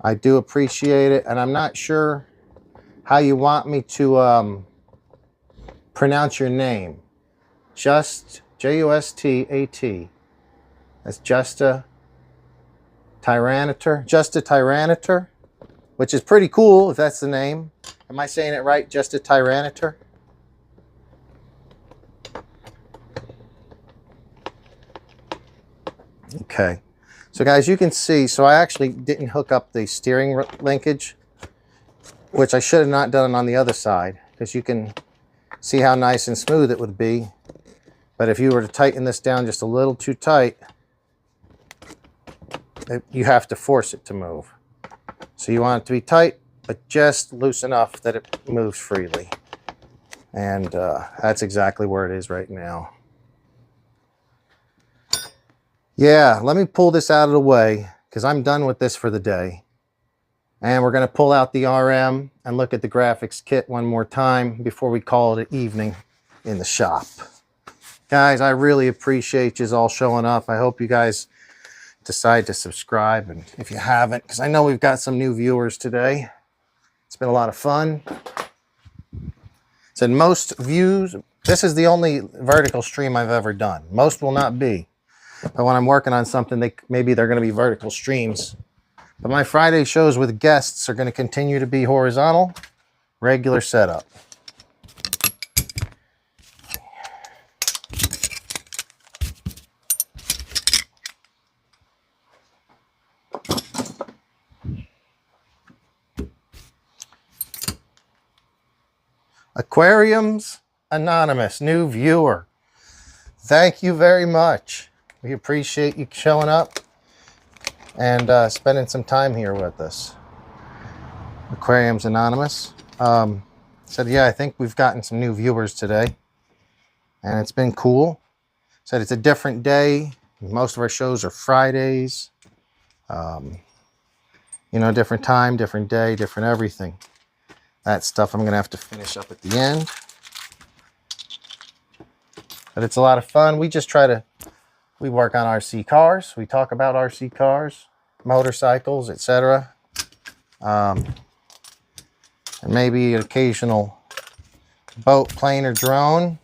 I do appreciate it, and I'm not sure how you want me to pronounce your name. Just Justat. That's just a Tyranitar, which is pretty cool if that's the name. Am I saying it right? Just a Tyranitar? Okay. So guys, you can see, so I actually didn't hook up the steering linkage, which I should have not done on the other side, because you can see how nice and smooth it would be. But if you were to tighten this down just a little too tight, you have to force it to move. So you want it to be tight, but just loose enough that it moves freely. And that's exactly where it is right now. Yeah, let me pull this out of the way because I'm done with this for the day. And we're going to pull out the RM and look at the graphics kit one more time before we call it an evening in the shop. Guys, I really appreciate you all showing up. I hope you guys decide to subscribe, and if you haven't, because I know we've got some new viewers today. It's been a lot of fun. Said most views, this is the only vertical stream I've ever done. Most will not be. But when I'm working on something, maybe they're going to be vertical streams. But my Friday shows with guests are going to continue to be horizontal, regular setup. Aquariums Anonymous, new viewer. Thank you very much. We appreciate you showing up and spending some time here with us. Aquariums Anonymous said, yeah, I think we've gotten some new viewers today, and it's been cool. Said it's a different day. Most of our shows are Fridays. You know, different time, different day, different everything. That stuff I'm going to have to finish up at the end. But it's a lot of fun. We just we work on RC cars. We talk about RC cars. motorcycles, etc. And maybe an occasional boat, plane, or drone.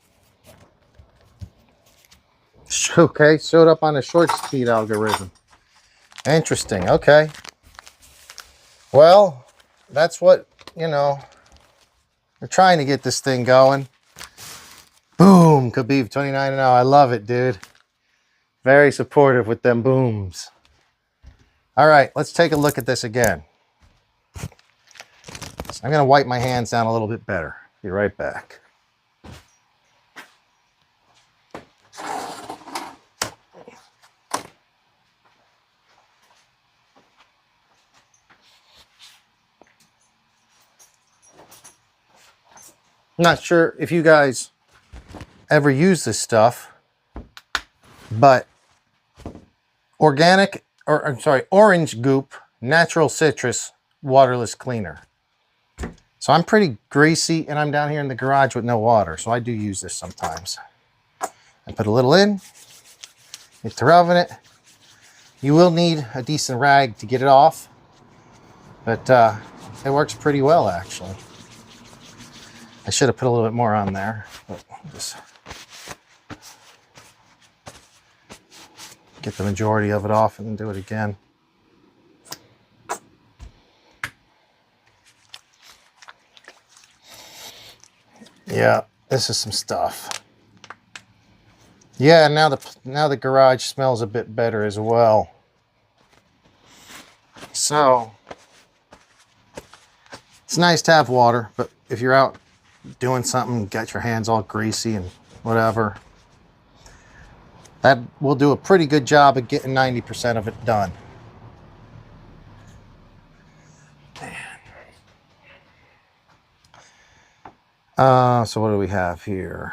Okay, showed up on a short speed algorithm. Interesting. Okay. Well, that's what, you know, we're trying to get this thing going. Boom, Khabib 29-0. I love it, dude. Very supportive with them booms. All right, let's take a look at this again. So I'm going to wipe my hands down a little bit better. Be right back. I'm not sure if you guys ever use this stuff, but orange goop, natural citrus, waterless cleaner. So I'm pretty greasy and I'm down here in the garage with no water. So I do use this sometimes. I put a little in, hit the rubbing it. You will need a decent rag to get it off, but it works pretty well actually. I should have put a little bit more on there, but just get the majority of it off and do it again. Yeah, this is some stuff. Yeah, now the garage smells a bit better as well. So it's nice to have water, but if you're out doing something, get your hands all greasy and whatever, that will do a pretty good job of getting 90% of it done. So what do we have here?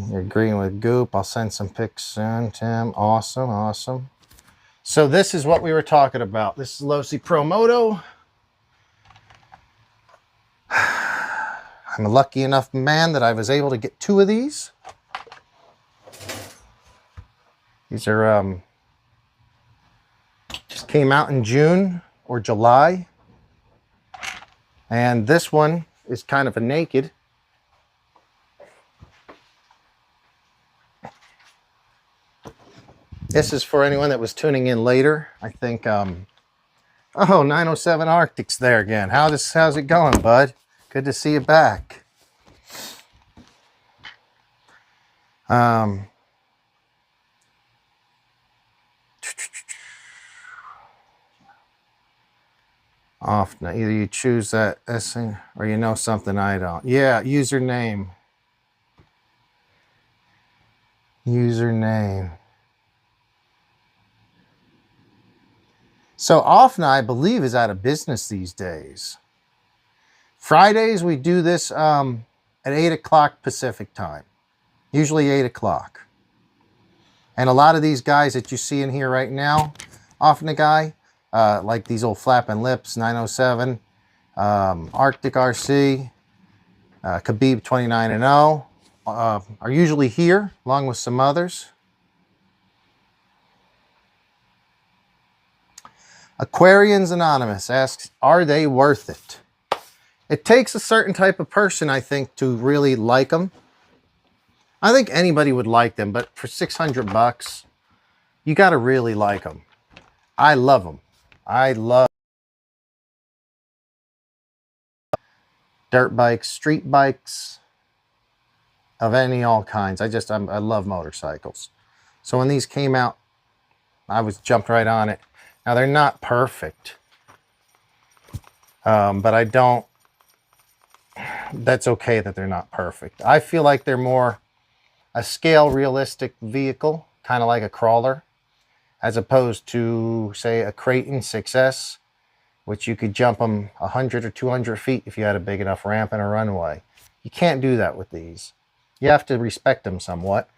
You're agreeing with Goop. I'll send some pics soon, Tim. Awesome, awesome. So this is what we were talking about. This is Losi Promoto. I'm a lucky enough man that I was able to get 2 of these. These are just came out in June or July. And this one is kind of a naked. This is for anyone that was tuning in later. I think, oh, 907 Arctic's there again. How's it going, bud? Good to see you back. Often, either you choose that thing or you know something I don't. Yeah, username. Username. So Offna, I believe, is out of business these days. Fridays, we do this at 8 o'clock Pacific time. Usually 8 o'clock. And a lot of these guys that you see in here right now, Offna guy, like these old Flapping Lips, 907, Arctic RC, Khabib 29-0, are usually here, along with some others. Aquarians Anonymous asks, are they worth it? It takes a certain type of person, I think, to really like them. I think anybody would like them, but for 600 bucks, you got to really like them. I love them. I love dirt bikes, street bikes, of all kinds. I love motorcycles. So when these came out, I jumped right on it. Now they're not perfect, but I don't, that's okay that they're not perfect. I feel like they're more a scale realistic vehicle, kind of like a crawler, as opposed to, say, a Kraton 6S, which you could jump them 100 or 200 feet if you had a big enough ramp and a runway. You can't do that with these. You have to respect them somewhat,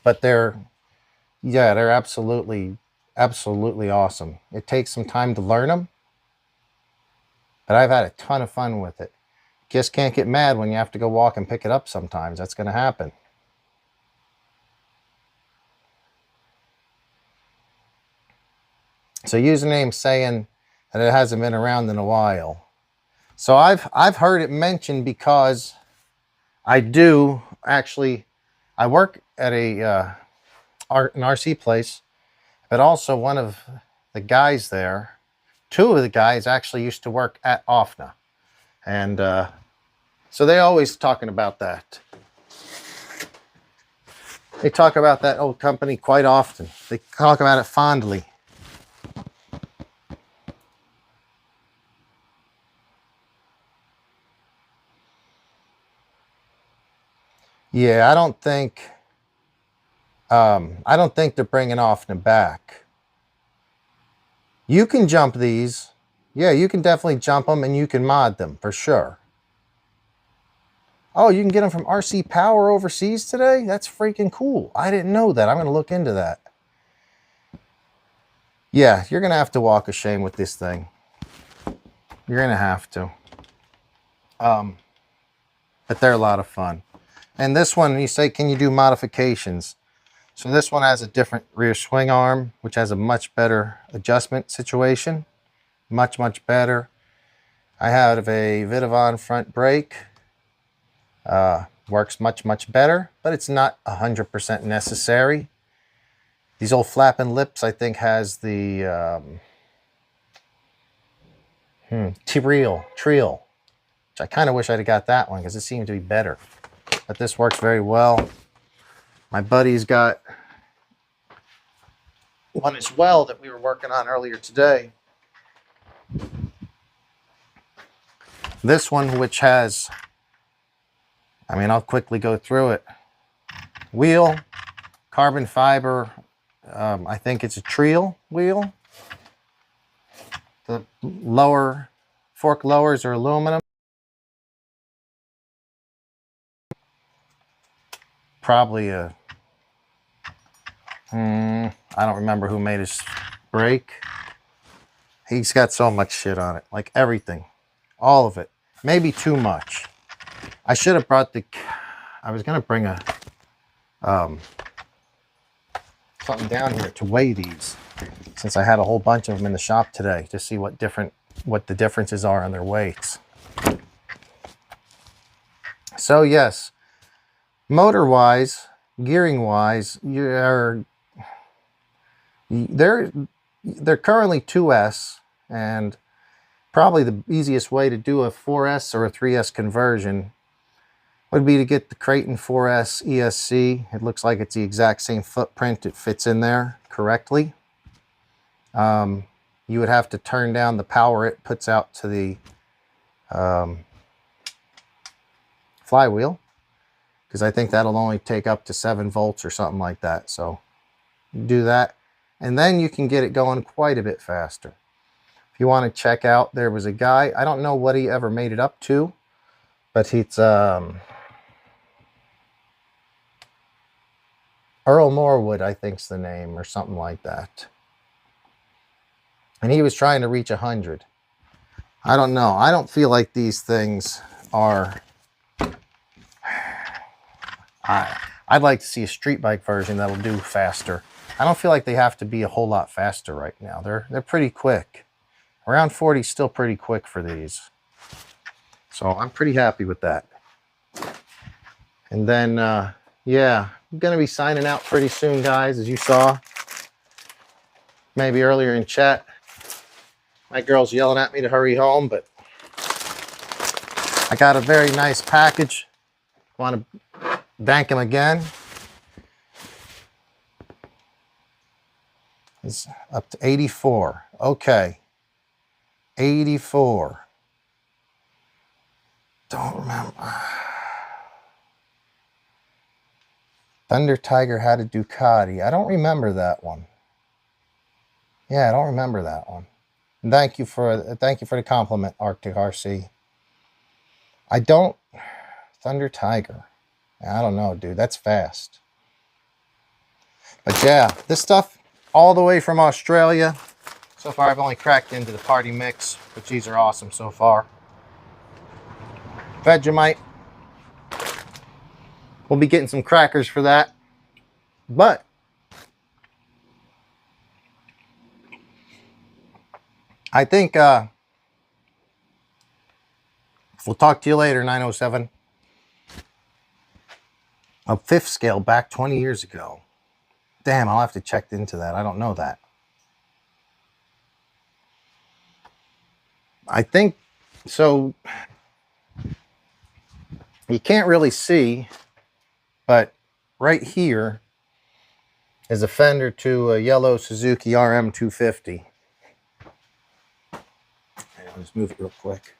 but they're absolutely awesome. It takes some time to learn them, but I've had a ton of fun with it. Just can't get mad when you have to go walk and pick it up sometimes. That's going to happen. It's a username saying that it hasn't been around in a while. So I've heard it mentioned because I do actually, I work at an RC place, but also one of the guys there, two of the guys actually used to work at OFNA. And so they're always talking about that. They talk about that old company quite often. They talk about it fondly. Yeah, I don't think they're bringing OFNA back. You can jump these. Yeah, you can definitely jump them and you can mod them for sure. Oh, you can get them from RC Power overseas today? That's freaking cool. I didn't know that. I'm going to look into that. Yeah, you're going to have to walk of shame with this thing. You're going to have to. But they're a lot of fun. And this one, you say, can you do modifications? So this one has a different rear swing arm, which has a much better adjustment situation. Much, much better. I have a Vidavon front brake. Works much, much better, but it's not 100% necessary. These old flapping lips, I think, has the Triel, which I kind of wish I'd have got that one because it seemed to be better. But this works very well. My buddy's got one as well that we were working on earlier today. This one, which has, I mean, I'll quickly go through it. Wheel, carbon fiber, I think it's a Triel wheel. The lower fork lowers are aluminum. Probably a, I don't remember who made his brake. He's got so much shit on it, like everything, all of it. Maybe too much. I should have brought the, I was gonna bring a, something down here to weigh these, since I had a whole bunch of them in the shop today to see what the differences are on their weights. So yes, motor wise, gearing wise, they're currently 2S, and probably the easiest way to do a 4S or a 3S conversion would be to get the Kraton 4S ESC. It looks like it's the exact same footprint. It fits in there correctly. You would have to turn down the power it puts out to the flywheel, because I think that'll only take up to 7 volts or something like that. So do that, and then you can get it going quite a bit faster. If you want to check out, there was a guy, I don't know what he ever made it up to, but it's Earl Morwood, I think's the name, or something like that. And he was trying to reach 100. I don't know. I don't feel like these things are... I'd like to see a street bike version that'll do faster. I don't feel like they have to be a whole lot faster right now. They're pretty quick. Around 40 is still pretty quick for these. So I'm pretty happy with that. And then, yeah, I'm going to be signing out pretty soon, guys, as you saw. Maybe earlier in chat. My girl's yelling at me to hurry home, but I got a very nice package. Want to thank him again. It's up to 84. Okay. 84. Don't remember. Thunder Tiger had a Ducati. I don't remember that one. Yeah, I don't remember that one. And thank you for the compliment, Arctic RC. I don't... Thunder Tiger. I don't know, dude. That's fast. But yeah, this stuff all the way from Australia. So far, I've only cracked into the party mix, but these are awesome so far. Vegemite. We'll be getting some crackers for that. But I think we'll talk to you later, 907. A fifth scale back 20 years ago. Damn, I'll have to check into that. I don't know that. I think so. You can't really see, but right here is a fender to a yellow Suzuki RM 250. Let's move it real quick.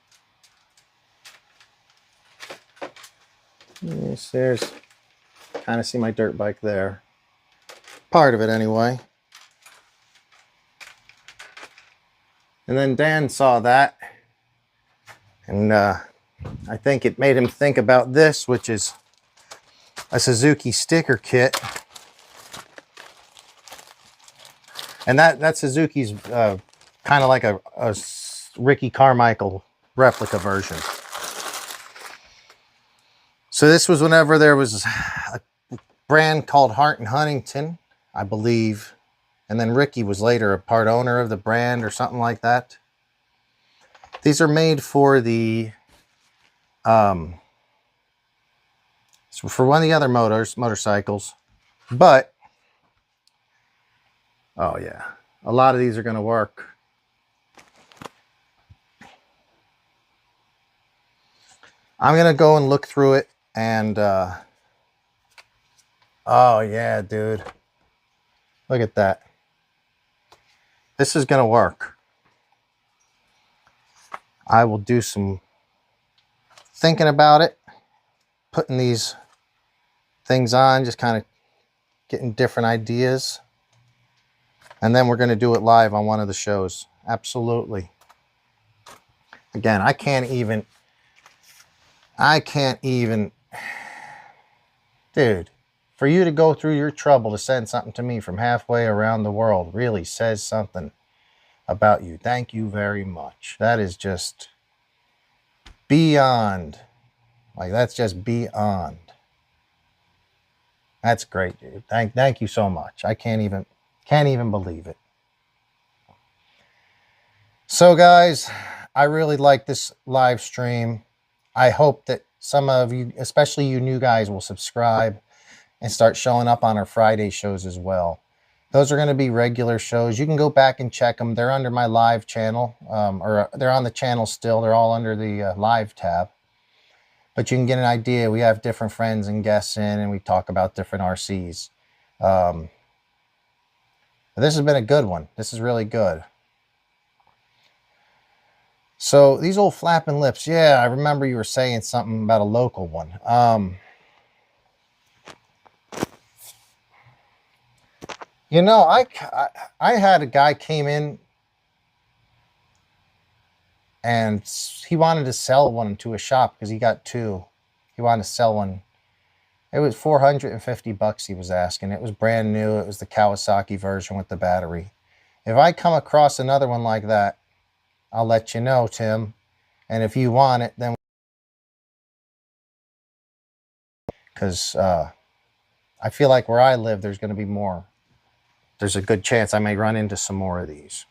Yes, there's kind of see my dirt bike there. Part of it anyway. And then Dan saw that, and I think it made him think about this, which is a Suzuki sticker kit. And that Suzuki's kind of like a Ricky Carmichael replica version. So this was whenever there was a brand called Hart and Huntington, I believe. And then Ricky was later a part owner of the brand or something like that. These are made for the for one of the other motorcycles. But oh yeah, a lot of these are going to work. I'm going to go and look through it and oh yeah, dude. Look at that. This is going to work. I will do some thinking about it, putting these things on, just kind of getting different ideas. And then we're going to do it live on one of the shows. Absolutely. Again, I can't even, dude, for you to go through your trouble to send something to me from halfway around the world really says something about you. Thank you very much. That is just beyond, like, that's just beyond. That's great, dude. Thank you so much. I can't even believe it. So guys, I really like this live stream. I hope that some of you, especially you new guys, will subscribe and start showing up on our Friday shows as well. Those are going to be regular shows. You can go back and check them. They're under my live channel, or they're on the channel still. They're all under the live tab. But you can get an idea. We have different friends and guests in, and we talk about different RCs. This has been a good one. This is really good. So these old flapping lips. Yeah, I remember you were saying something about a local one. You know, I had a guy came in and he wanted to sell one to a shop because he got two. He wanted to sell one. It was $450 he was asking. It was brand new. It was the Kawasaki version with the battery. If I come across another one like that, I'll let you know, Tim. And if you want it, then because I feel like where I live, there's going to be more. There's a good chance I may run into some more of these.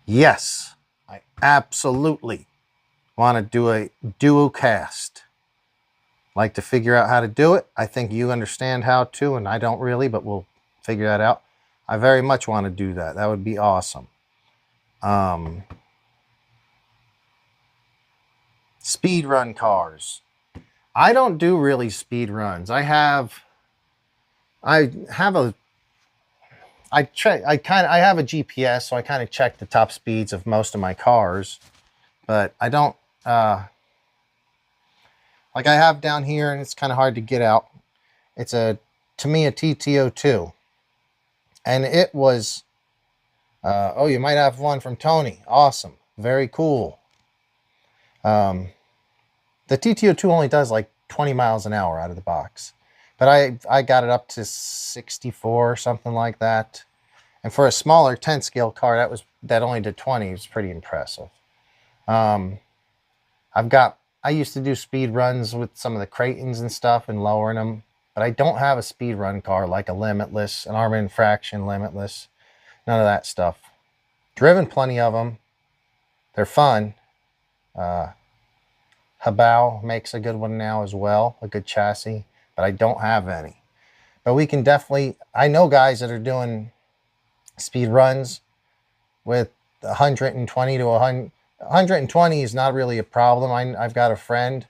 Yes, I absolutely want to do a duo cast. Like to figure out how to do it. I think you understand how to, and I don't really, but we'll figure that out. I very much want to do that. That would be awesome. Speed run cars. I don't do really speed runs. I have a GPS, so I kind of check the top speeds of most of my cars, but I don't like I have down here, and it's kind of hard to get out. It's to me a TT02, and it was oh, you might have one from Tony. Awesome, very cool. The TT02 only does like 20 miles an hour out of the box. But I got it up to 64 or something like that. And for a smaller 10 scale car, that only did 20. It was pretty impressive. I used to do speed runs with some of the Kratons and stuff and lowering them. But I don't have a speed run car like a Limitless, an Arrma Infraction Limitless. None of that stuff. Driven plenty of them. They're fun. Habao makes a good one now as well, a good chassis, but I don't have any. But we can definitely, I know guys that are doing speed runs with 120 to 100. 120 is not really a problem. I've got a friend.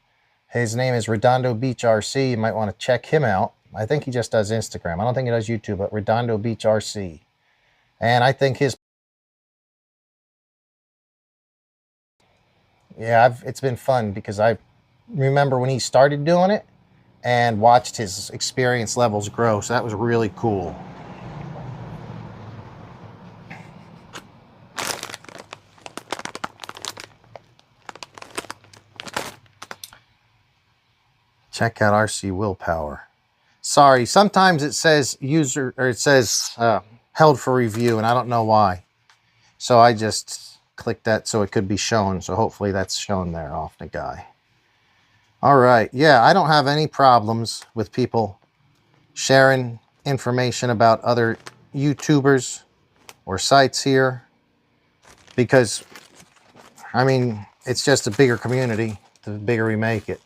His name is Redondo Beach RC. You might want to check him out. I think he just does Instagram. I don't think he does YouTube, but Redondo Beach RC. And I think his... Yeah, it's been fun because I remember when he started doing it and watched his experience levels grow. So that was really cool. Check out RC Willpower. Sorry, sometimes it says user, or it says held for review, and I don't know why. So I just clicked that so it could be shown. So hopefully that's shown there off the guy. All right, yeah, I don't have any problems with people sharing information about other YouTubers or sites here, because, I mean, it's just a bigger community, the bigger we make it.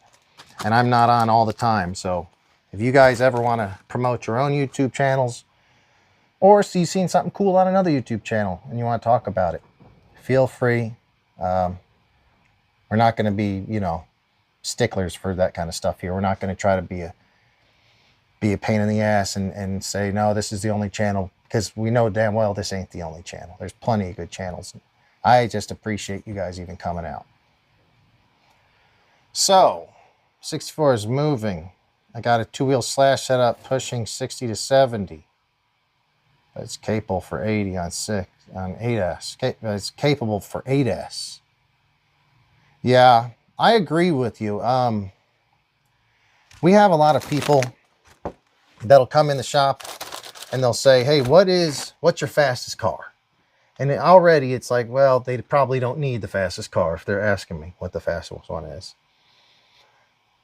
And I'm not on all the time, so if you guys ever want to promote your own YouTube channels, or you've seen something cool on another YouTube channel and you want to talk about it, feel free. We're not going to be, you know, sticklers for that kind of stuff here. We're not going to try to be a pain in the ass and say, no, this is the only channel, because we know damn well this ain't the only channel. There's plenty of good channels. I just appreciate you guys even coming out. So 64 is moving. I got a 2-wheel slash setup pushing 60 to 70. But it's capable for 80 on 8S. It's capable for 8S. Yeah, I agree with you. We have a lot of people that'll come in the shop and they'll say, hey, what's your fastest car? And already it's like, well, they probably don't need the fastest car if they're asking me what the fastest one is.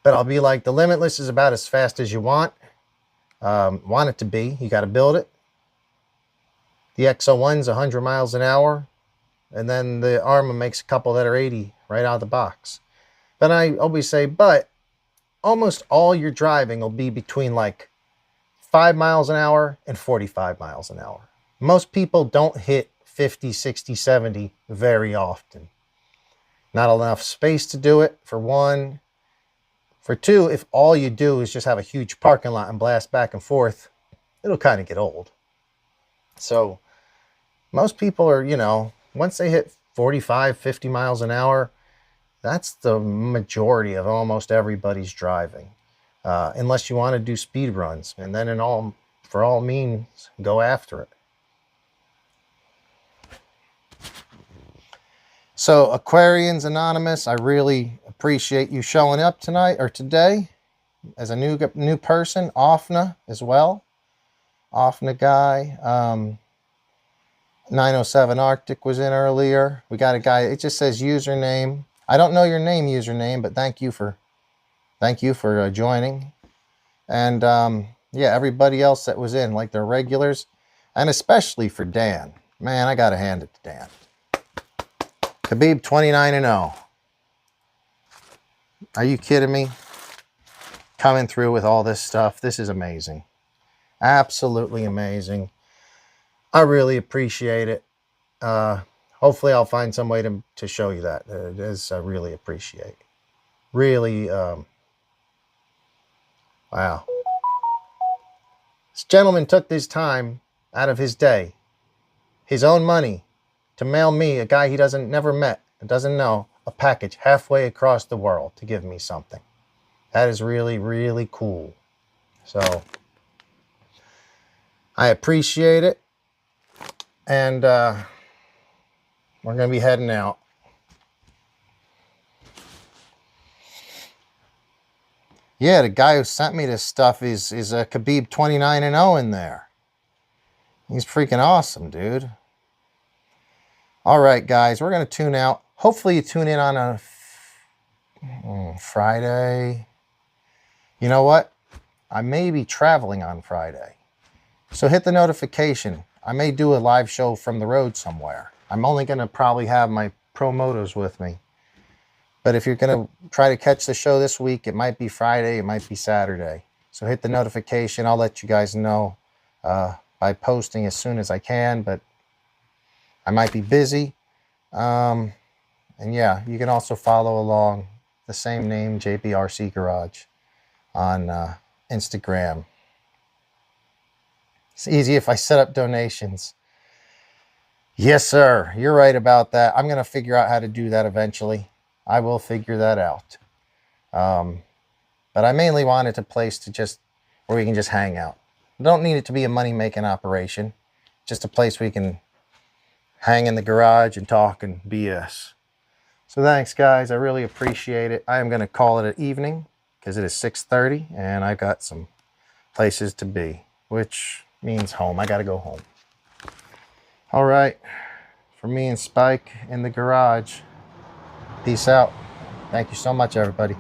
But I'll be like, the Limitless is about as fast as you want it to be. You got to build it. The XO1's 100 miles an hour. And then the Arrma makes a couple that are 80 right out of the box. But I always say, but almost all your driving will be between like 5 miles an hour and 45 miles an hour. Most people don't hit 50, 60, 70 very often. Not enough space to do it, for one. For two, if all you do is just have a huge parking lot and blast back and forth, it'll kind of get old. So most people are, you know, once they hit 45, 50 miles an hour, that's the majority of almost everybody's driving. Unless you want to do speed runs, and then for all means, go after it. So Aquarians Anonymous, I really appreciate you showing up tonight or today as a new person. Offna as well. Offna guy. 907 Arctic was in earlier. We got a guy, it just says username. I don't know your name, username, but thank you for joining. And yeah, everybody else that was in, like their regulars, and especially for Dan. Man, I got to hand it to Dan. Khabib 29-0. Are you kidding me? Coming through with all this stuff. This is amazing. Absolutely amazing. I really appreciate it. Hopefully I'll find some way to show you that. It is, I really appreciate. Really, wow. This gentleman took this time out of his day, his own money, to mail me, a guy he never met, doesn't know, a package halfway across the world to give me something. That is really, really cool. So I appreciate it. And we're going to be heading out. Yeah, the guy who sent me this stuff is a Khabib 29-0 in there. He's freaking awesome, dude. All right, guys, we're going to tune out. Hopefully you tune in on a Friday. You know what? I may be traveling on Friday. So hit the notification. I may do a live show from the road somewhere. I'm only going to probably have my Promotos with me. But if you're going to try to catch the show this week, it might be Friday, it might be Saturday. So hit the notification. I'll let you guys know by posting as soon as I can, but I might be busy. And yeah, you can also follow along the same name, JBRC Garage, on Instagram. It's easy if I set up donations. Yes, sir. You're right about that. I'm going to figure out how to do that eventually. I will figure that out. But I mainly wanted a place to just where we can just hang out. Don't need it to be a money-making operation. Just a place we can hang in the garage and talk and BS. So thanks, guys. I really appreciate it. I am going to call it an evening because it is 6:30 and I've got some places to be, which means home. I got to go home. All right. For me and Spike in the garage. Peace out. Thank you so much, everybody.